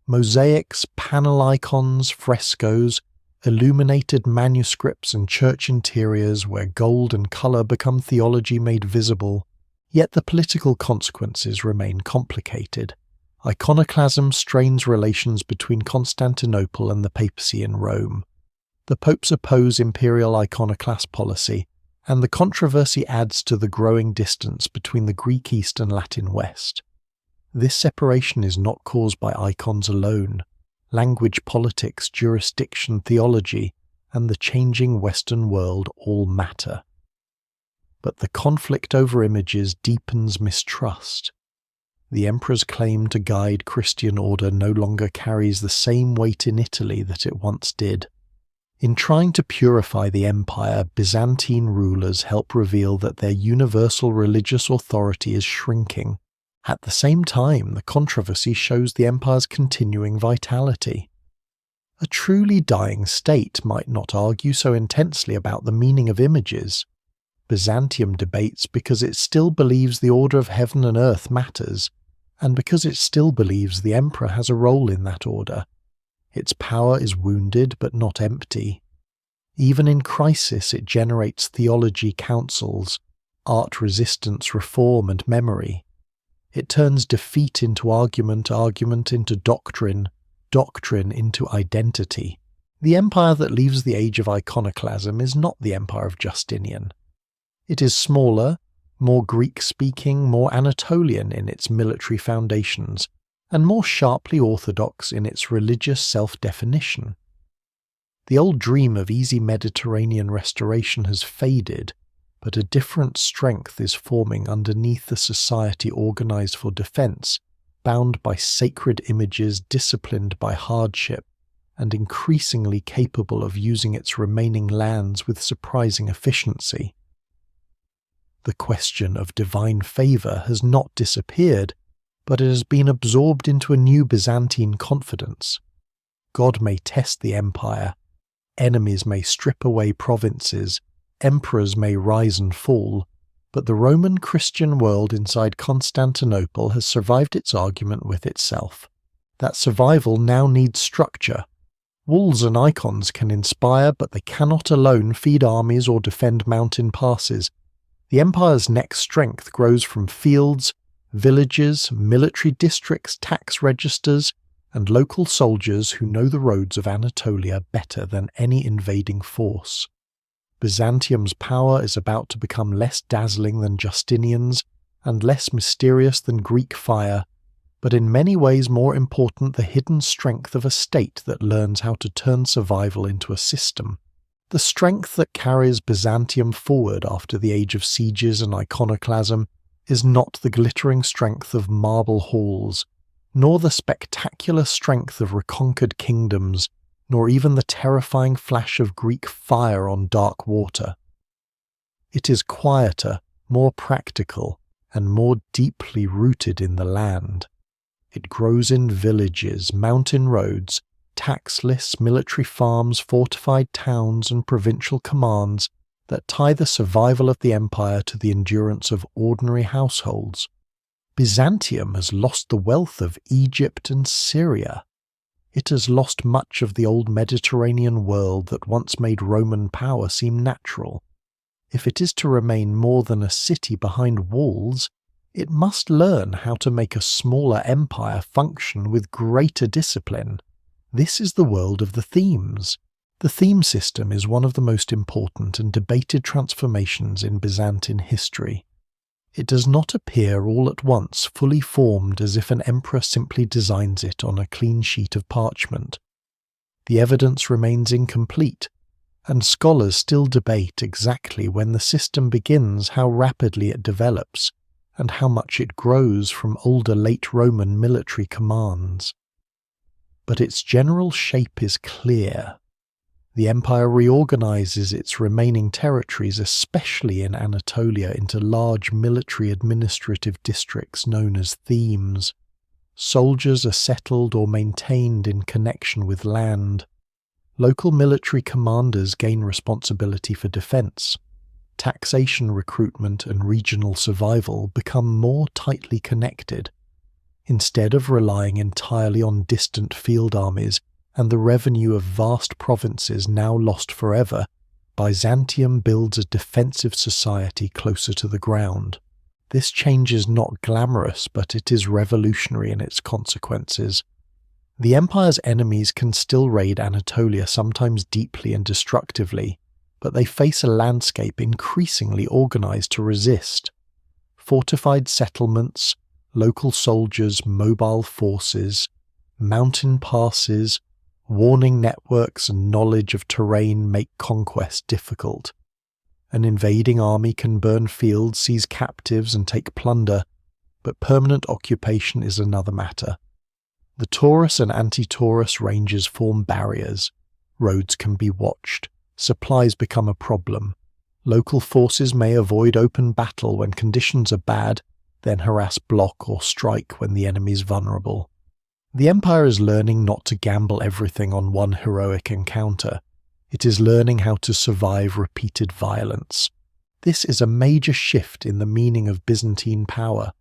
Mosaics, panel icons, frescoes, illuminated manuscripts, and church interiors where gold and colour become theology made visible. Yet the political consequences remain complicated. Iconoclasm strains relations between Constantinople and the papacy in Rome. The popes oppose imperial iconoclast policy, and the controversy adds to the growing distance between the Greek East and Latin West. This separation is not caused by icons alone. Language, politics, jurisdiction, theology, and the changing Western world all matter. But the conflict over images deepens mistrust. The emperor's claim to guide Christian order no longer carries the same weight in Italy that it once did. In trying to purify the empire, Byzantine rulers help reveal that their universal religious authority is shrinking. At the same time, the controversy shows the empire's continuing vitality. A truly dying state might not argue so intensely about the meaning of images. Byzantium debates because it still believes the order of heaven and earth matters, and because it still believes the emperor has a role in that order. Its power is wounded but not empty. Even in crisis, it generates theology councils, art resistance, reform, and memory. It turns defeat into argument, argument into doctrine, doctrine into identity. The empire that leaves the age of iconoclasm is not the empire of Justinian. It is smaller, more Greek-speaking, more Anatolian in its military foundations, and more sharply orthodox in its religious self-definition. The old dream of easy Mediterranean restoration has faded, but a different strength is forming underneath a society organized for defense, bound by sacred images, disciplined by hardship, and increasingly capable of using its remaining lands with surprising efficiency. The question of divine favor has not disappeared, but it has been absorbed into a new Byzantine confidence. God may test the empire, enemies may strip away provinces, emperors may rise and fall, but the Roman Christian world inside Constantinople has survived its argument with itself. That survival now needs structure. Walls and icons can inspire, but they cannot alone feed armies or defend mountain passes. The empire's next strength grows from fields, villages, military districts, tax registers, and local soldiers who know the roads of Anatolia better than any invading force. Byzantium's power is about to become less dazzling than Justinian's and less mysterious than Greek fire, but in many ways more important, the hidden strength of a state that learns how to turn survival into a system. The strength that carries Byzantium forward after the age of sieges and iconoclasm is not the glittering strength of marble halls, nor the spectacular strength of reconquered kingdoms, nor even the terrifying flash of Greek fire on dark water. It is quieter, more practical, and more deeply rooted in the land. It grows in villages, mountain roads, tax-less military farms, fortified towns, and provincial commands that tie the survival of the empire to the endurance of ordinary households. Byzantium has lost the wealth of Egypt and Syria. It has lost much of the old Mediterranean world that once made Roman power seem natural. If it is to remain more than a city behind walls, it must learn how to make a smaller empire function with greater discipline. This is the world of the themes. The theme system is one of the most important and debated transformations in Byzantine history. It does not appear all at once fully formed as if an emperor simply designs it on a clean sheet of parchment. The evidence remains incomplete, and scholars still debate exactly when the system begins, how rapidly it develops, and how much it grows from older late Roman military commands. But its general shape is clear. The empire reorganizes its remaining territories, especially in Anatolia, into large military administrative districts known as themes. Soldiers are settled or maintained in connection with land. Local military commanders gain responsibility for defense. Taxation, recruitment, and regional survival become more tightly connected. Instead of relying entirely on distant field armies and the revenue of vast provinces now lost forever, Byzantium builds a defensive society closer to the ground. This change is not glamorous, but it is revolutionary in its consequences. The empire's enemies can still raid Anatolia, sometimes deeply and destructively, but they face a landscape increasingly organized to resist. Fortified settlements, local soldiers, mobile forces, mountain passes, warning networks and knowledge of terrain make conquest difficult. An invading army can burn fields, seize captives and take plunder, but permanent occupation is another matter. The Taurus and anti-Taurus ranges form barriers. Roads can be watched. Supplies become a problem. Local forces may avoid open battle when conditions are bad, then harass, block or strike when the enemy is vulnerable. The Empire is learning not to gamble everything on one heroic encounter. It is learning how to survive repeated violence. This is a major shift in the meaning of Byzantine power.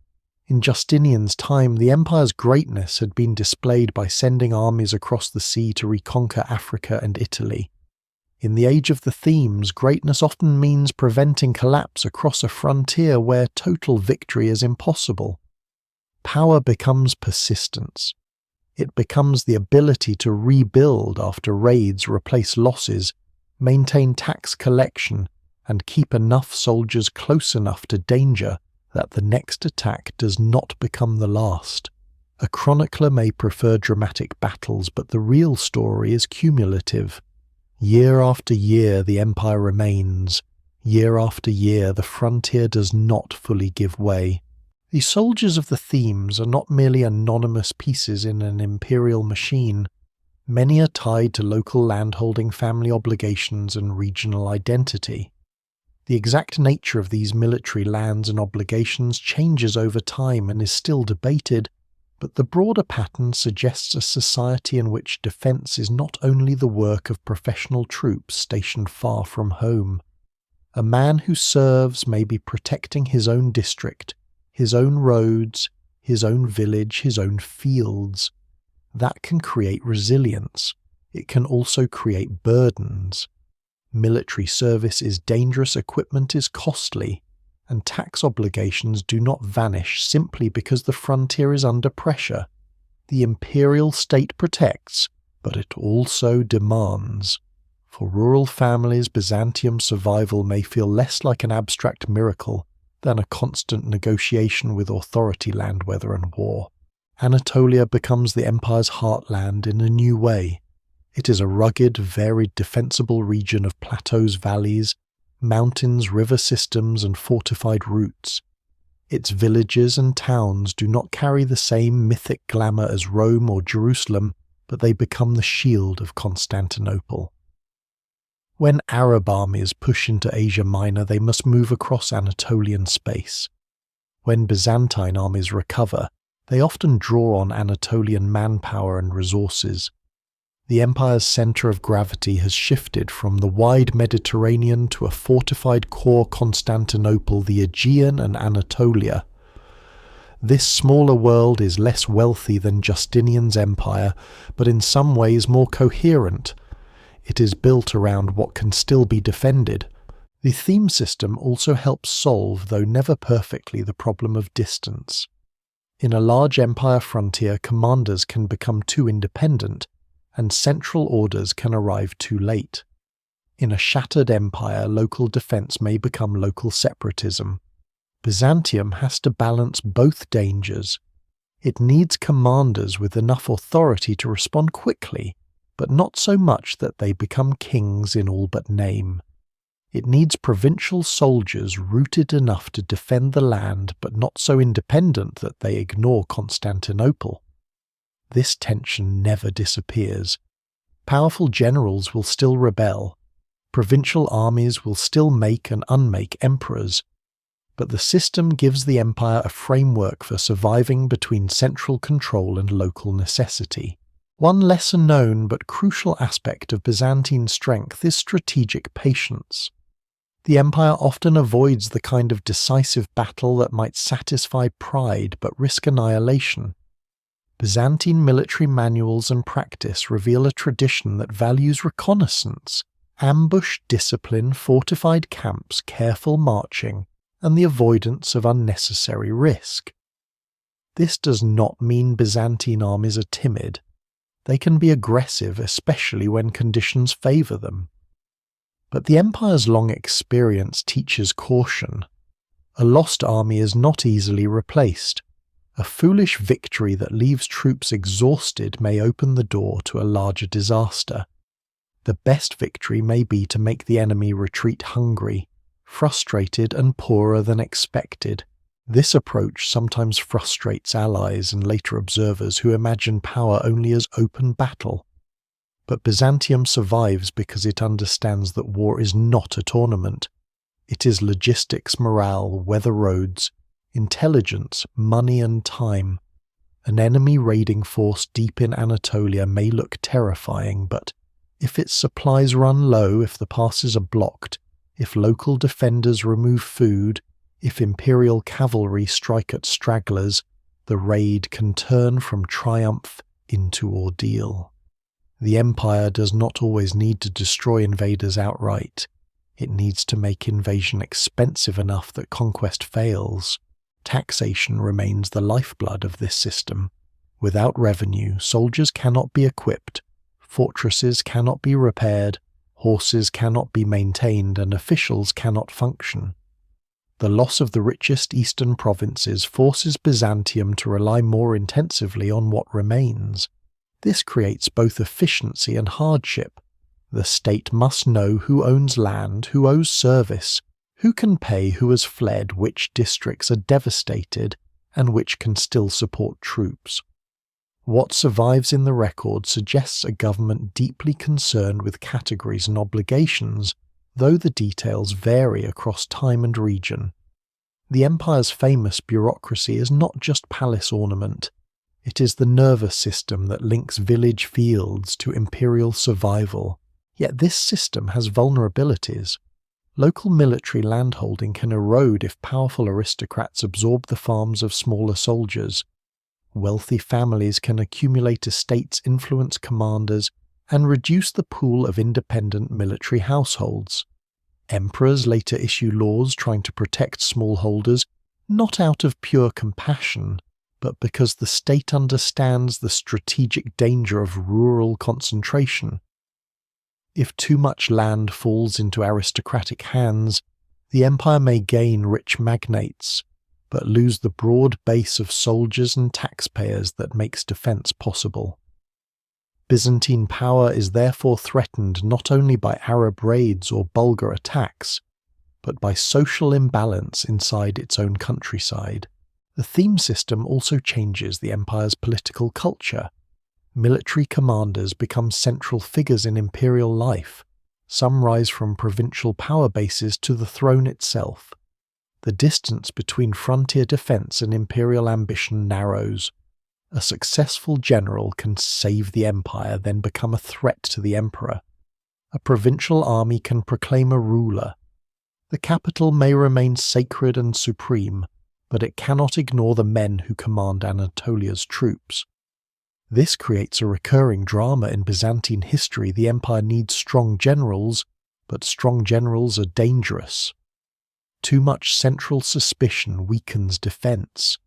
In Justinian's time, the Empire's greatness had been displayed by sending armies across the sea to reconquer Africa and Italy. In the age of the themes, greatness often means preventing collapse across a frontier where total victory is impossible. Power becomes persistence. It becomes the ability to rebuild after raids, replace losses, maintain tax collection, and keep enough soldiers close enough to danger that the next attack does not become the last. A chronicler may prefer dramatic battles, but the real story is cumulative. Year after year the empire remains. Year after year the frontier does not fully give way. The soldiers of the themes are not merely anonymous pieces in an imperial machine. Many are tied to local landholding, family obligations, and regional identity. The exact nature of these military lands and obligations changes over time and is still debated, but the broader pattern suggests a society in which defense is not only the work of professional troops stationed far from home. A man who serves may be protecting his own district, his own roads, his own village, his own fields. That can create resilience. It can also create burdens. Military service is dangerous, equipment is costly, and tax obligations do not vanish simply because the frontier is under pressure. The imperial state protects, but it also demands. For rural families, Byzantium survival may feel less like an abstract miracle than a constant negotiation with authority land, weather and war. Anatolia becomes the empire's heartland in a new way. It is a rugged, varied, defensible region of plateaus, valleys, mountains, river systems, and fortified routes. Its villages and towns do not carry the same mythic glamour as Rome or Jerusalem, but they become the shield of Constantinople. When Arab armies push into Asia Minor, they must move across Anatolian space. When Byzantine armies recover, they often draw on Anatolian manpower and resources. The empire's centre of gravity has shifted from the wide Mediterranean to a fortified core Constantinople, the Aegean and Anatolia. This smaller world is less wealthy than Justinian's empire, but in some ways more coherent. It is built around what can still be defended. The theme system also helps solve, though never perfectly, the problem of distance. In a large empire frontier, commanders can become too independent, and central orders can arrive too late. In a shattered empire, local defense may become local separatism. Byzantium has to balance both dangers. It needs commanders with enough authority to respond quickly, but not so much that they become kings in all but name. It needs provincial soldiers rooted enough to defend the land, but not so independent that they ignore Constantinople. This tension never disappears. Powerful generals will still rebel. Provincial armies will still make and unmake emperors. But the system gives the empire a framework for surviving between central control and local necessity. One lesser known but crucial aspect of Byzantine strength is strategic patience. The empire often avoids the kind of decisive battle that might satisfy pride but risk annihilation. Byzantine military manuals and practice reveal a tradition that values reconnaissance, ambush discipline, fortified camps, careful marching, and the avoidance of unnecessary risk. This does not mean Byzantine armies are timid. They can be aggressive, especially when conditions favour them. But the empire's long experience teaches caution. A lost army is not easily replaced. A foolish victory that leaves troops exhausted may open the door to a larger disaster. The best victory may be to make the enemy retreat hungry, frustrated and poorer than expected. This approach sometimes frustrates allies and later observers who imagine power only as open battle. But Byzantium survives because it understands that war is not a tournament. It is logistics, morale, weather roads, intelligence, money and time. An enemy raiding force deep in Anatolia may look terrifying, but if its supplies run low, if the passes are blocked, if local defenders remove food, if imperial cavalry strike at stragglers, the raid can turn from triumph into ordeal. The empire does not always need to destroy invaders outright. It needs to make invasion expensive enough that conquest fails. Taxation remains the lifeblood of this system. Without revenue, soldiers cannot be equipped, fortresses cannot be repaired, horses cannot be maintained, and officials cannot function. The loss of the richest eastern provinces forces Byzantium to rely more intensively on what remains. This creates both efficiency and hardship. The state must know who owns land, who owes service, who can pay who has fled, which districts are devastated, and which can still support troops. What survives in the record suggests a government deeply concerned with categories and obligations, though the details vary across time and region. The empire's famous bureaucracy is not just palace ornament. It is the nervous system that links village fields to imperial survival. Yet this system has vulnerabilities. Local military landholding can erode if powerful aristocrats absorb the farms of smaller soldiers. Wealthy families can accumulate estates, influence commanders, and reduce the pool of independent military households. Emperors later issue laws trying to protect smallholders, not out of pure compassion, but because the state understands the strategic danger of rural concentration. If too much land falls into aristocratic hands, the empire may gain rich magnates, but lose the broad base of soldiers and taxpayers that makes defense possible. Byzantine power is therefore threatened not only by Arab raids or Bulgar attacks, but by social imbalance inside its own countryside. The theme system also changes the empire's political culture. Military commanders become central figures in imperial life. Some rise from provincial power bases to the throne itself. The distance between frontier defense and imperial ambition narrows. A successful general can save the empire, then become a threat to the emperor. A provincial army can proclaim a ruler. The capital may remain sacred and supreme, but it cannot ignore the men who command Anatolia's troops. This creates a recurring drama in Byzantine history. The empire needs strong generals, but strong generals are dangerous. Too much central suspicion weakens defense.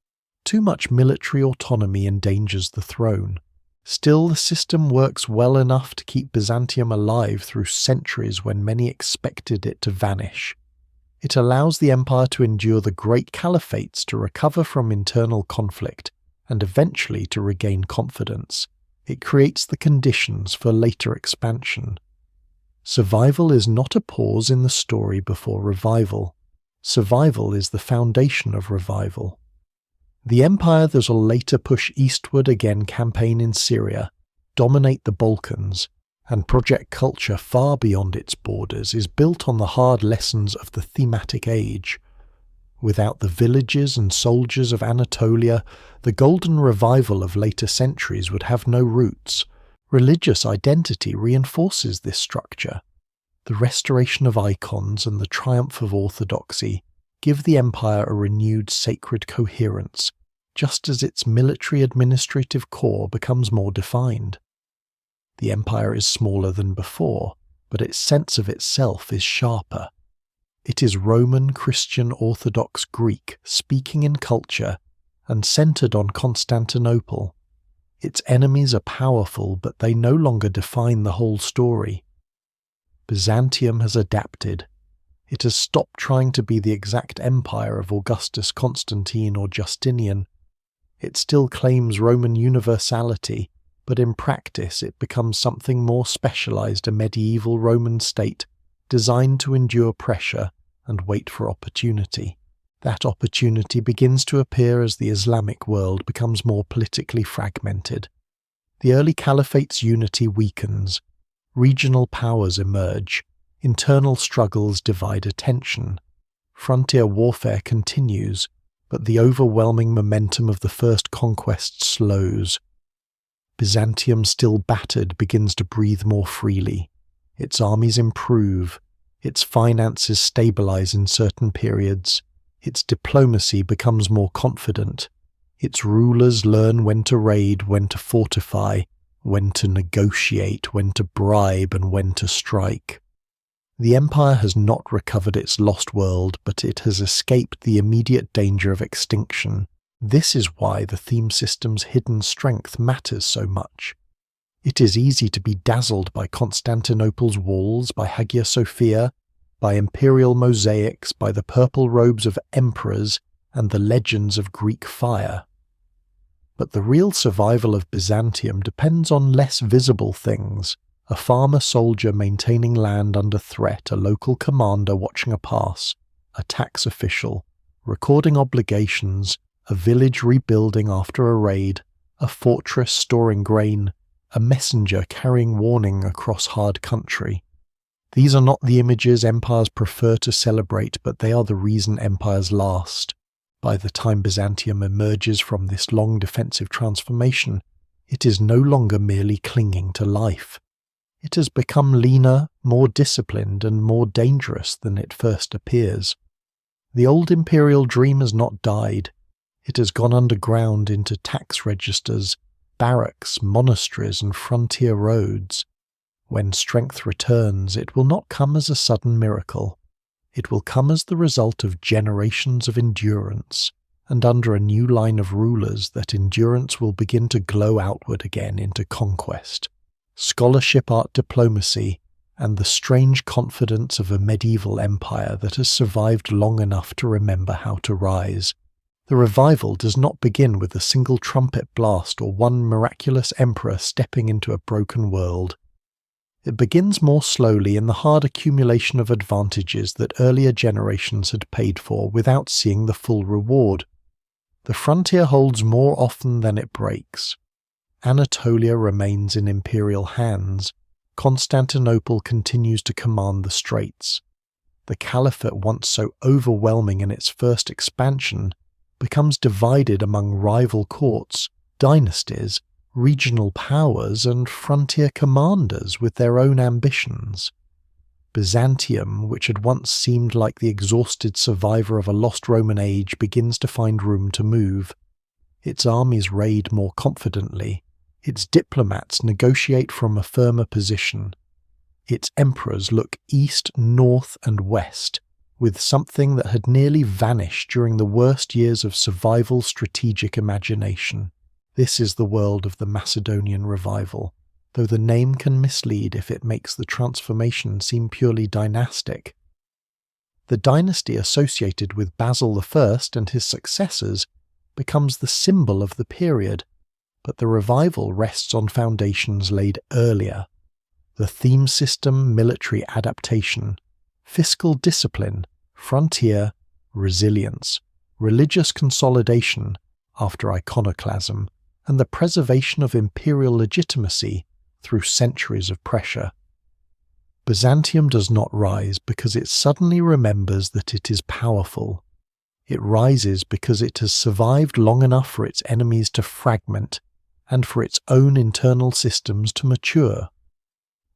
Too much military autonomy endangers the throne. Still, the system works well enough to keep Byzantium alive through centuries when many expected it to vanish. It allows the empire to endure the great caliphates, to recover from internal conflict, and eventually to regain confidence. It creates the conditions for later expansion. Survival is not a pause in the story before revival. Survival is the foundation of revival. The empire that will later push eastward again, campaign in Syria, dominate the Balkans, and project culture far beyond its borders, is built on the hard lessons of the thematic age. Without the villages and soldiers of Anatolia, the golden revival of later centuries would have no roots. Religious identity reinforces this structure. The restoration of icons and the triumph of orthodoxy give the empire a renewed sacred coherence, just as its military administrative core becomes more defined. The empire is smaller than before, but its sense of itself is sharper. It is Roman, Christian, Orthodox, Greek, speaking in culture, and centered on Constantinople. Its enemies are powerful, but they no longer define the whole story. Byzantium has adapted. It has stopped trying to be the exact empire of Augustus, Constantine, or Justinian. It still claims Roman universality, but in practice it becomes something more specialized, a medieval Roman state designed to endure pressure and wait for opportunity. That opportunity begins to appear as the Islamic world becomes more politically fragmented. The early caliphate's unity weakens. Regional powers emerge. Internal struggles divide attention. Frontier warfare continues, but the overwhelming momentum of the first conquest slows. Byzantium, still battered, begins to breathe more freely. Its armies improve. Its finances stabilize in certain periods. Its diplomacy becomes more confident. Its rulers learn when to raid, when to fortify, when to negotiate, when to bribe, and when to strike. The empire has not recovered its lost world, but it has escaped the immediate danger of extinction. This is why the theme system's hidden strength matters so much. It is easy to be dazzled by Constantinople's walls, by Hagia Sophia, by imperial mosaics, by the purple robes of emperors, and the legends of Greek fire. But the real survival of Byzantium depends on less visible things: a farmer soldier maintaining land under threat, a local commander watching a pass, a tax official recording obligations, a village rebuilding after a raid, a fortress storing grain, a messenger carrying warning across hard country. These are not the images empires prefer to celebrate, but they are the reason empires last. By the time Byzantium emerges from this long defensive transformation, it is no longer merely clinging to life. It has become leaner, more disciplined, and more dangerous than it first appears. The old imperial dream has not died. It has gone underground into tax registers, barracks, monasteries, and frontier roads. When strength returns, it will not come as a sudden miracle. It will come as the result of generations of endurance, and under a new line of rulers that endurance will begin to glow outward again into conquest, scholarship, art, diplomacy, and the strange confidence of a medieval empire that has survived long enough to remember how to rise. The revival does not begin with a single trumpet blast or one miraculous emperor stepping into a broken world. It begins more slowly in the hard accumulation of advantages that earlier generations had paid for without seeing the full reward. The frontier holds more often than it breaks. Anatolia remains in imperial hands. Constantinople continues to command the straits. The caliphate, once so overwhelming in its first expansion, becomes divided among rival courts, dynasties, regional powers, and frontier commanders with their own ambitions. Byzantium, which had once seemed like the exhausted survivor of a lost Roman age, begins to find room to move. Its armies raid more confidently. Its diplomats negotiate from a firmer position. Its emperors look east, north, and west, with something that had nearly vanished during the worst years of survival strategic imagination. This is the world of the Macedonian revival, though the name can mislead if it makes the transformation seem purely dynastic. The dynasty associated with Basil I and his successors becomes the symbol of the period, but the revival rests on foundations laid earlier. The theme system, military adaptation, fiscal discipline, frontier, resilience, religious consolidation after iconoclasm, and the preservation of imperial legitimacy through centuries of pressure. Byzantium does not rise because it suddenly remembers that it is powerful. It rises because it has survived long enough for its enemies to fragment and for its own internal systems to mature.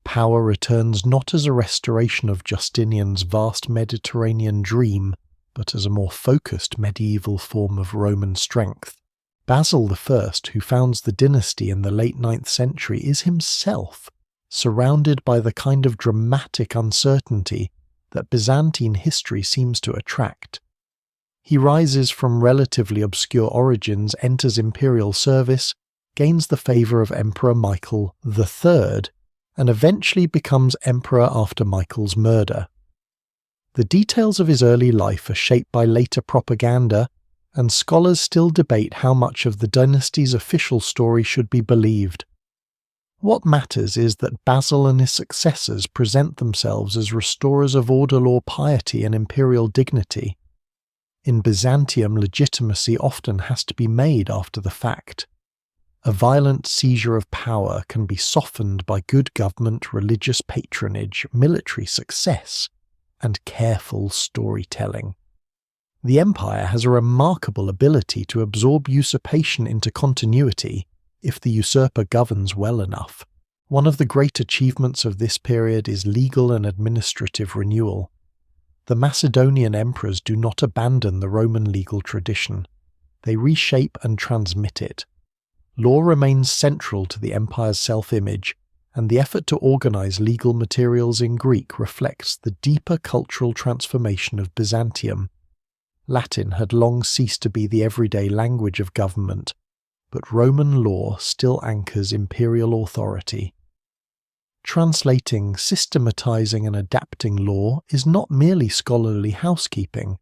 Power returns not as a restoration of Justinian's vast Mediterranean dream, but as a more focused medieval form of Roman strength. Basil I, who founds the dynasty in the late 9th century, is himself surrounded by the kind of dramatic uncertainty that Byzantine history seems to attract. He rises from relatively obscure origins, enters imperial service, gains the favour of Emperor Michael III, and eventually becomes emperor after Michael's murder. The details of his early life are shaped by later propaganda, and scholars still debate how much of the dynasty's official story should be believed. What matters is that Basil and his successors present themselves as restorers of order, law, piety, and imperial dignity. In Byzantium, legitimacy often has to be made after the fact. A violent seizure of power can be softened by good government, religious patronage, military success, and careful storytelling. The empire has a remarkable ability to absorb usurpation into continuity if the usurper governs well enough. One of the great achievements of this period is legal and administrative renewal. The Macedonian emperors do not abandon the Roman legal tradition. They reshape and transmit it. Law remains central to the empire's self-image, and the effort to organize legal materials in Greek reflects the deeper cultural transformation of Byzantium. Latin had long ceased to be the everyday language of government, but Roman law still anchors imperial authority. Translating, systematizing, and adapting law is not merely scholarly housekeeping.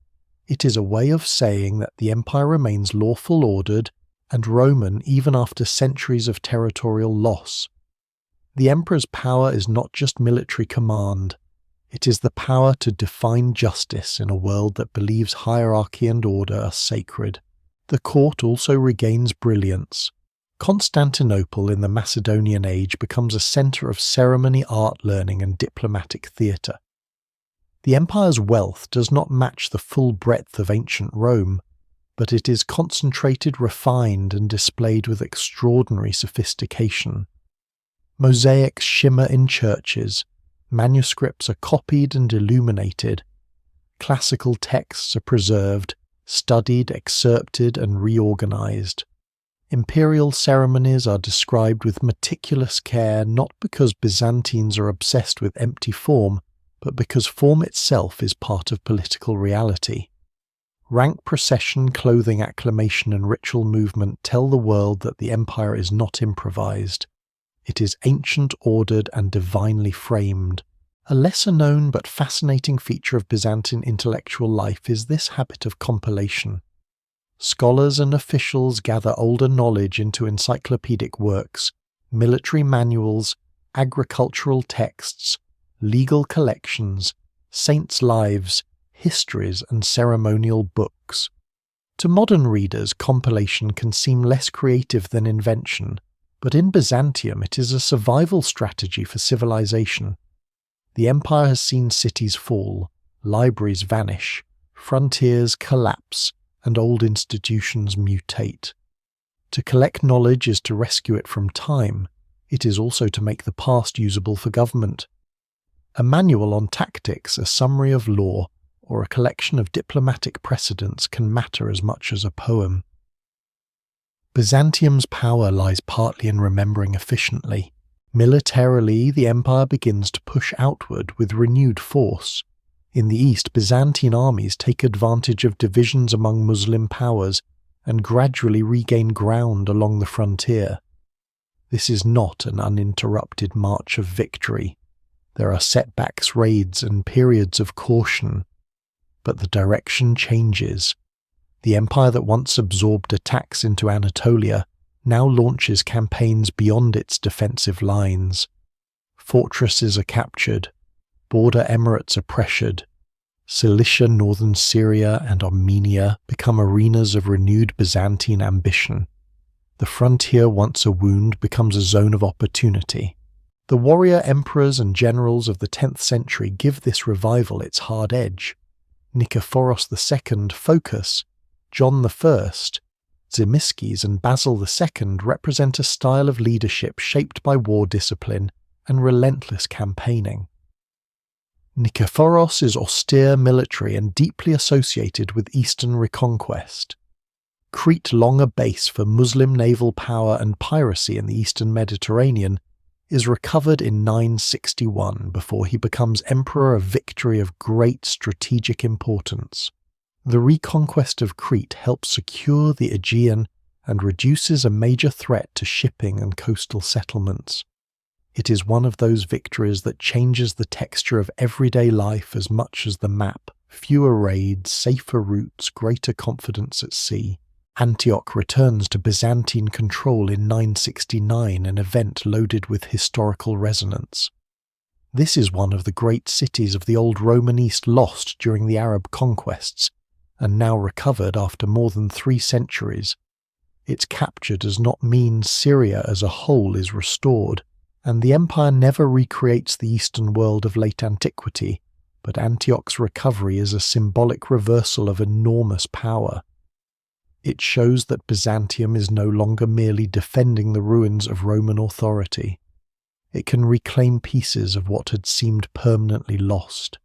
It is a way of saying that the empire remains lawful, ordered, and Roman even after centuries of territorial loss. The emperor's power is not just military command. It is the power to define justice in a world that believes hierarchy and order are sacred. The court also regains brilliance. Constantinople in the Macedonian age becomes a centre of ceremony, art, learning, and diplomatic theatre. The empire's wealth does not match the full breadth of ancient Rome, but it is concentrated, refined, and displayed with extraordinary sophistication. Mosaics shimmer in churches, manuscripts are copied and illuminated, classical texts are preserved, studied, excerpted, and reorganized. Imperial ceremonies are described with meticulous care not because Byzantines are obsessed with empty form, but because form itself is part of political reality. Rank procession, clothing acclamation, and ritual movement tell the world that the empire is not improvised. It is ancient, ordered, and divinely framed. A lesser-known but fascinating feature of Byzantine intellectual life is this habit of compilation. Scholars and officials gather older knowledge into encyclopedic works, military manuals, agricultural texts, legal collections, saints' lives, histories, and ceremonial books. To modern readers, compilation can seem less creative than invention, but in Byzantium it is a survival strategy for civilization. The empire has seen cities fall, libraries vanish, frontiers collapse, and old institutions mutate. To collect knowledge is to rescue it from time. It is also to make the past usable for government. A manual on tactics, a summary of law, or a collection of diplomatic precedents can matter as much as a poem. Byzantium's power lies partly in remembering efficiently. Militarily, the empire begins to push outward with renewed force. In the east, Byzantine armies take advantage of divisions among Muslim powers and gradually regain ground along the frontier. This is not an uninterrupted march of victory. There are setbacks, raids, and periods of caution. But the direction changes. The empire that once absorbed attacks into Anatolia now launches campaigns beyond its defensive lines. Fortresses are captured, border emirates are pressured, Cilicia, northern Syria, and Armenia become arenas of renewed Byzantine ambition. The frontier, once a wound, becomes a zone of opportunity. The warrior emperors and generals of the 10th century give this revival its hard edge. Nikephoros II focus, John I, Zimisces and Basil II represent a style of leadership shaped by war discipline and relentless campaigning. Nikephoros is austere, military, and deeply associated with Eastern reconquest. Crete, long a base for Muslim naval power and piracy in the Eastern Mediterranean, is recovered in 961 before he becomes emperor, a victory of great strategic importance. The reconquest of Crete helps secure the Aegean and reduces a major threat to shipping and coastal settlements. It is one of those victories that changes the texture of everyday life as much as the map. Fewer raids, safer routes, greater confidence at sea. Antioch returns to Byzantine control in 969, an event loaded with historical resonance. This is one of the great cities of the old Roman East lost during the Arab conquests, and now recovered after more than 3 centuries. Its capture does not mean Syria as a whole is restored, and the empire never recreates the Eastern world of late antiquity, but Antioch's recovery is a symbolic reversal of enormous power. It shows that Byzantium is no longer merely defending the ruins of Roman authority. It can reclaim pieces of what had seemed permanently lost.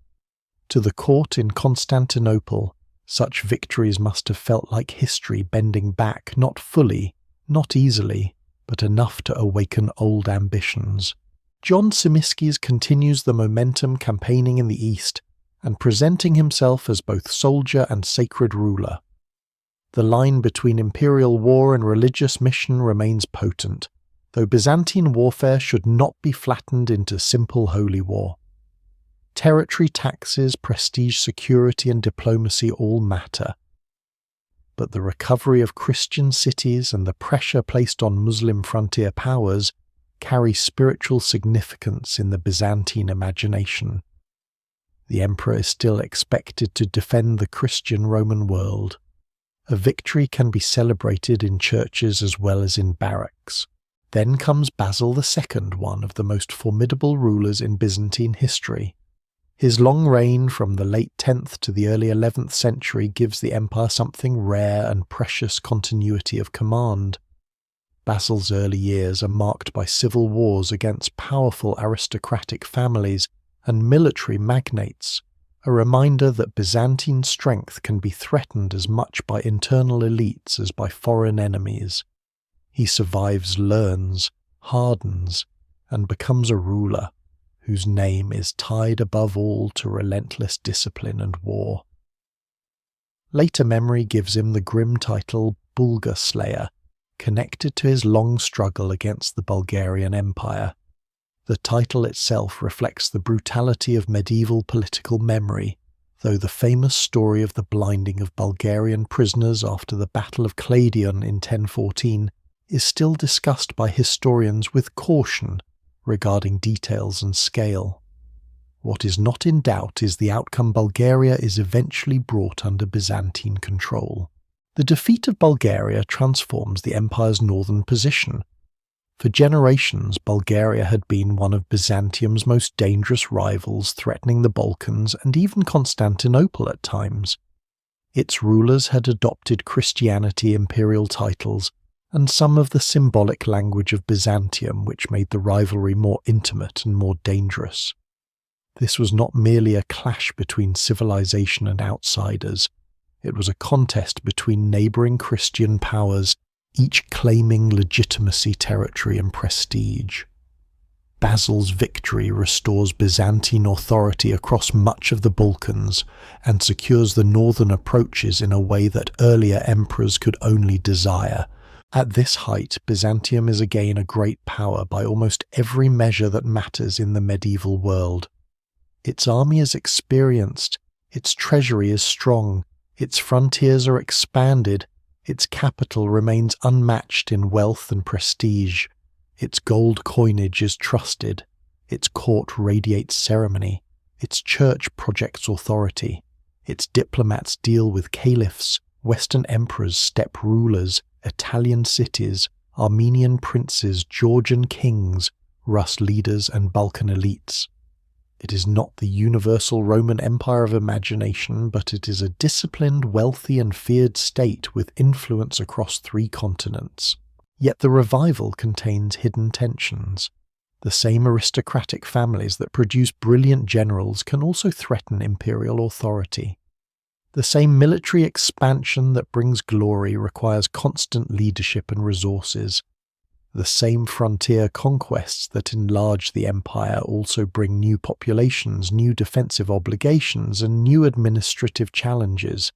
To the court in Constantinople, such victories must have felt like history bending back, not fully, not easily, but enough to awaken old ambitions. John Simiskis continues the momentum campaigning in the East and presenting himself as both soldier and sacred ruler. The line between imperial war and religious mission remains potent, though Byzantine warfare should not be flattened into simple holy war. Territory, taxes, prestige, security, and diplomacy all matter. But the recovery of Christian cities and the pressure placed on Muslim frontier powers carry spiritual significance in the Byzantine imagination. The emperor is still expected to defend the Christian Roman world. A victory can be celebrated in churches as well as in barracks. Then comes Basil II, one of the most formidable rulers in Byzantine history. His long reign from the late 10th to the early 11th century gives the empire something rare and precious continuity of command. Basil's early years are marked by civil wars against powerful aristocratic families and military magnates, a reminder that Byzantine strength can be threatened as much by internal elites as by foreign enemies. He survives, learns, hardens, and becomes a ruler whose name is tied above all to relentless discipline and war. Later memory gives him the grim title Bulgar Slayer, connected to his long struggle against the Bulgarian Empire. The title itself reflects the brutality of medieval political memory, though the famous story of the blinding of Bulgarian prisoners after the Battle of Cladion in 1014 is still discussed by historians with caution regarding details and scale. What is not in doubt is the outcome: Bulgaria is eventually brought under Byzantine control. The defeat of Bulgaria transforms the empire's northern position. For generations, Bulgaria had been one of Byzantium's most dangerous rivals, threatening the Balkans and even Constantinople at times. Its rulers had adopted Christianity imperial titles and some of the symbolic language of Byzantium, which made the rivalry more intimate and more dangerous. This was not merely a clash between civilization and outsiders. It was a contest between neighbouring Christian powers, each claiming legitimacy, territory, and prestige. Basil's victory restores Byzantine authority across much of the Balkans and secures the northern approaches in a way that earlier emperors could only desire. At this height, Byzantium is again a great power by almost every measure that matters in the medieval world. Its army is experienced, its treasury is strong, its frontiers are expanded, its capital remains unmatched in wealth and prestige, its gold coinage is trusted, its court radiates ceremony, its church projects authority, its diplomats deal with caliphs, Western emperors, steppe rulers, Italian cities, Armenian princes, Georgian kings, Rus leaders and Balkan elites. It is not the universal Roman Empire of imagination, but it is a disciplined, wealthy and feared state with influence across 3 continents. Yet the revival contains hidden tensions. The same aristocratic families that produce brilliant generals can also threaten imperial authority. The same military expansion that brings glory requires constant leadership and resources. The same frontier conquests that enlarge the empire also bring new populations, new defensive obligations, and new administrative challenges.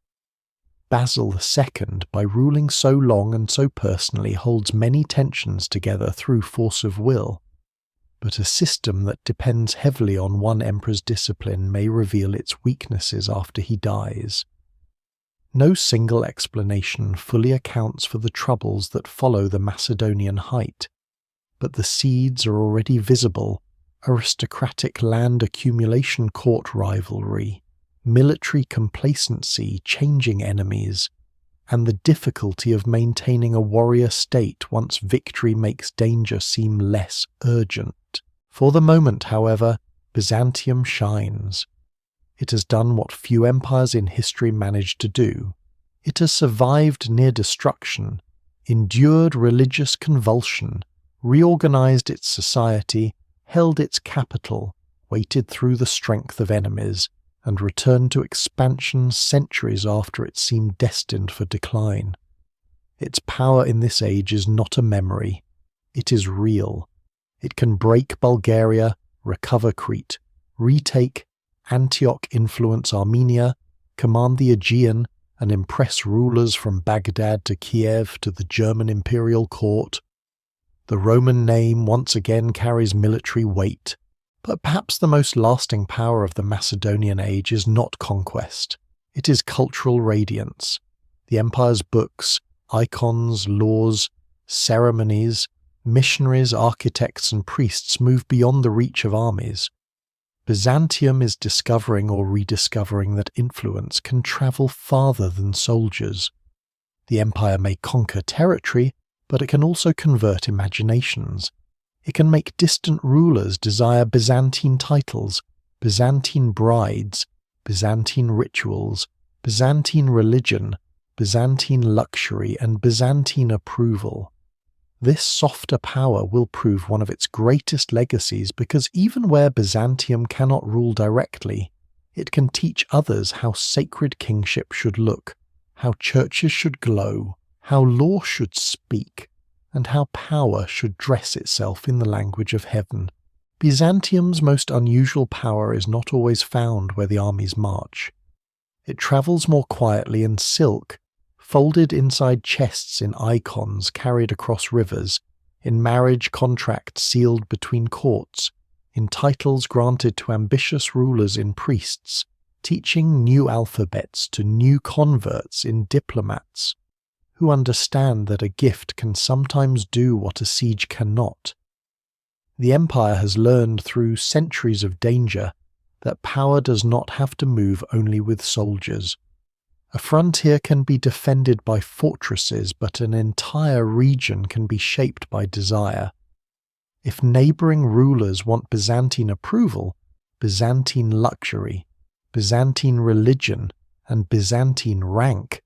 Basil II, by ruling so long and so personally, holds many tensions together through force of will. but a system that depends heavily on one emperor's discipline may reveal its weaknesses after he dies. No single explanation fully accounts for the troubles that follow the Macedonian height, but the seeds are already visible: aristocratic land accumulation, court rivalry, military complacency, changing enemies, and the difficulty of maintaining a warrior state once victory makes danger seem less urgent. For the moment, however, Byzantium shines. It has done what few empires in history managed to do. It has survived near destruction, endured religious convulsion, reorganized its society, held its capital, waited through the strength of enemies, and returned to expansion centuries after it seemed destined for decline. Its power in this age is not a memory. It is real. It can break Bulgaria, recover Crete, retake Antioch, influence Armenia, command the Aegean, and impress rulers from Baghdad to Kiev to the German imperial court. The Roman name once again carries military weight, but perhaps the most lasting power of the Macedonian age is not conquest. It is cultural radiance. The empire's books, icons, laws, ceremonies, missionaries, architects, and priests move beyond the reach of armies. Byzantium is discovering or rediscovering that influence can travel farther than soldiers. The empire may conquer territory, but it can also convert imaginations. It can make distant rulers desire Byzantine titles, Byzantine brides, Byzantine rituals, Byzantine religion, Byzantine luxury, and Byzantine approval. This softer power will prove one of its greatest legacies because even where Byzantium cannot rule directly, it can teach others how sacred kingship should look, how churches should glow, how law should speak, and how power should dress itself in the language of heaven. Byzantium's most unusual power is not always found where the armies march. It travels more quietly in silk, folded inside chests in icons carried across rivers, in marriage contracts sealed between courts, in titles granted to ambitious rulers in priests, teaching new alphabets to new converts in diplomats, who understand that a gift can sometimes do what a siege cannot. The empire has learned through centuries of danger that power does not have to move only with soldiers. A frontier can be defended by fortresses, but an entire region can be shaped by desire. If neighbouring rulers want Byzantine approval, Byzantine luxury, Byzantine religion, and Byzantine rank,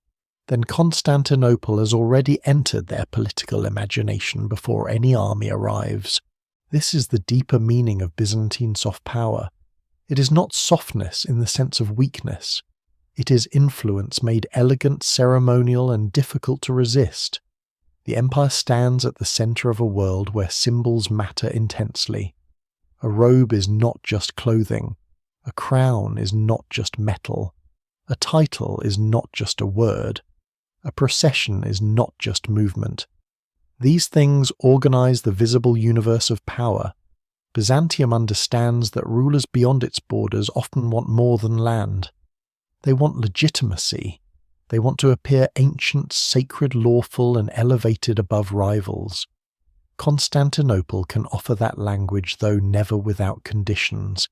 then Constantinople has already entered their political imagination before any army arrives. This is the deeper meaning of Byzantine soft power. It is not softness in the sense of weakness. It is influence made elegant, ceremonial, and difficult to resist. The empire stands at the centre of a world where symbols matter intensely. A robe is not just clothing. A crown is not just metal. A title is not just a word. A procession is not just movement. These things organize the visible universe of power. Byzantium understands that rulers beyond its borders often want more than land. They want legitimacy. They want to appear ancient, sacred, lawful, and elevated above rivals. Constantinople can offer that language, though never without conditions.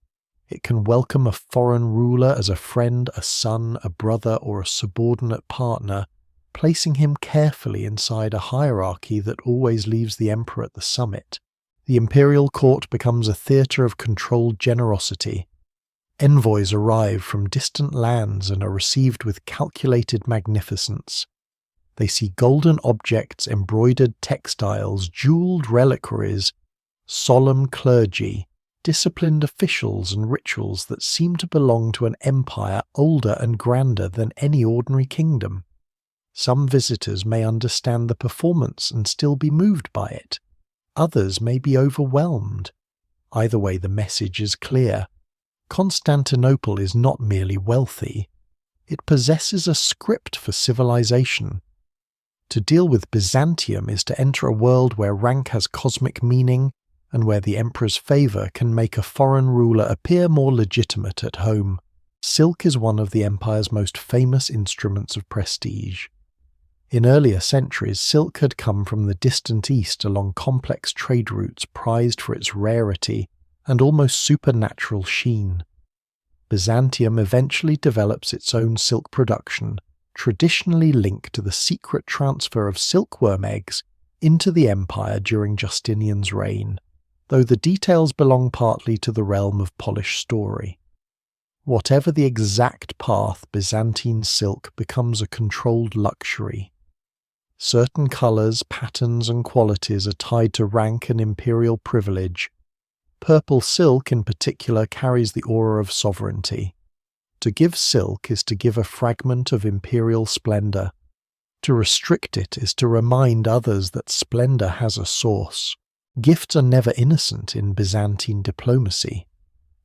It can welcome a foreign ruler as a friend, a son, a brother, or a subordinate partner, placing him carefully inside a hierarchy that always leaves the emperor at the summit. The imperial court becomes a theatre of controlled generosity. Envoys arrive from distant lands and are received with calculated magnificence. They see golden objects, embroidered textiles, jewelled reliquaries, solemn clergy, disciplined officials, and rituals that seem to belong to an empire older and grander than any ordinary kingdom. Some visitors may understand the performance and still be moved by it. Others may be overwhelmed. Either way, the message is clear. Constantinople is not merely wealthy. It possesses a script for civilization. To deal with Byzantium is to enter a world where rank has cosmic meaning, and where the emperor's favour can make a foreign ruler appear more legitimate at home. Silk is one of the empire's most famous instruments of prestige. In earlier centuries, silk had come from the distant east along complex trade routes prized for its rarity and almost supernatural sheen. Byzantium eventually develops its own silk production, traditionally linked to the secret transfer of silkworm eggs into the empire during Justinian's reign, though the details belong partly to the realm of polished story. Whatever the exact path, Byzantine silk becomes a controlled luxury. Certain colours, patterns and qualities are tied to rank and imperial privilege. Purple silk in particular carries the aura of sovereignty. To give silk is to give a fragment of imperial splendour. To restrict it is to remind others that splendour has a source. Gifts are never innocent in Byzantine diplomacy.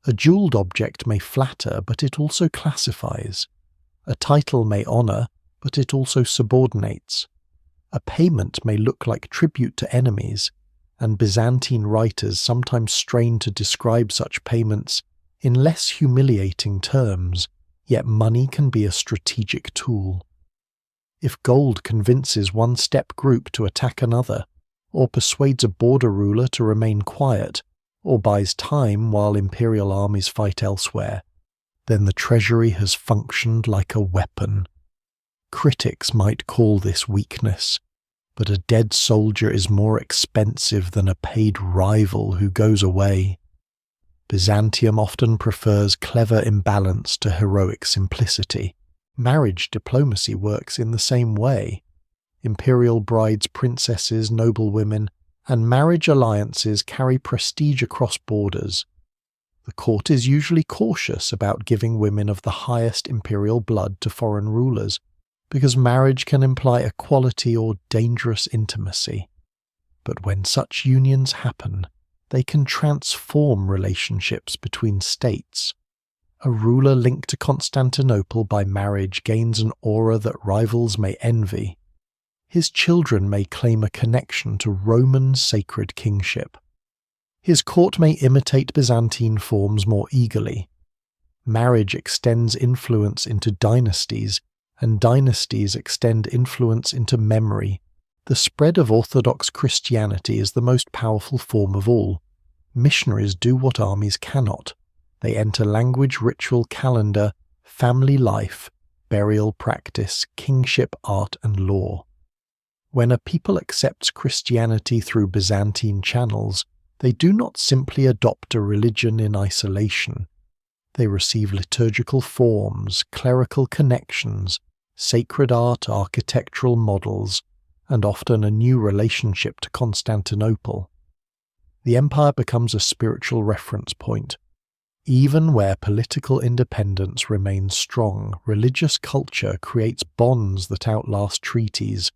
A jewelled object may flatter, but it also classifies. A title may honour, but it also subordinates. A payment may look like tribute to enemies, and Byzantine writers sometimes strain to describe such payments in less humiliating terms, yet money can be a strategic tool. If gold convinces one steppe group to attack another, or persuades a border ruler to remain quiet, or buys time while imperial armies fight elsewhere, then the treasury has functioned like a weapon. Critics might call this weakness, but a dead soldier is more expensive than a paid rival who goes away. Byzantium often prefers clever imbalance to heroic simplicity. Marriage diplomacy works in the same way. Imperial brides, princesses, noblewomen, and marriage alliances carry prestige across borders. The court is usually cautious about giving women of the highest imperial blood to foreign rulers, because marriage can imply equality or dangerous intimacy. But when such unions happen, they can transform relationships between states. A ruler linked to Constantinople by marriage gains an aura that rivals may envy. His children may claim a connection to Roman sacred kingship. His court may imitate Byzantine forms more eagerly. Marriage extends influence into dynasties, and dynasties extend influence into memory. The spread of Orthodox Christianity is the most powerful form of all. Missionaries do what armies cannot. They enter language, ritual, calendar, family life, burial practice, kingship, art, and law. When a people accepts Christianity through Byzantine channels, they do not simply adopt a religion in isolation. They receive liturgical forms, clerical connections, sacred art, architectural models, and often a new relationship to Constantinople. The empire becomes a spiritual reference point. Even where political independence remains strong, religious culture creates bonds that outlast treaties.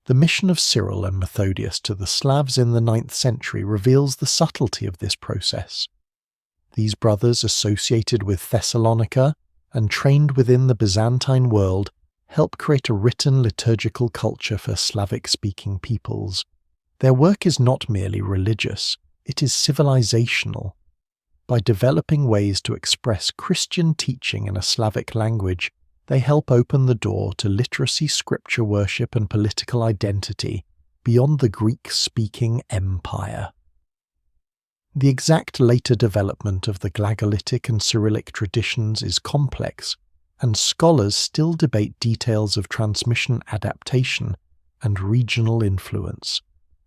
The mission of Cyril and Methodius to the Slavs in the 9th century reveals the subtlety of this process. These brothers, associated with Thessalonica and trained within the Byzantine world, help create a written liturgical culture for Slavic-speaking peoples. Their work is not merely religious, it is civilizational. By developing ways to express Christian teaching in a Slavic language, they help open the door to literacy, scripture worship, and political identity beyond the Greek-speaking empire. The exact later development of the Glagolitic and Cyrillic traditions is complex, and scholars still debate details of transmission adaptation and regional influence,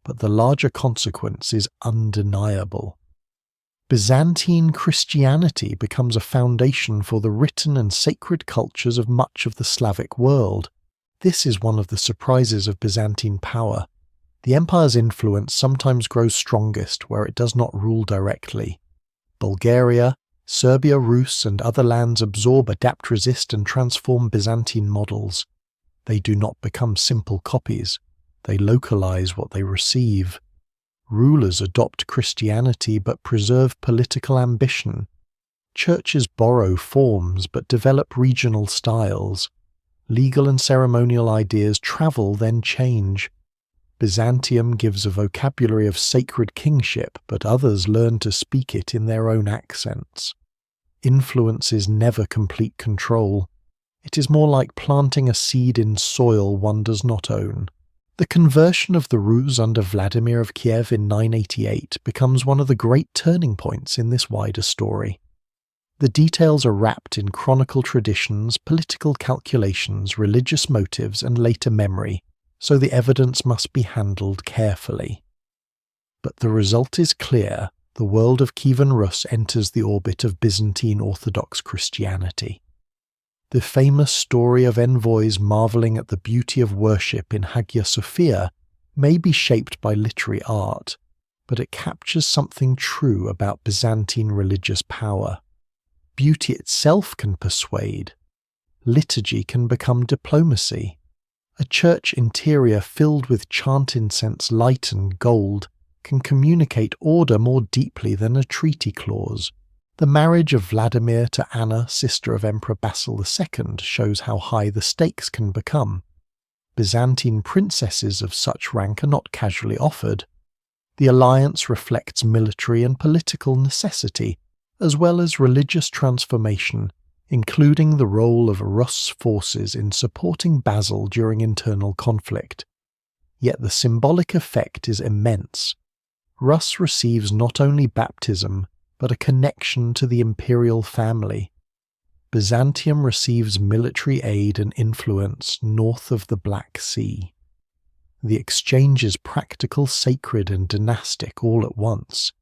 but the larger consequence is undeniable. Byzantine Christianity becomes a foundation for the written and sacred cultures of much of the Slavic world. This is one of the surprises of Byzantine power. The empire's influence sometimes grows strongest where it does not rule directly. Bulgaria, Serbia, Rus, and other lands absorb, adapt, resist, and transform Byzantine models. They do not become simple copies. They localize what they receive. Rulers adopt Christianity but preserve political ambition. Churches borrow forms but develop regional styles. Legal and ceremonial ideas travel then change. Byzantium gives a vocabulary of sacred kingship, but others learn to speak it in their own accents. Influence is never complete control. It is more like planting a seed in soil one does not own. The conversion of the Rus under Vladimir of Kiev in 988 becomes one of the great turning points in this wider story. The details are wrapped in chronicle traditions, political calculations, religious motives, and later memory, so the evidence must be handled carefully. But the result is clear: the world of Kievan Rus enters the orbit of Byzantine Orthodox Christianity. The famous story of envoys marvelling at the beauty of worship in Hagia Sophia may be shaped by literary art, but it captures something true about Byzantine religious power. Beauty itself can persuade. Liturgy can become diplomacy. A church interior filled with chant incense, light and gold can communicate order more deeply than a treaty clause. The marriage of Vladimir to Anna, sister of Emperor Basil II, shows how high the stakes can become. Byzantine princesses of such rank are not casually offered. The alliance reflects military and political necessity, as well as religious transformation, including the role of Rus forces in supporting Basil during internal conflict. Yet the symbolic effect is immense. Rus receives not only baptism, but a connection to the imperial family. Byzantium receives military aid and influence north of the Black Sea. The exchange is practical, sacred, and dynastic all at once.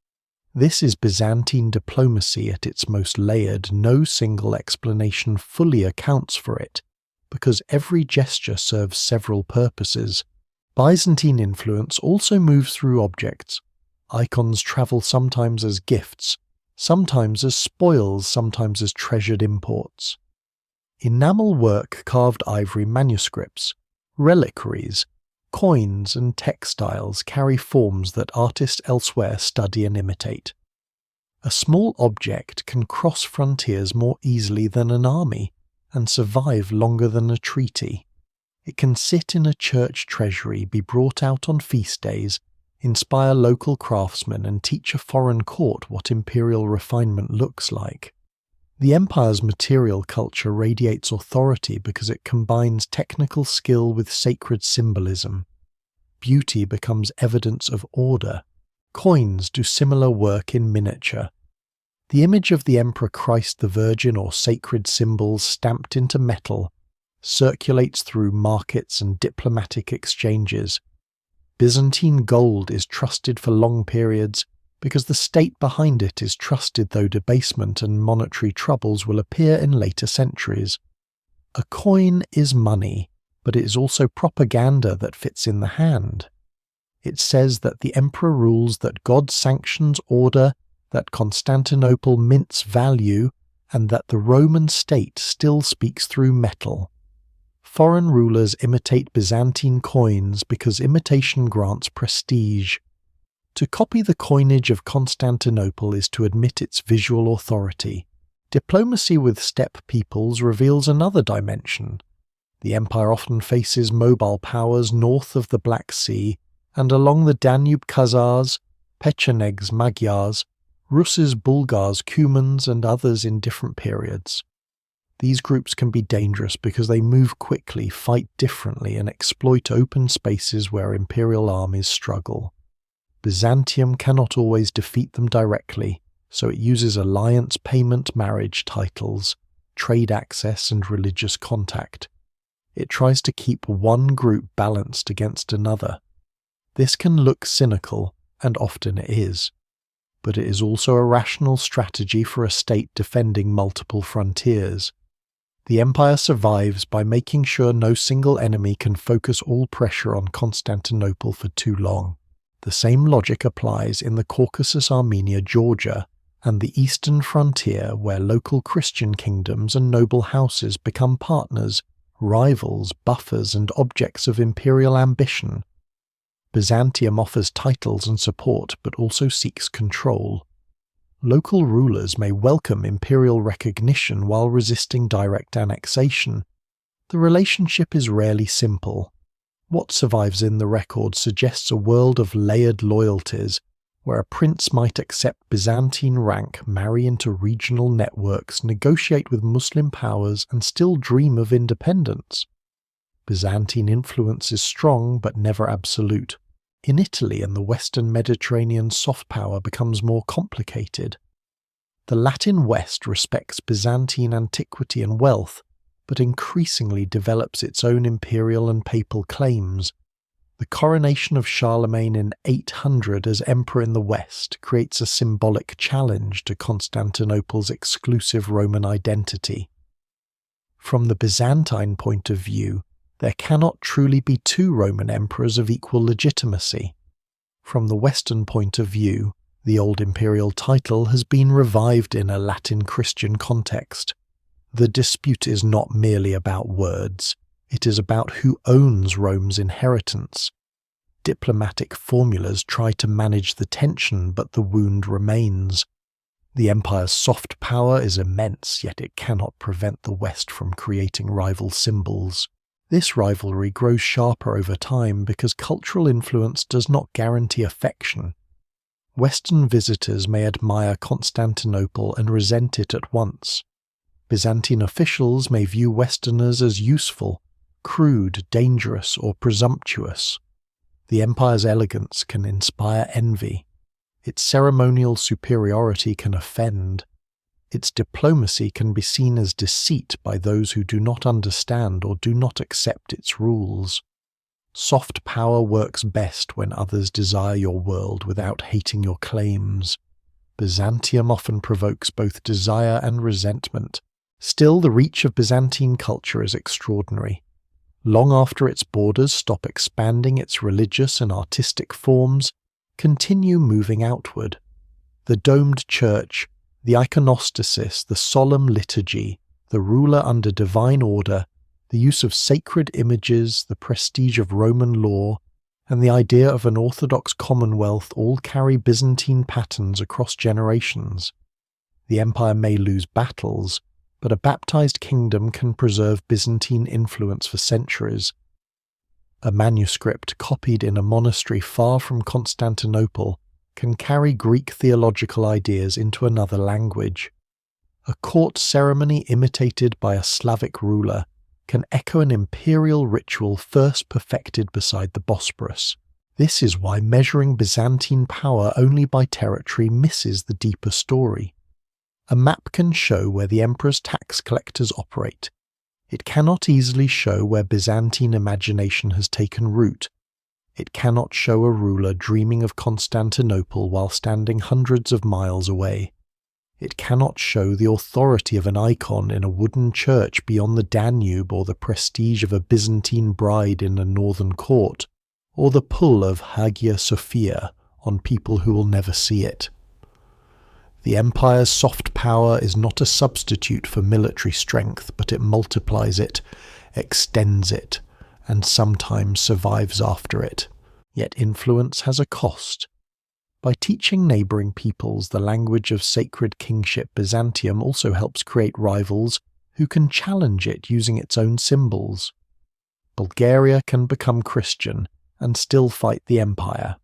This is Byzantine diplomacy at its most layered. No single explanation fully accounts for it, because every gesture serves several purposes. Byzantine influence also moves through objects. Icons travel sometimes as gifts, sometimes as spoils, sometimes as treasured imports. Enamel work, carved ivory manuscripts, reliquaries, coins and textiles carry forms that artists elsewhere study and imitate. A small object can cross frontiers more easily than an army and survive longer than a treaty. It can sit in a church treasury, be brought out on feast days, inspire local craftsmen and teach a foreign court what imperial refinement looks like. The empire's material culture radiates authority because it combines technical skill with sacred symbolism. Beauty becomes evidence of order. Coins do similar work in miniature. The image of the Emperor Christ the Virgin or sacred symbols stamped into metal circulates through markets and diplomatic exchanges. Byzantine gold is trusted for long periods because the state behind it is trusted, though debasement and monetary troubles will appear in later centuries. A coin is money, but it is also propaganda that fits in the hand. It says that the emperor rules, that God sanctions order, that Constantinople mints value, and that the Roman state still speaks through metal. Foreign rulers imitate Byzantine coins because imitation grants prestige. To copy the coinage of Constantinople is to admit its visual authority. Diplomacy with steppe peoples reveals another dimension. The empire often faces mobile powers north of the Black Sea and along the Danube. Khazars, Pechenegs, Magyars, Russes, Bulgars, Cumans, and others in different periods. These groups can be dangerous because they move quickly, fight differently, and exploit open spaces where imperial armies struggle. Byzantium cannot always defeat them directly, so it uses alliance, payment, marriage, titles, trade access, and religious contact. It tries to keep one group balanced against another. This can look cynical, and often it is, but it is also a rational strategy for a state defending multiple frontiers. The empire survives by making sure no single enemy can focus all pressure on Constantinople for too long. The same logic applies in the Caucasus, Armenia, Georgia, and the eastern frontier, where local Christian kingdoms and noble houses become partners, rivals, buffers, and objects of imperial ambition. Byzantium offers titles and support, but also seeks control. Local rulers may welcome imperial recognition while resisting direct annexation. The relationship is rarely simple. What survives in the record suggests a world of layered loyalties, where a prince might accept Byzantine rank, marry into regional networks, negotiate with Muslim powers, and still dream of independence. Byzantine influence is strong but never absolute. In Italy and the Western Mediterranean, soft power becomes more complicated. The Latin West respects Byzantine antiquity and wealth, but increasingly develops its own imperial and papal claims. The coronation of Charlemagne in 800 as emperor in the West creates a symbolic challenge to Constantinople's exclusive Roman identity. From the Byzantine point of view, there cannot truly be two Roman emperors of equal legitimacy. From the Western point of view, the old imperial title has been revived in a Latin Christian context. The dispute is not merely about words, it is about who owns Rome's inheritance. Diplomatic formulas try to manage the tension, but the wound remains. The empire's soft power is immense, yet it cannot prevent the West from creating rival symbols. This rivalry grows sharper over time because cultural influence does not guarantee affection. Western visitors may admire Constantinople and resent it at once. Byzantine officials may view Westerners as useful, crude, dangerous, or presumptuous. The empire's elegance can inspire envy. Its ceremonial superiority can offend. Its diplomacy can be seen as deceit by those who do not understand or do not accept its rules. Soft power works best when others desire your world without hating your claims. Byzantium often provokes both desire and resentment. Still, the reach of Byzantine culture is extraordinary. Long after its borders stop expanding, its religious and artistic forms continue moving outward. The domed church, the iconostasis, the solemn liturgy, the ruler under divine order, the use of sacred images, the prestige of Roman law, and the idea of an orthodox commonwealth all carry Byzantine patterns across generations. The empire may lose battles, but a baptized kingdom can preserve Byzantine influence for centuries. A manuscript copied in a monastery far from Constantinople can carry Greek theological ideas into another language. A court ceremony imitated by a Slavic ruler can echo an imperial ritual first perfected beside the Bosporus. This is why measuring Byzantine power only by territory misses the deeper story. A map can show where the emperor's tax collectors operate. It cannot easily show where Byzantine imagination has taken root. It cannot show a ruler dreaming of Constantinople while standing hundreds of miles away. It cannot show the authority of an icon in a wooden church beyond the Danube, or the prestige of a Byzantine bride in a northern court, or the pull of Hagia Sophia on people who will never see it. The empire's soft power is not a substitute for military strength, but it multiplies it, extends it, and sometimes survives after it. Yet influence has a cost. By teaching neighbouring peoples the language of sacred kingship, Byzantium also helps create rivals who can challenge it using its own symbols. Bulgaria can become Christian and still fight the empire.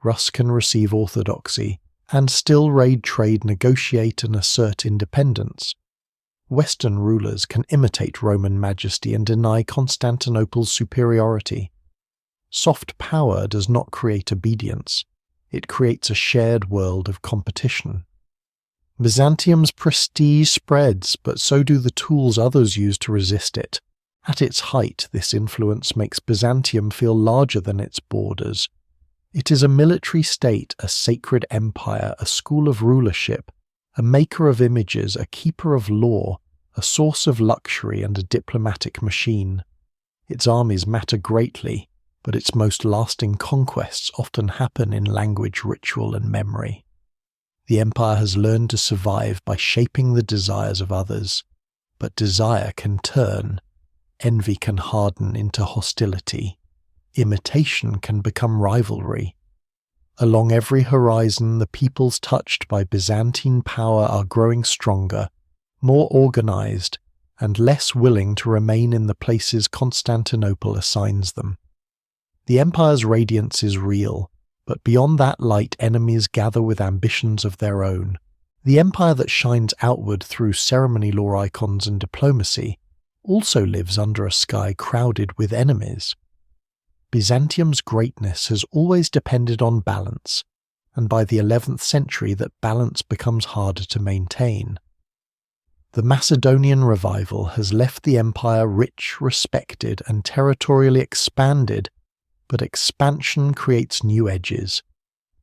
Rus can receive orthodoxy and still raid trade, negotiate and assert independence. Western rulers can imitate Roman majesty and deny Constantinople's superiority. Soft power does not create obedience. It creates a shared world of competition. Byzantium's prestige spreads, but so do the tools others use to resist it. At its height, this influence makes Byzantium feel larger than its borders. It is a military state, a sacred empire, a school of rulership, a maker of images, a keeper of law, a source of luxury and a diplomatic machine. Its armies matter greatly, but its most lasting conquests often happen in language, ritual and memory. The empire has learned to survive by shaping the desires of others, but desire can turn, envy can harden into hostility, imitation can become rivalry. Along every horizon, the peoples touched by Byzantine power are growing stronger, more organized, and less willing to remain in the places Constantinople assigns them. The empire's radiance is real, but beyond that light enemies gather with ambitions of their own. The empire that shines outward through ceremony law icons and diplomacy also lives under a sky crowded with enemies. Byzantium's greatness has always depended on balance, and by the 11th century that balance becomes harder to maintain. The Macedonian revival has left the empire rich, respected, and territorially expanded, but expansion creates new edges.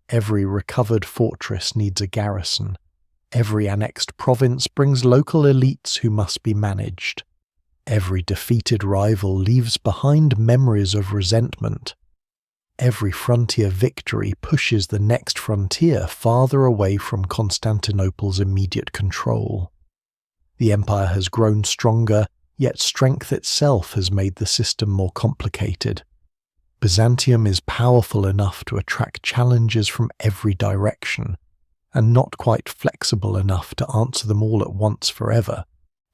Every recovered fortress needs a garrison. Every annexed province brings local elites who must be managed. Every defeated rival leaves behind memories of resentment. Every frontier victory pushes the next frontier farther away from Constantinople's immediate control. The empire has grown stronger, yet strength itself has made the system more complicated. Byzantium is powerful enough to attract challenges from every direction, and not quite flexible enough to answer them all at once forever.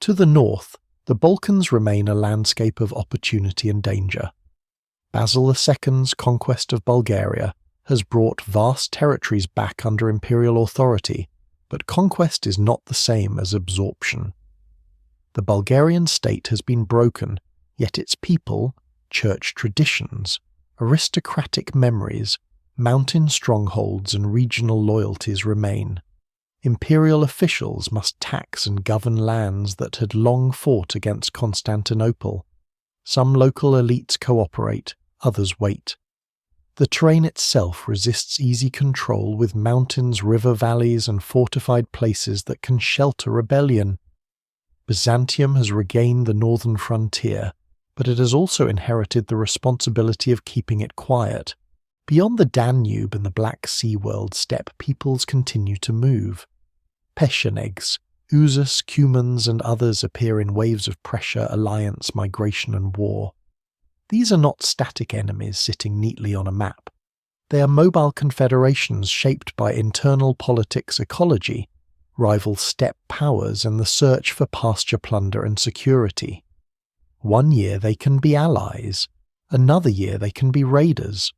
To the north, the Balkans remain a landscape of opportunity and danger. Basil II's conquest of Bulgaria has brought vast territories back under imperial authority, but conquest is not the same as absorption. The Bulgarian state has been broken, yet its people, church traditions, aristocratic memories, mountain strongholds and regional loyalties remain. Imperial officials must tax and govern lands that had long fought against Constantinople. Some local elites cooperate, others wait. The terrain itself resists easy control with mountains, river valleys, and fortified places that can shelter rebellion. Byzantium has regained the northern frontier, but it has also inherited the responsibility of keeping it quiet. Beyond the Danube and the Black Sea world steppe peoples continue to move. Pechenegs, Uzus, Cumans, and others appear in waves of pressure, alliance, migration, and war. These are not static enemies sitting neatly on a map. They are mobile confederations shaped by internal politics ecology, rival steppe powers, and the search for pasture plunder and security. One year they can be allies, another year they can be raiders.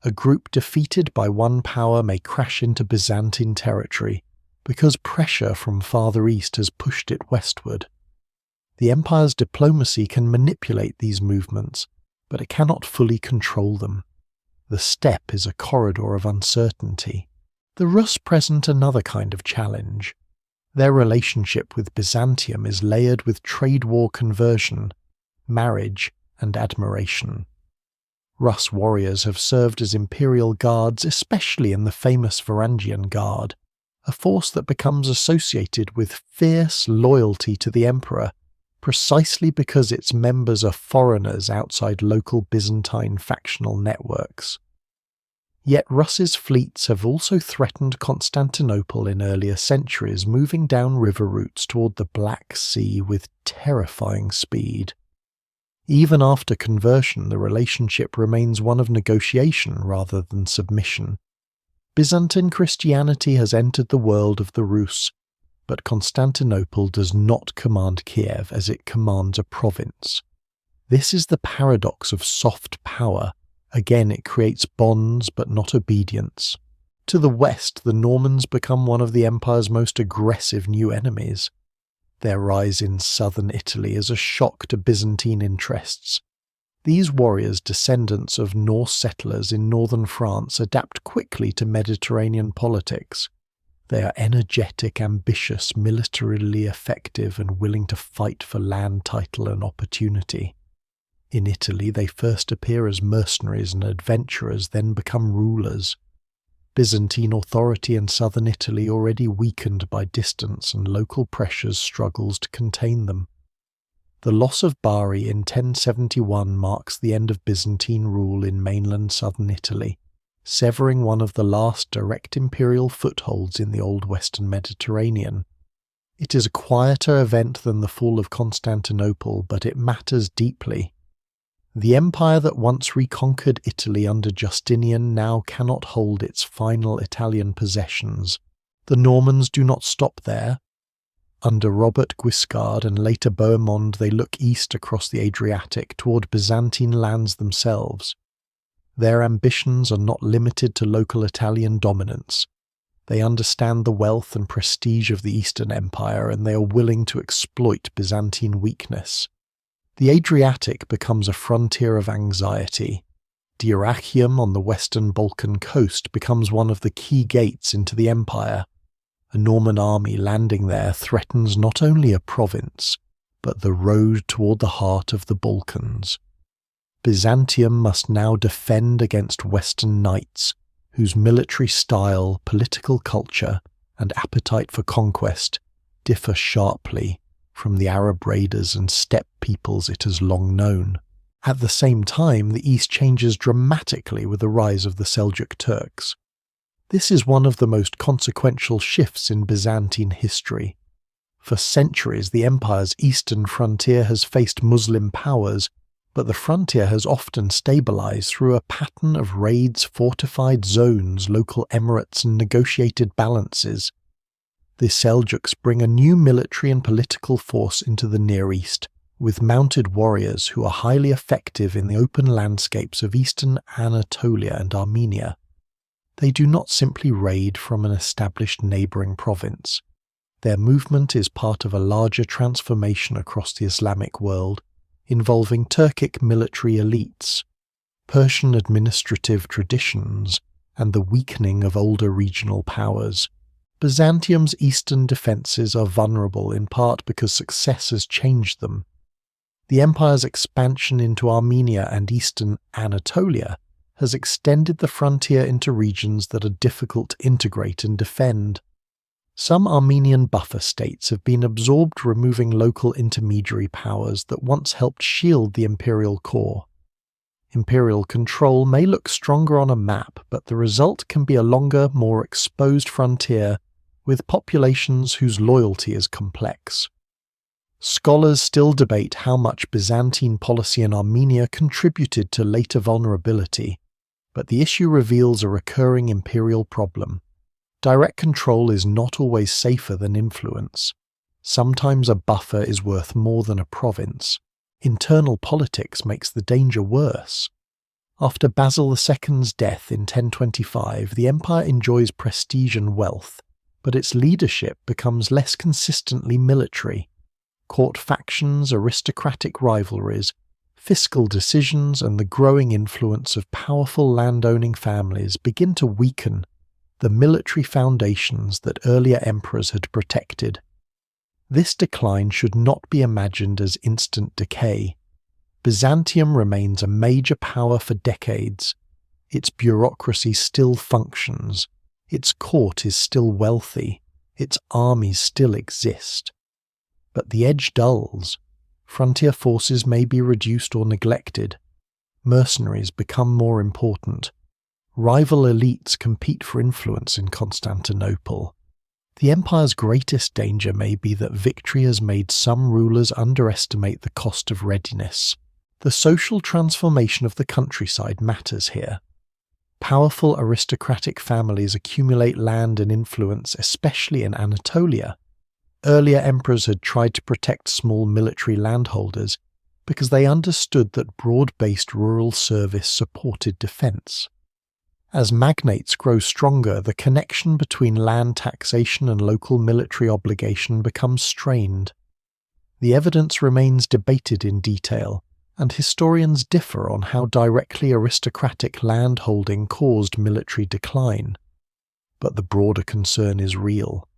A group defeated by one power may crash into Byzantine territory, because pressure from farther east has pushed it westward. The empire's diplomacy can manipulate these movements, but it cannot fully control them. The steppe is a corridor of uncertainty. The Rus present another kind of challenge. Their relationship with Byzantium is layered with trade war conversion, marriage, and admiration. Rus warriors have served as imperial guards, especially in the famous Varangian Guard, a force that becomes associated with fierce loyalty to the emperor, precisely because its members are foreigners outside local Byzantine factional networks. Yet Rus's fleets have also threatened Constantinople in earlier centuries, moving down river routes toward the Black Sea with terrifying speed. Even after conversion, the relationship remains one of negotiation rather than submission. Byzantine Christianity has entered the world of the Rus, but Constantinople does not command Kiev as it commands a province. This is the paradox of soft power. Again, it creates bonds but not obedience. To the west, the Normans become one of the empire's most aggressive new enemies. Their rise in southern Italy is a shock to Byzantine interests. These warriors, descendants of Norse settlers in northern France, adapt quickly to Mediterranean politics. They are energetic, ambitious, militarily effective, and willing to fight for land title and opportunity. In Italy, they first appear as mercenaries and adventurers, then become rulers. Byzantine authority in southern Italy, already weakened by distance and local pressures, struggles to contain them. The loss of Bari in 1071 marks the end of Byzantine rule in mainland southern Italy, severing one of the last direct imperial footholds in the old western Mediterranean. It is a quieter event than the fall of Constantinople, but it matters deeply. The empire that once reconquered Italy under Justinian now cannot hold its final Italian possessions. The Normans do not stop there. Under Robert Guiscard and later Bohemond, they look east across the Adriatic toward Byzantine lands themselves. Their ambitions are not limited to local Italian dominance. They understand the wealth and prestige of the Eastern Empire, and they are willing to exploit Byzantine weakness. The Adriatic becomes a frontier of anxiety. Dyrrhachium on the western Balkan coast becomes one of the key gates into the empire. A Norman army landing there threatens not only a province, but the road toward the heart of the Balkans. Byzantium must now defend against Western knights, whose military style, political culture, and appetite for conquest differ sharply from the Arab raiders and steppe peoples it has long known. At the same time, the East changes dramatically with the rise of the Seljuk Turks. This is one of the most consequential shifts in Byzantine history. For centuries, the empire's eastern frontier has faced Muslim powers, but the frontier has often stabilized through a pattern of raids, fortified zones, local emirates, and negotiated balances. The Seljuks bring a new military and political force into the Near East, with mounted warriors who are highly effective in the open landscapes of eastern Anatolia and Armenia. They do not simply raid from an established neighboring province. Their movement is part of a larger transformation across the Islamic world, involving Turkic military elites, Persian administrative traditions, and the weakening of older regional powers. Byzantium's eastern defences are vulnerable in part because success has changed them. The empire's expansion into Armenia and eastern Anatolia has extended the frontier into regions that are difficult to integrate and defend. Some Armenian buffer states have been absorbed, removing local intermediary powers that once helped shield the imperial core. Imperial control may look stronger on a map, but the result can be a longer, more exposed frontier with populations whose loyalty is complex. Scholars still debate how much Byzantine policy in Armenia contributed to later vulnerability, but the issue reveals a recurring imperial problem. Direct control is not always safer than influence. Sometimes a buffer is worth more than a province. Internal politics makes the danger worse. After Basil II's death in 1025, the empire enjoys prestige and wealth, but its leadership becomes less consistently military. Court factions, aristocratic rivalries, fiscal decisions, and the growing influence of powerful landowning families begin to weaken the military foundations that earlier emperors had protected. This decline should not be imagined as instant decay. Byzantium remains a major power for decades. Its bureaucracy still functions. Its court is still wealthy. Its armies still exist. But the edge dulls. Frontier forces may be reduced or neglected. Mercenaries become more important. Rival elites compete for influence in Constantinople. The empire's greatest danger may be that victory has made some rulers underestimate the cost of readiness. The social transformation of the countryside matters here. Powerful aristocratic families accumulate land and influence, especially in Anatolia. Earlier emperors had tried to protect small military landholders because they understood that broad-based rural service supported defense. As magnates grow stronger, the connection between land taxation and local military obligation becomes strained. The evidence remains debated in detail, and historians differ on how directly aristocratic landholding caused military decline. But the broader concern is real.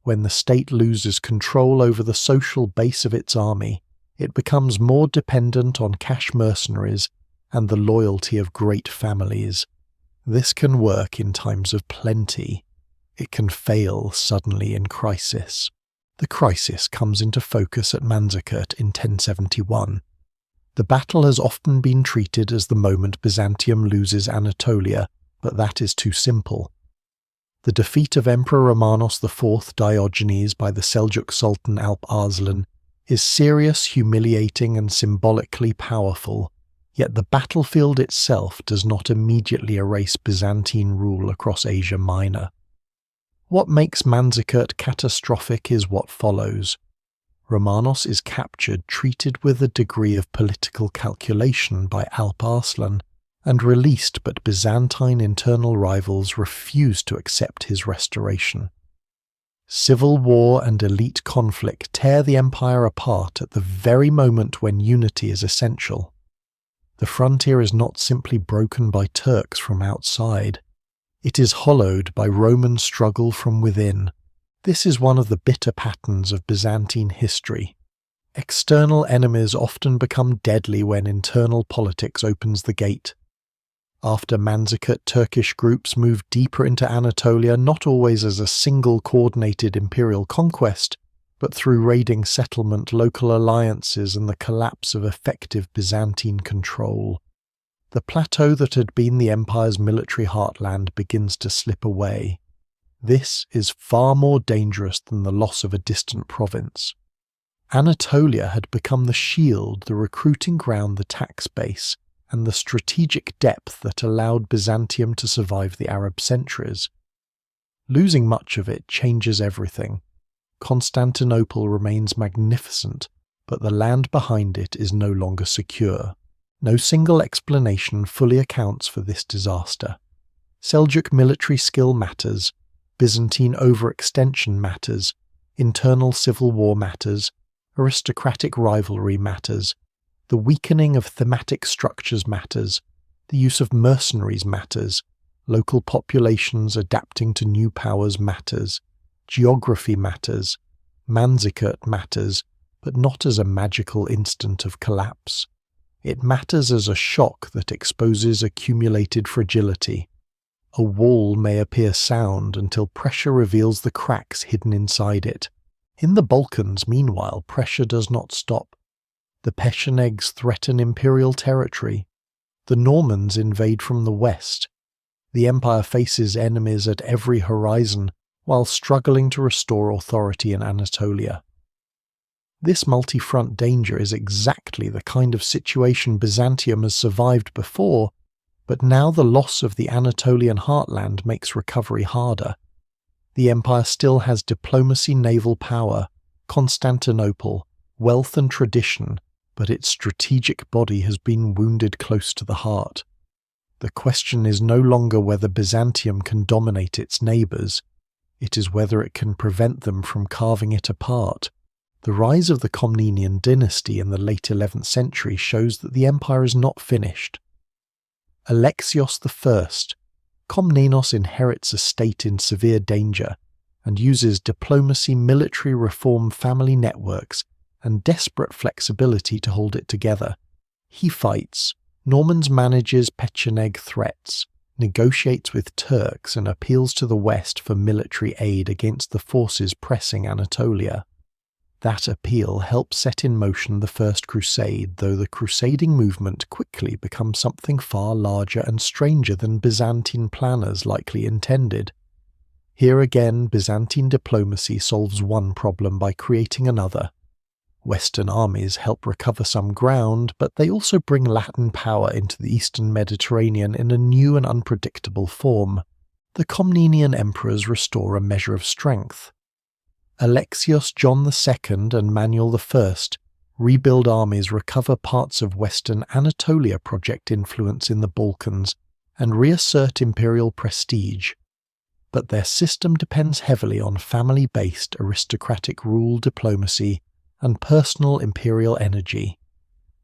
When the state loses control over the social base of its army, it becomes more dependent on cash mercenaries and the loyalty of great families. This can work in times of plenty. It can fail suddenly in crisis. The crisis comes into focus at Manzikert in 1071. The battle has often been treated as the moment Byzantium loses Anatolia, but that is too simple. The defeat of Emperor Romanos IV Diogenes by the Seljuk Sultan Alp Arslan is serious, humiliating, and symbolically powerful, yet the battlefield itself does not immediately erase Byzantine rule across Asia Minor. What makes Manzikert catastrophic is what follows. Romanos is captured, treated with a degree of political calculation by Alp Arslan, and released, but Byzantine internal rivals refused to accept his restoration. Civil war and elite conflict tear the empire apart at the very moment when unity is essential. The frontier is not simply broken by Turks from outside. It is hollowed by Roman struggle from within. This is one of the bitter patterns of Byzantine history. External enemies often become deadly when internal politics opens the gate. After Manzikert, Turkish groups moved deeper into Anatolia, not always as a single coordinated imperial conquest, but through raiding settlement, local alliances, and the collapse of effective Byzantine control. The plateau that had been the empire's military heartland begins to slip away. This is far more dangerous than the loss of a distant province. Anatolia had become the shield, the recruiting ground, the tax base, and the strategic depth that allowed Byzantium to survive the Arab centuries. Losing much of it changes everything. Constantinople remains magnificent, but the land behind it is no longer secure. No single explanation fully accounts for this disaster. Seljuk military skill matters, Byzantine overextension matters, internal civil war matters, aristocratic rivalry matters, the weakening of thematic structures matters, the use of mercenaries matters, local populations adapting to new powers matters, geography matters, Manzikert matters, but not as a magical instant of collapse. It matters as a shock that exposes accumulated fragility. A wall may appear sound until pressure reveals the cracks hidden inside it. In the Balkans, meanwhile, pressure does not stop. The Pechenegs threaten imperial territory. The Normans invade from the west. The empire faces enemies at every horizon, while struggling to restore authority in Anatolia. This multi-front danger is exactly the kind of situation Byzantium has survived before, but now the loss of the Anatolian heartland makes recovery harder. The empire still has diplomacy, naval power, Constantinople, wealth and tradition, but its strategic body has been wounded close to the heart. The question is no longer whether Byzantium can dominate its neighbours, it is whether it can prevent them from carving it apart. The rise of the Komnenian dynasty in the late 11th century shows that the empire is not finished. Alexios I, Komnenos inherits a state in severe danger and uses diplomacy, military reform, family networks, and desperate flexibility to hold it together. He fights, Normans manages Pecheneg threats, negotiates with Turks and appeals to the West for military aid against the forces pressing Anatolia. That appeal helps set in motion the First Crusade, though the crusading movement quickly becomes something far larger and stranger than Byzantine planners likely intended. Here again, Byzantine diplomacy solves one problem by creating another. Western armies help recover some ground, but they also bring Latin power into the Eastern Mediterranean in a new and unpredictable form. The Komnenian emperors restore a measure of strength. Alexios John II and Manuel I rebuild armies, recover parts of Western Anatolia project influence in the Balkans, and reassert imperial prestige. But their system depends heavily on family-based aristocratic rule, diplomacy, and personal imperial energy.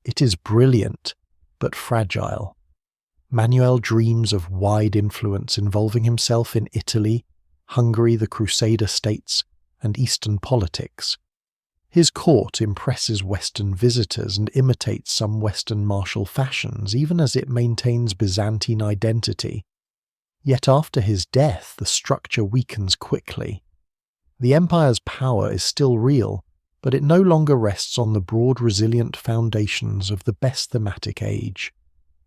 It is brilliant, but fragile. Manuel dreams of wide influence involving himself in Italy, Hungary, the Crusader states, and Eastern politics. His court impresses Western visitors and imitates some Western martial fashions, even as it maintains Byzantine identity. Yet after his death, the structure weakens quickly. The empire's power is still real, but it no longer rests on the broad, resilient foundations of the best thematic age.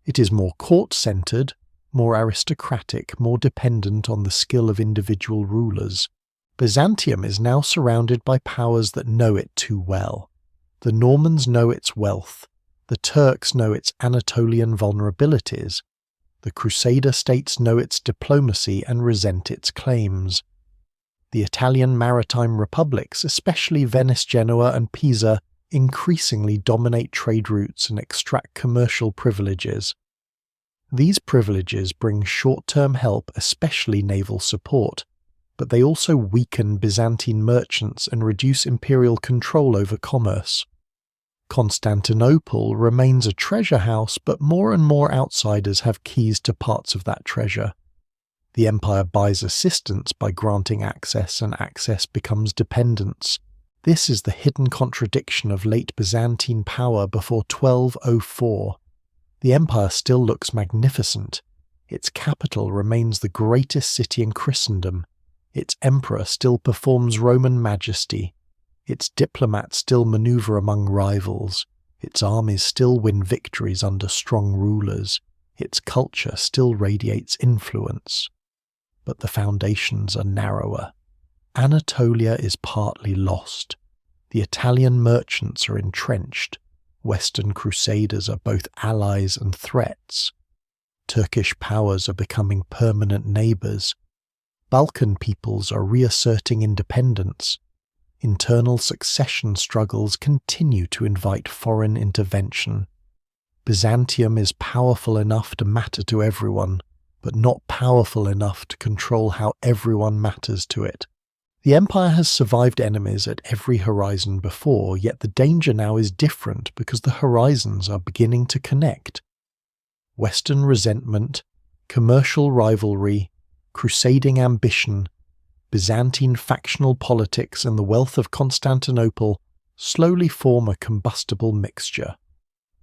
It is more court-centered, more aristocratic, more dependent on the skill of individual rulers. Byzantium is now surrounded by powers that know it too well. The Normans know its wealth. The Turks know its Anatolian vulnerabilities. The Crusader states know its diplomacy and resent its claims. The Italian maritime republics, especially Venice, Genoa, and Pisa, increasingly dominate trade routes and extract commercial privileges. These privileges bring short-term help, especially naval support, but they also weaken Byzantine merchants and reduce imperial control over commerce. Constantinople remains a treasure house, but more and more outsiders have keys to parts of that treasure. The empire buys assistance by granting access, and access becomes dependence. This is the hidden contradiction of late Byzantine power before 1204. The empire still looks magnificent. Its capital remains the greatest city in Christendom. Its emperor still performs Roman majesty. Its diplomats still maneuver among rivals. Its armies still win victories under strong rulers. Its culture still radiates influence. But the foundations are narrower. Anatolia is partly lost. The Italian merchants are entrenched. Western crusaders are both allies and threats. Turkish powers are becoming permanent neighbours. Balkan peoples are reasserting independence. Internal succession struggles continue to invite foreign intervention. Byzantium is powerful enough to matter to everyone, but not powerful enough to control how everyone matters to it. The empire has survived enemies at every horizon before, yet the danger now is different because the horizons are beginning to connect. Western resentment, commercial rivalry, crusading ambition, Byzantine factional politics, and the wealth of Constantinople slowly form a combustible mixture.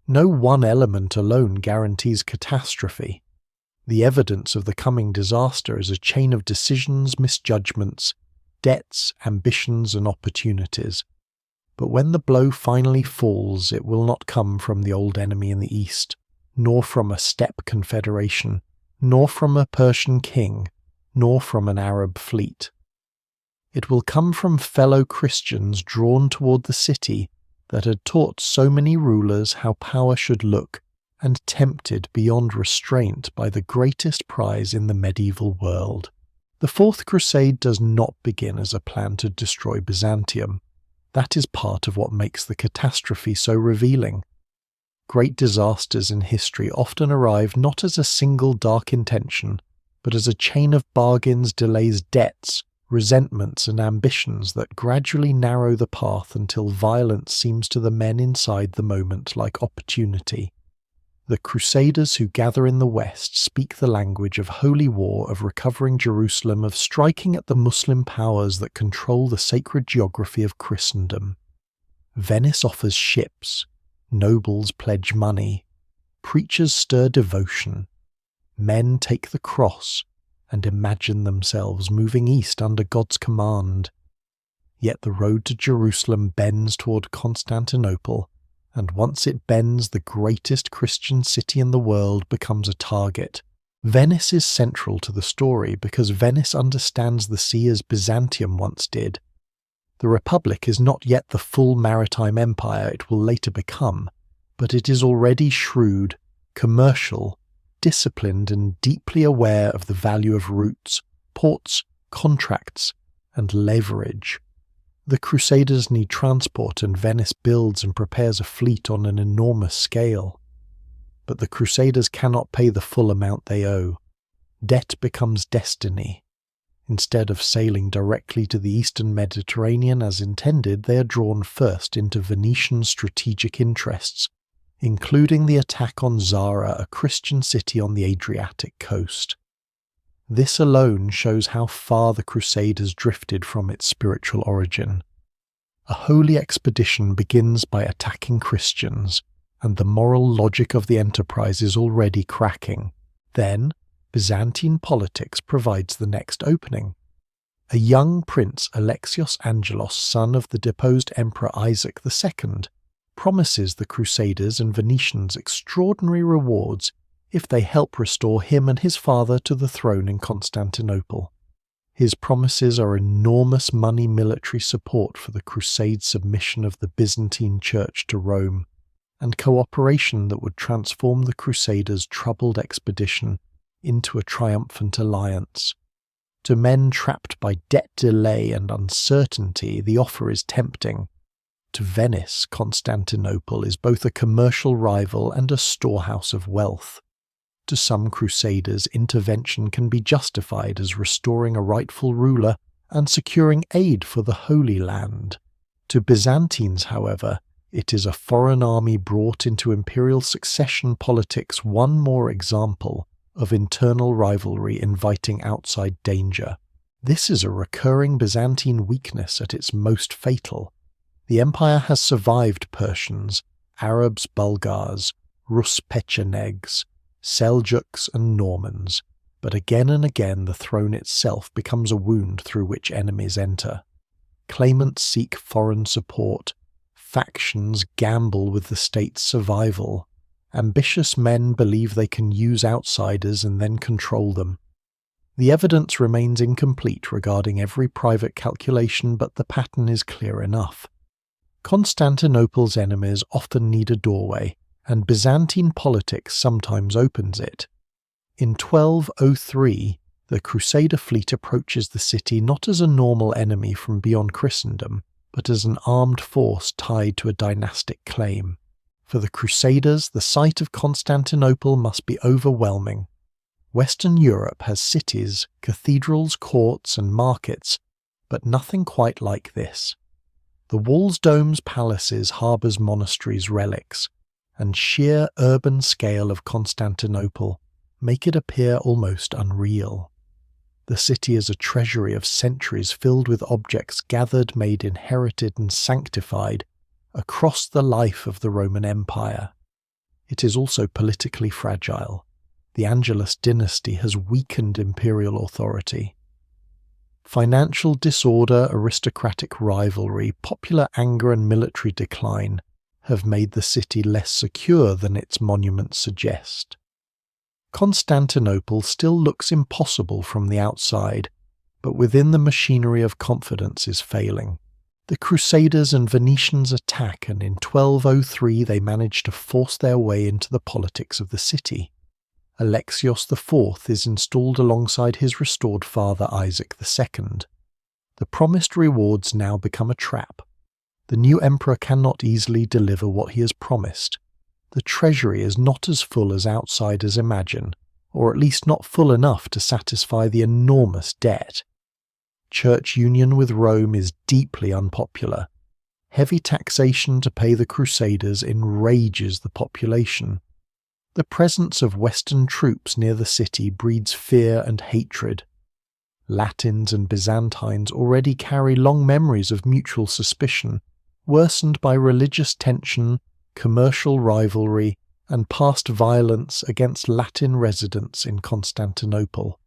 No one element alone guarantees catastrophe. The evidence of the coming disaster is a chain of decisions, misjudgments, debts, ambitions, and opportunities. But when the blow finally falls, it will not come from the old enemy in the east, nor from a steppe confederation, nor from a Persian king, nor from an Arab fleet. It will come from fellow Christians drawn toward the city that had taught so many rulers how power should look, and tempted beyond restraint by the greatest prize in the medieval world. The Fourth Crusade does not begin as a plan to destroy Byzantium. That is part of what makes the catastrophe so revealing. Great disasters in history often arrive not as a single dark intention, but as a chain of bargains, delays, debts, resentments, and ambitions that gradually narrow the path until violence seems to the men inside the moment like opportunity. The Crusaders who gather in the West speak the language of holy war, of recovering Jerusalem, of striking at the Muslim powers that control the sacred geography of Christendom. Venice offers ships, nobles pledge money, preachers stir devotion, men take the cross and imagine themselves moving east under God's command. Yet the road to Jerusalem bends toward Constantinople, and once it bends, the greatest Christian city in the world becomes a target. Venice is central to the story because Venice understands the sea as Byzantium once did. The Republic is not yet the full maritime empire it will later become, but it is already shrewd, commercial, disciplined, and deeply aware of the value of routes, ports, contracts, and leverage. The Crusaders need transport, and Venice builds and prepares a fleet on an enormous scale. But the Crusaders cannot pay the full amount they owe. Debt becomes destiny. Instead of sailing directly to the eastern Mediterranean as intended, they are drawn first into Venetian strategic interests, including the attack on Zara, a Christian city on the Adriatic coast. This alone shows how far the Crusade has drifted from its spiritual origin. A holy expedition begins by attacking Christians, and the moral logic of the enterprise is already cracking. Then, Byzantine politics provides the next opening. A young prince, Alexios Angelos, son of the deposed Emperor Isaac II, promises the Crusaders and Venetians extraordinary rewards if they help restore him and his father to the throne in Constantinople. His promises are enormous money military support for the Crusade submission of the Byzantine Church to Rome, and cooperation that would transform the Crusaders' troubled expedition into a triumphant alliance. To men trapped by debt, delay, and uncertainty, the offer is tempting. To Venice, Constantinople is both a commercial rival and a storehouse of wealth. To some crusaders, intervention can be justified as restoring a rightful ruler and securing aid for the Holy Land. To Byzantines, however, it is a foreign army brought into imperial succession politics, one more example of internal rivalry inviting outside danger. This is a recurring Byzantine weakness at its most fatal. The empire has survived Persians, Arabs, Bulgars, Rus Pechenegs, Seljuks and Normans, but again and again the throne itself becomes a wound through which enemies enter. Claimants seek foreign support, factions gamble with the state's survival, ambitious men believe they can use outsiders and then control them. The evidence remains incomplete regarding every private calculation, but the pattern is clear enough. Constantinople's enemies often need a doorway, and Byzantine politics sometimes opens it. In 1203, the Crusader fleet approaches the city not as a normal enemy from beyond Christendom, but as an armed force tied to a dynastic claim. For the Crusaders, the sight of Constantinople must be overwhelming. Western Europe has cities, cathedrals, courts, and markets, but nothing quite like this. The walls, domes, palaces harbours monasteries' relics, and sheer urban scale of Constantinople make it appear almost unreal. The city is a treasury of centuries filled with objects gathered, made, inherited, and sanctified across the life of the Roman Empire. It is also politically fragile. The Angelus dynasty has weakened imperial authority. Financial disorder, aristocratic rivalry, popular anger, and military decline have made the city less secure than its monuments suggest. Constantinople still looks impossible from the outside, but within the machinery of confidence is failing. The Crusaders and Venetians attack, and in 1203 they manage to force their way into the politics of the city. Alexios IV is installed alongside his restored father Isaac II. The promised rewards now become a trap. The new emperor cannot easily deliver what he has promised. The treasury is not as full as outsiders imagine, or at least not full enough to satisfy the enormous debt. Church union with Rome is deeply unpopular. Heavy taxation to pay the Crusaders enrages the population. The presence of Western troops near the city breeds fear and hatred. Latins and Byzantines already carry long memories of mutual suspicion, worsened by religious tension, commercial rivalry, and past violence against Latin residents in Constantinople.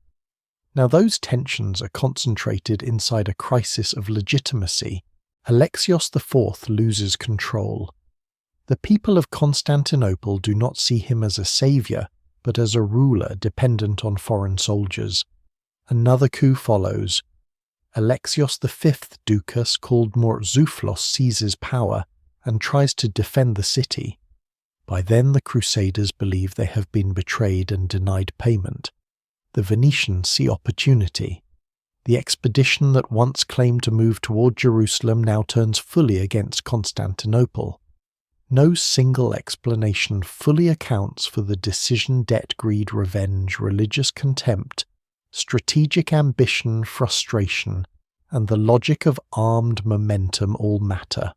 Now those tensions are concentrated inside a crisis of legitimacy. Alexios IV loses control. The people of Constantinople do not see him as a saviour, but as a ruler dependent on foreign soldiers. Another coup follows. Alexios V Ducas, called Mourtzouphlos, seizes power and tries to defend the city. By then the Crusaders believe they have been betrayed and denied payment. The Venetians see opportunity. The expedition that once claimed to move toward Jerusalem now turns fully against Constantinople. No single explanation fully accounts for the decision, debt, greed, revenge, religious contempt, strategic ambition, frustration, and the logic of armed momentum all matter.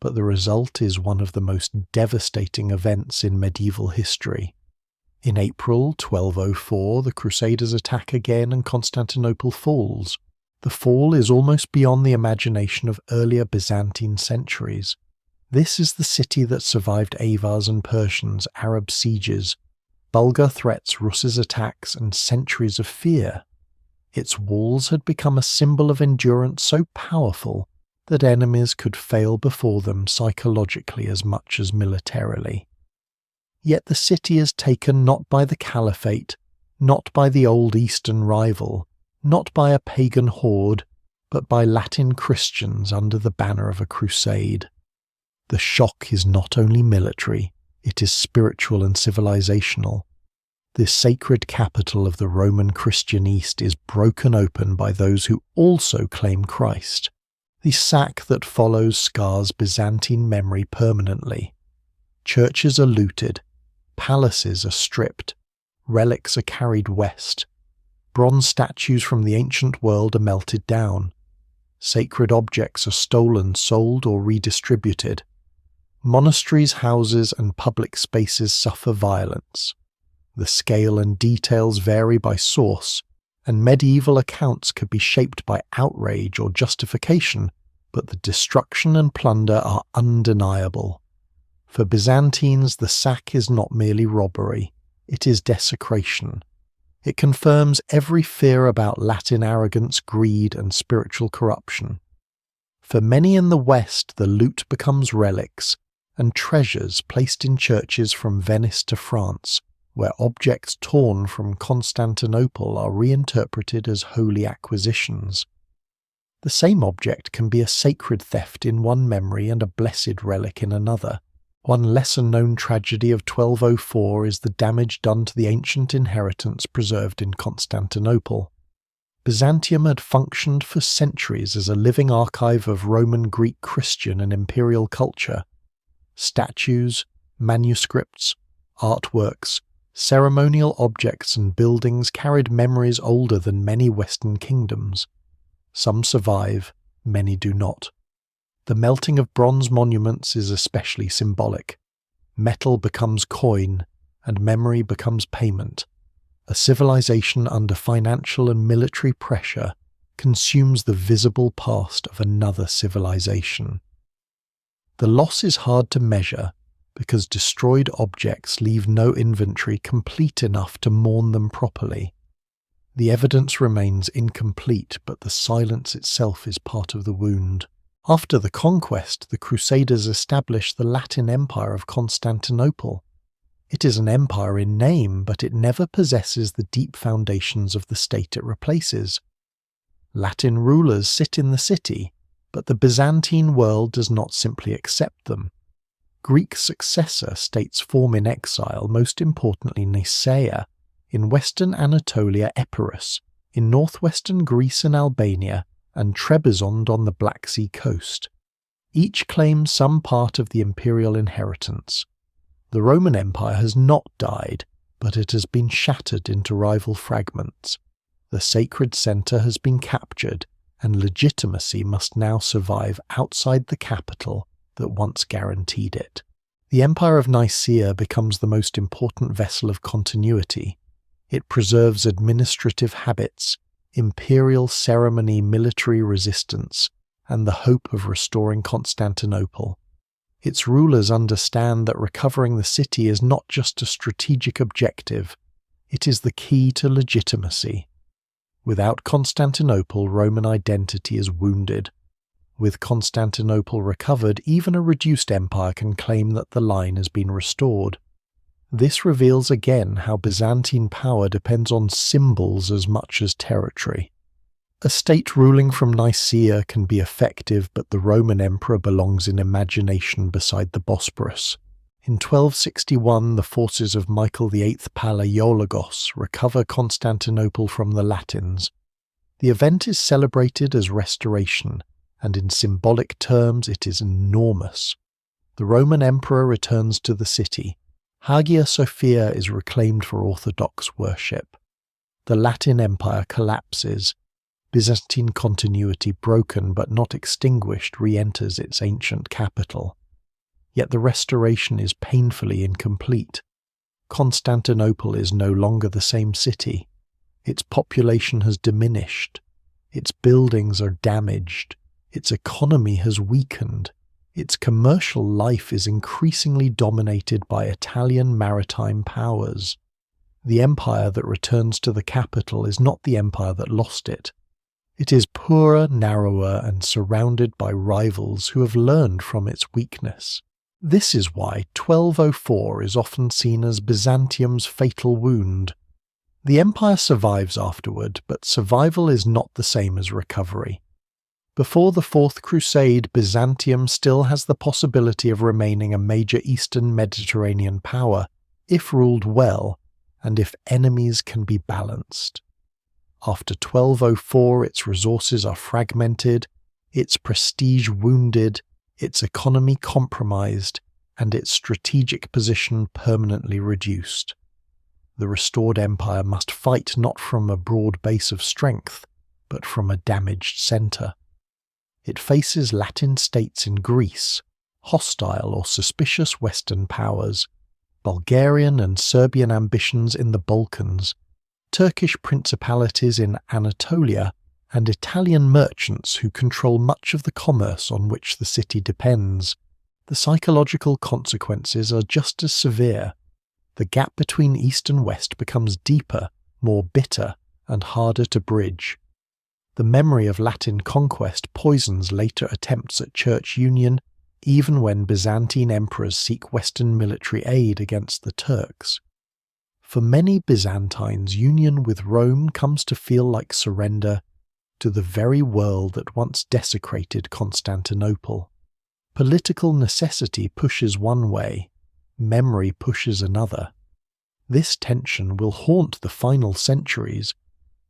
But the result is one of the most devastating events in medieval history. In April 1204, the Crusaders attack again and Constantinople falls. The fall is almost beyond the imagination of earlier Byzantine centuries. This is the city that survived Avars and Persians, Arab sieges, Bulgar threats, Rus's attacks, and centuries of fear. Its walls had become a symbol of endurance so powerful that enemies could fail before them psychologically as much as militarily. Yet the city is taken not by the caliphate, not by the old Eastern rival, not by a pagan horde, but by Latin Christians under the banner of a crusade. The shock is not only military, it is spiritual and civilizational. This sacred capital of the Roman Christian East is broken open by those who also claim Christ. The sack that follows scars Byzantine memory permanently. Churches are looted, palaces are stripped, relics are carried west. Bronze statues from the ancient world are melted down. Sacred objects are stolen, sold, or redistributed. Monasteries, houses, and public spaces suffer violence. The scale and details vary by source, and medieval accounts could be shaped by outrage or justification, but the destruction and plunder are undeniable. For Byzantines, the sack is not merely robbery, it is desecration. It confirms every fear about Latin arrogance, greed, and spiritual corruption. For many in the West, the loot becomes relics and treasures placed in churches from Venice to France, where objects torn from Constantinople are reinterpreted as holy acquisitions. The same object can be a sacred theft in one memory and a blessed relic in another. One lesser-known tragedy of 1204 is the damage done to the ancient inheritance preserved in Constantinople. Byzantium had functioned for centuries as a living archive of Roman, Greek, Christian, and imperial culture. Statues, manuscripts, artworks, ceremonial objects and buildings carried memories older than many Western kingdoms. Some survive, many do not. The melting of bronze monuments is especially symbolic. Metal becomes coin, and memory becomes payment. A civilization under financial and military pressure consumes the visible past of another civilization. The loss is hard to measure because destroyed objects leave no inventory complete enough to mourn them properly. The evidence remains incomplete, but the silence itself is part of the wound. After the conquest, the Crusaders established the Latin Empire of Constantinople. It is an empire in name, but it never possesses the deep foundations of the state it replaces. Latin rulers sit in the city, but the Byzantine world does not simply accept them. Greek successor states form in exile, most importantly Nicaea, in western Anatolia Epirus, in northwestern Greece and Albania, and Trebizond on the Black Sea coast. Each claims some part of the imperial inheritance. The Roman Empire has not died, but it has been shattered into rival fragments. The sacred centre has been captured, and legitimacy must now survive outside the capital that once guaranteed it. The Empire of Nicaea becomes the most important vessel of continuity. It preserves administrative habits, imperial ceremony, military resistance, and the hope of restoring Constantinople. Its rulers understand that recovering the city is not just a strategic objective, it is the key to legitimacy. Without Constantinople, Roman identity is wounded. With Constantinople recovered, even a reduced empire can claim that the line has been restored. This reveals again how Byzantine power depends on symbols as much as territory. A state ruling from Nicaea can be effective, but the Roman emperor belongs in imagination beside the Bosporus. In 1261, the forces of Michael VIII Palaiologos recover Constantinople from the Latins. The event is celebrated as restoration, and in symbolic terms it is enormous. The Roman emperor returns to the city. Hagia Sophia is reclaimed for Orthodox worship. The Latin Empire collapses. Byzantine continuity, broken but not extinguished, re-enters its ancient capital. Yet the restoration is painfully incomplete. Constantinople is no longer the same city. Its population has diminished. Its buildings are damaged. Its economy has weakened. Its commercial life is increasingly dominated by Italian maritime powers. The empire that returns to the capital is not the empire that lost it. It is poorer, narrower, and surrounded by rivals who have learned from its weakness. This is why 1204 is often seen as Byzantium's fatal wound. The empire survives afterward, but survival is not the same as recovery. Before the Fourth Crusade, Byzantium still has the possibility of remaining a major Eastern Mediterranean power, if ruled well, and if enemies can be balanced. After 1204, its resources are fragmented, its prestige wounded, its economy compromised, and its strategic position permanently reduced. the restored empire must fight not from a broad base of strength, but from a damaged centre. It faces Latin states in Greece, hostile or suspicious Western powers, Bulgarian and Serbian ambitions in the Balkans, Turkish principalities in Anatolia, and Italian merchants who control much of the commerce on which the city depends. The psychological consequences are just as severe. The gap between East and West becomes deeper, more bitter, and harder to bridge. The memory of Latin conquest poisons later attempts at church union, even when Byzantine emperors seek Western military aid against the Turks. For many Byzantines, union with Rome comes to feel like surrender to the very world that once desecrated Constantinople. Political necessity pushes one way, memory pushes another. This tension will haunt the final centuries.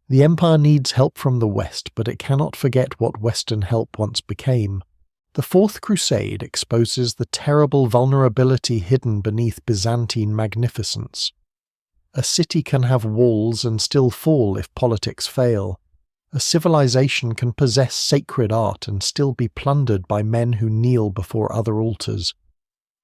The empire needs help from the West, but it cannot forget what Western help once became. The Fourth Crusade exposes the terrible vulnerability hidden beneath Byzantine magnificence. A city can have walls and still fall if politics fail. A civilization can possess sacred art and still be plundered by men who kneel before other altars.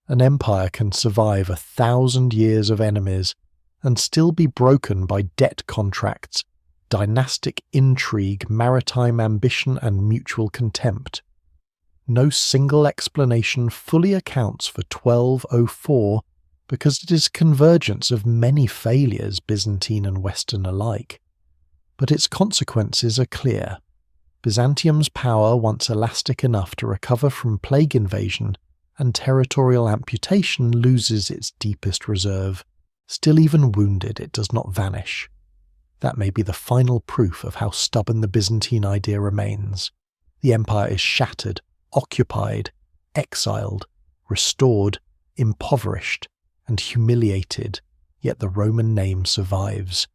An empire can survive 1,000 years of enemies and still be broken by debt contracts, dynastic intrigue, maritime ambition, and mutual contempt. No single explanation fully accounts for 1204 because it is a convergence of many failures, Byzantine and Western alike. But its consequences are clear. Byzantium's power, once elastic enough to recover from plague invasion and territorial amputation, loses its deepest reserve. Still, even wounded, it does not vanish. That may be the final proof of how stubborn the Byzantine idea remains. The empire is shattered, occupied, exiled, restored, impoverished, and humiliated, yet the Roman name survives.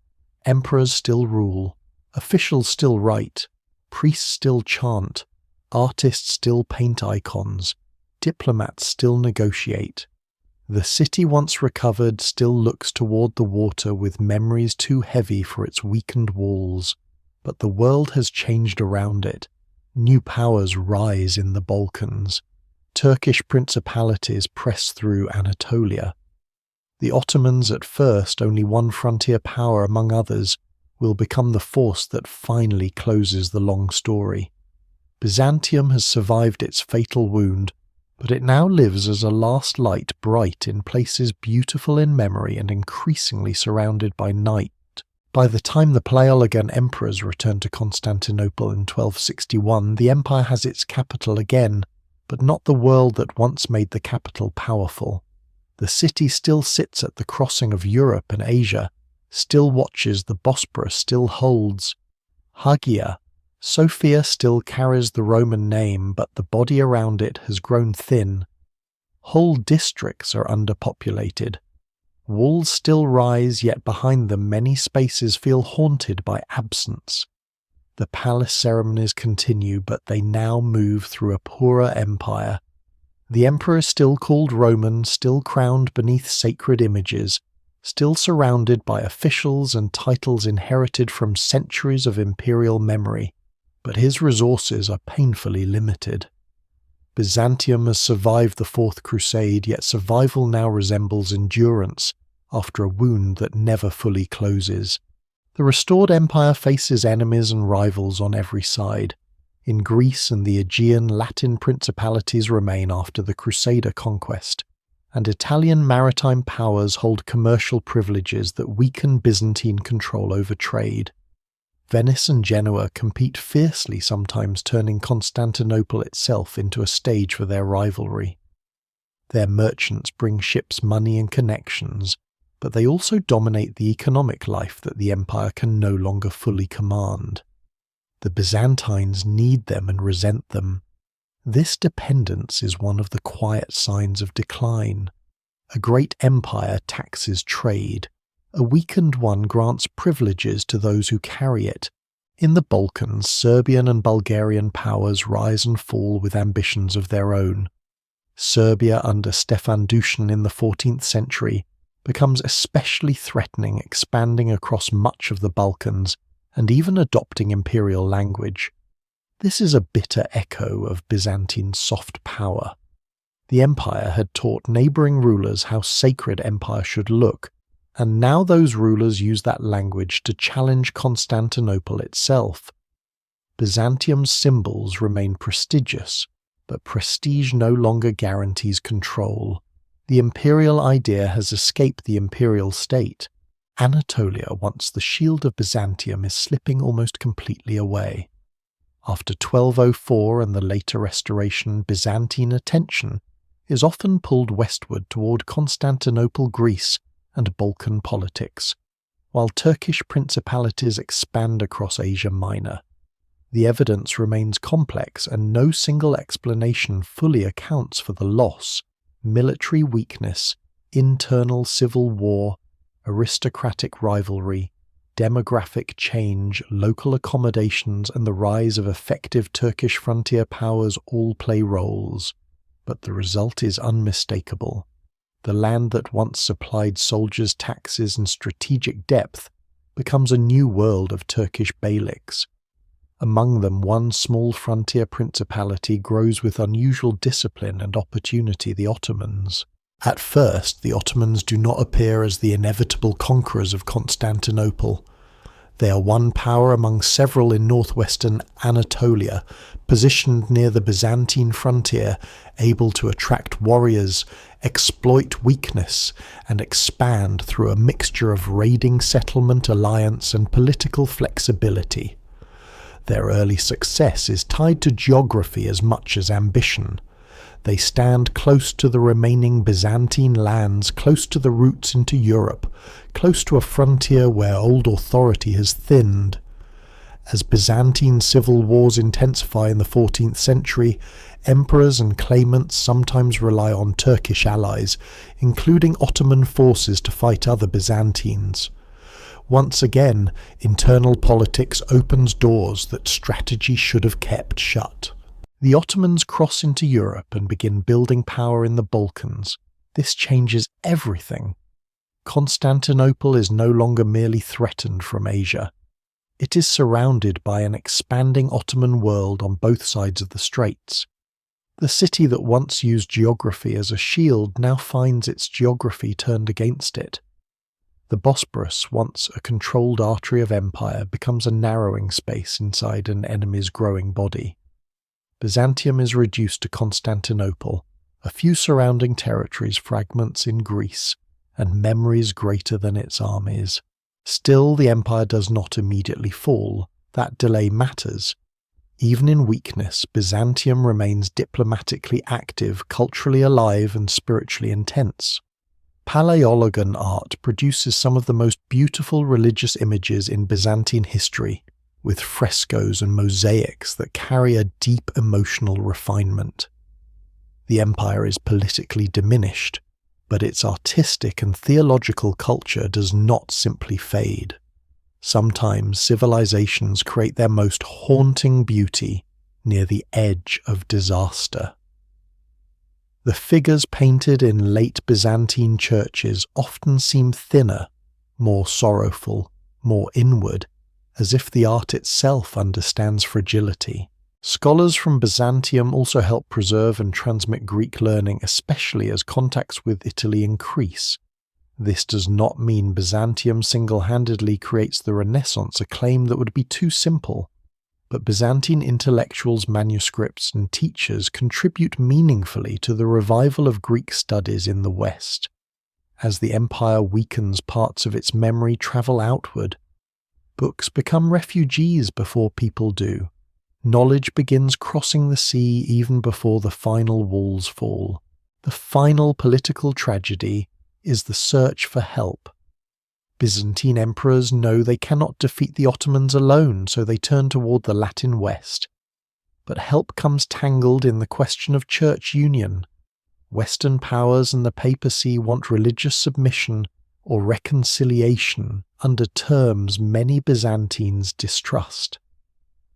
Emperors still rule, officials still write, priests still chant, artists still paint icons, diplomats still negotiate. The city once recovered still looks toward the water with memories too heavy for its weakened walls, but the world has changed around it. New powers rise in the Balkans. Turkish principalities press through Anatolia. The Ottomans, at first only one frontier power among others, will become the force that finally closes the long story. Byzantium has survived its fatal wound, but it now lives as a last light, bright in places beautiful in memory and increasingly surrounded by night. By the time the Palaeologan emperors return to Constantinople in 1261, the empire has its capital again, but not the world that once made the capital powerful. The city still sits at the crossing of Europe and Asia, still watches the Bosporus, still holds Hagia. Sophia still carries the Roman name, but the body around it has grown thin. Whole districts are underpopulated. Walls still rise, yet behind them many spaces feel haunted by absence. The palace ceremonies continue, but they now move through a poorer empire. The emperor is still called Roman, still crowned beneath sacred images, still surrounded by officials and titles inherited from centuries of imperial memory, but his resources are painfully limited. Byzantium has survived the Fourth Crusade, yet survival now resembles endurance after a wound that never fully closes. The restored empire faces enemies and rivals on every side. In Greece and the Aegean, Latin principalities remain after the Crusader conquest, and Italian maritime powers hold commercial privileges that weaken Byzantine control over trade. Venice and Genoa compete fiercely, sometimes turning Constantinople itself into a stage for their rivalry. Their merchants bring ships money and connections, but they also dominate the economic life that the empire can no longer fully command. The Byzantines need them and resent them. This dependence is one of the quiet signs of decline. A great empire taxes trade. A weakened one grants privileges to those who carry it. In the Balkans, Serbian and Bulgarian powers rise and fall with ambitions of their own. Serbia under Stefan Dusan in the 14th century becomes especially threatening, expanding across much of the Balkans and even adopting imperial language. This is a bitter echo of Byzantine's soft power. The empire had taught neighbouring rulers how sacred empire should look, and now those rulers use that language to challenge Constantinople itself. Byzantium's symbols remain prestigious, but prestige no longer guarantees control. The imperial idea has escaped the imperial state. Anatolia, once the shield of Byzantium, is slipping almost completely away. After 1204 and the later restoration, Byzantine attention is often pulled westward toward Constantinople, Greece, and Balkan politics, while Turkish principalities expand across Asia Minor. The evidence remains complex, and no single explanation fully accounts for the loss, military weakness, internal civil war, aristocratic rivalry, demographic change, local accommodations, and the rise of effective Turkish frontier powers all play roles. But the result is unmistakable. The land that once supplied soldiers' taxes and strategic depth becomes a new world of Turkish beyliks. Among them, one small frontier principality grows with unusual discipline and opportunity: the Ottomans. At first, the Ottomans do not appear as the inevitable conquerors of Constantinople. They are one power among several in northwestern Anatolia, positioned near the Byzantine frontier, able to attract warriors, exploit weakness, and expand through a mixture of raiding, settlement, alliance, and political flexibility. Their early success is tied to geography as much as ambition. They stand close to the remaining Byzantine lands, close to the routes into Europe, close to a frontier where old authority has thinned. As Byzantine civil wars intensify in the 14th century, emperors and claimants sometimes rely on Turkish allies, including Ottoman forces, to fight other Byzantines. Once again, internal politics opens doors that strategy should have kept shut. The Ottomans cross into Europe and begin building power in the Balkans. This changes everything. Constantinople is no longer merely threatened from Asia. It is surrounded by an expanding Ottoman world on both sides of the straits. The city that once used geography as a shield now finds its geography turned against it. The Bosporus, once a controlled artery of empire, becomes a narrowing space inside an enemy's growing body. Byzantium is reduced to Constantinople, a few surrounding territories, fragments in Greece, and memories greater than its armies. Still, the empire does not immediately fall. That delay matters. Even in weakness, Byzantium remains diplomatically active, culturally alive, and spiritually intense. Palaiologan art produces some of the most beautiful religious images in Byzantine history, with frescoes and mosaics that carry a deep emotional refinement. The empire is politically diminished, but its artistic and theological culture does not simply fade. Sometimes civilizations create their most haunting beauty near the edge of disaster. The figures painted in late Byzantine churches often seem thinner, more sorrowful, more inward, as if the art itself understands fragility. Scholars from Byzantium also help preserve and transmit Greek learning, especially as contacts with Italy increase. This does not mean Byzantium single-handedly creates the Renaissance, a claim that would be too simple. But Byzantine intellectuals, manuscripts, and teachers contribute meaningfully to the revival of Greek studies in the West. As the empire weakens, parts of its memory travel outward. Books become refugees before people do. Knowledge begins crossing the sea even before the final walls fall. The final political tragedy is the search for help. Byzantine emperors know they cannot defeat the Ottomans alone, so they turn toward the Latin West. But help comes tangled in the question of church union. Western powers and the papacy want religious submission or reconciliation under terms many Byzantines distrust.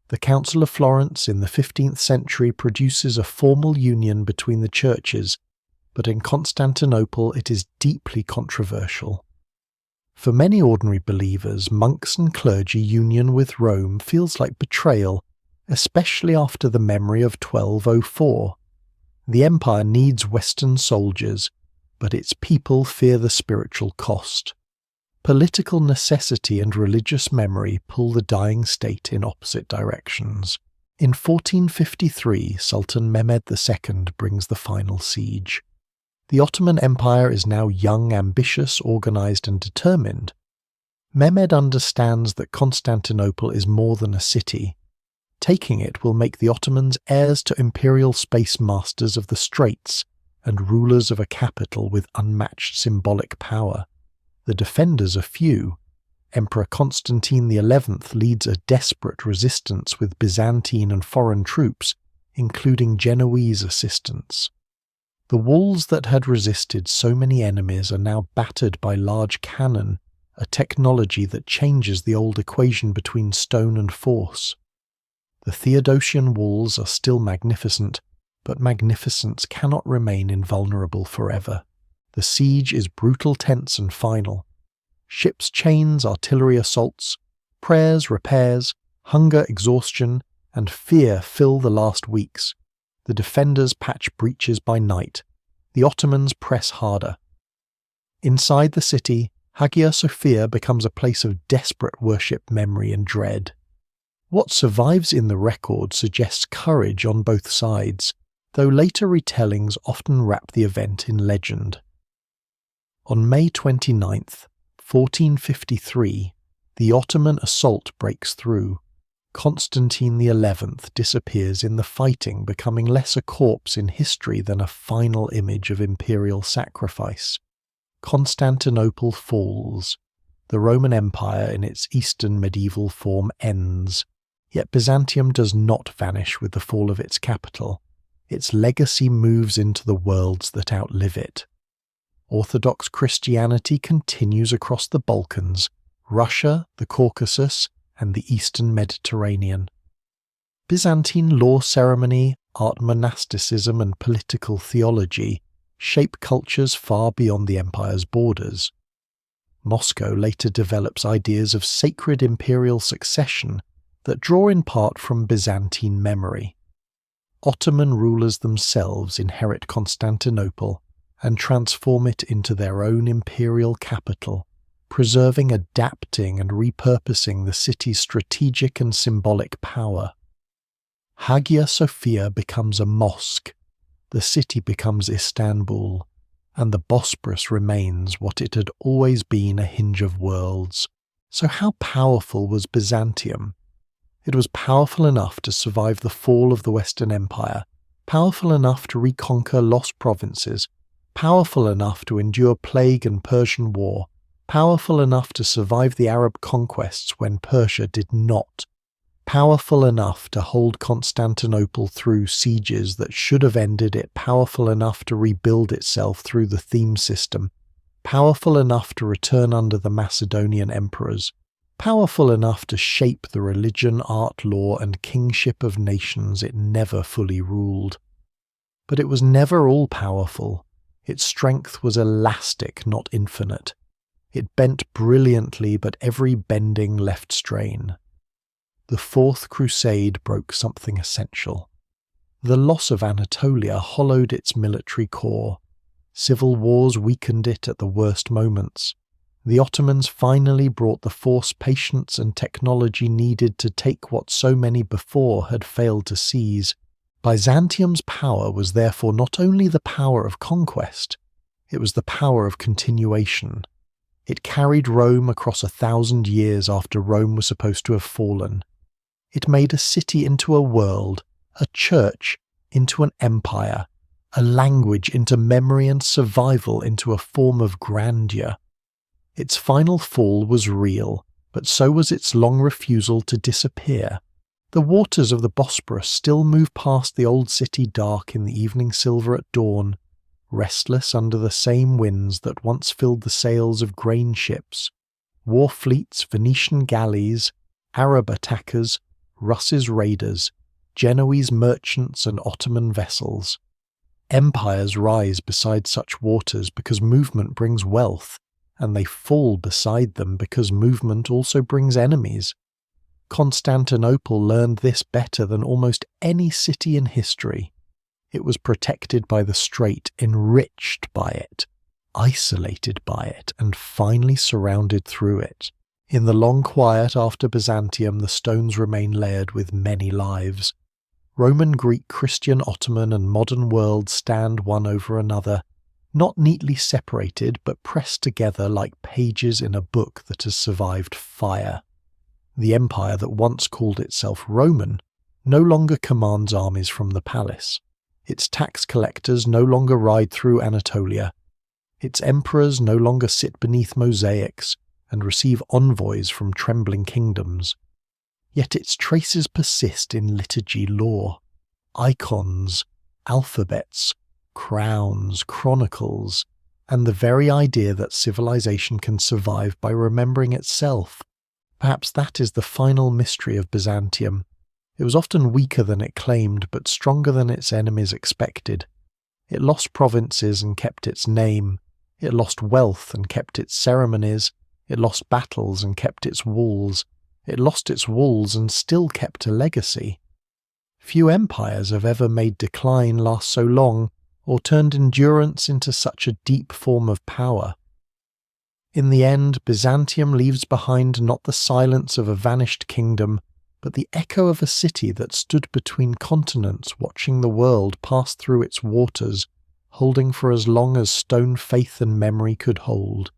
The Council of Florence in the 15th century produces a formal union between the churches, but in Constantinople it is deeply controversial. For many ordinary believers, monks and clergy union with Rome feels like betrayal, especially after the memory of 1204. The empire needs Western soldiers, but its people fear the spiritual cost. Political necessity and religious memory pull the dying state in opposite directions. In 1453, Sultan Mehmed II brings the final siege. The Ottoman Empire is now young, ambitious, organized, and determined. Mehmed understands that Constantinople is more than a city. Taking it will make the Ottomans heirs to imperial space masters of the Straits and rulers of a capital with unmatched symbolic power. The defenders are few. Emperor Constantine XI leads a desperate resistance with Byzantine and foreign troops, including Genoese assistance. The walls that had resisted so many enemies are now battered by large cannon, a technology that changes the old equation between stone and force. The Theodosian walls are still magnificent, but magnificence cannot remain invulnerable forever. The siege is brutal, tense, and final. Ships' chains, artillery assaults, prayers, repairs, hunger, exhaustion, and fear fill the last weeks. The defenders patch breaches by night. The Ottomans press harder. Inside the city, Hagia Sophia becomes a place of desperate worship, memory, and dread. What survives in the record suggests courage on both sides, though later retellings often wrap the event in legend. On May 29, 1453, the Ottoman assault breaks through. Constantine XI disappears in the fighting, becoming less a corpse in history than a final image of imperial sacrifice. Constantinople falls. The Roman Empire in its Eastern medieval form ends. Yet Byzantium does not vanish with the fall of its capital. Its legacy moves into the worlds that outlive it. Orthodox Christianity continues across the Balkans, Russia, the Caucasus, and the Eastern Mediterranean. Byzantine law ceremony, art monasticism, and political theology shape cultures far beyond the empire's borders. Moscow later develops ideas of sacred imperial succession that draw in part from Byzantine memory. Ottoman rulers themselves inherit Constantinople and transform it into their own imperial capital, preserving, adapting, and repurposing the city's strategic and symbolic power. Hagia Sophia becomes a mosque, the city becomes Istanbul, and the Bosporus remains what it had always been, a hinge of worlds. So how powerful was Byzantium? It was powerful enough to survive the fall of the Western Empire, powerful enough to reconquer lost provinces, powerful enough to endure plague and Persian war, powerful enough to survive the Arab conquests when Persia did not, powerful enough to hold Constantinople through sieges that should have ended it, powerful enough to rebuild itself through the theme system, powerful enough to return under the Macedonian emperors, powerful enough to shape the religion, art, law, and kingship of nations it never fully ruled. But it was never all-powerful. Its strength was elastic, not infinite. It bent brilliantly, but every bending left strain. The Fourth Crusade broke something essential. The loss of Anatolia hollowed its military core. Civil wars weakened it at the worst moments. The Ottomans finally brought the force, patience, and technology needed to take what so many before had failed to seize. Byzantium's power was therefore not only the power of conquest, it was the power of continuation. It carried Rome across 1,000 years after Rome was supposed to have fallen. It made a city into a world, a church into an empire, a language into memory, and survival into a form of grandeur. Its final fall was real, but so was its long refusal to disappear. The waters of the Bosporus still move past the old city dark in the evening silver at dawn, restless under the same winds that once filled the sails of grain ships, war fleets, Venetian galleys, Arab attackers, Russ's raiders, Genoese merchants, and Ottoman vessels. Empires rise beside such waters because movement brings wealth, and they fall beside them because movement also brings enemies. Constantinople learned this better than almost any city in history. It was protected by the strait, enriched by it, isolated by it, and finally surrounded through it. In the long quiet after Byzantium, the stones remain layered with many lives. Roman, Greek, Christian, Ottoman, and modern world stand one over another, not neatly separated, but pressed together like pages in a book that has survived fire. The empire that once called itself Roman no longer commands armies from the palace. Its tax collectors no longer ride through Anatolia. Its emperors no longer sit beneath mosaics and receive envoys from trembling kingdoms. Yet its traces persist in liturgy lore, icons, alphabets, crowns, chronicles, and the very idea that civilization can survive by remembering itself. Perhaps that is the final mystery of Byzantium. It was often weaker than it claimed, but stronger than its enemies expected. It lost provinces and kept its name. It lost wealth and kept its ceremonies. It lost battles and kept its walls. It lost its walls and still kept a legacy. Few empires have ever made decline last so long, or turned endurance into such a deep form of power. In the end, Byzantium leaves behind not the silence of a vanished kingdom, but the echo of a city that stood between continents, watching the world pass through its waters, holding for as long as stone faith and memory could hold.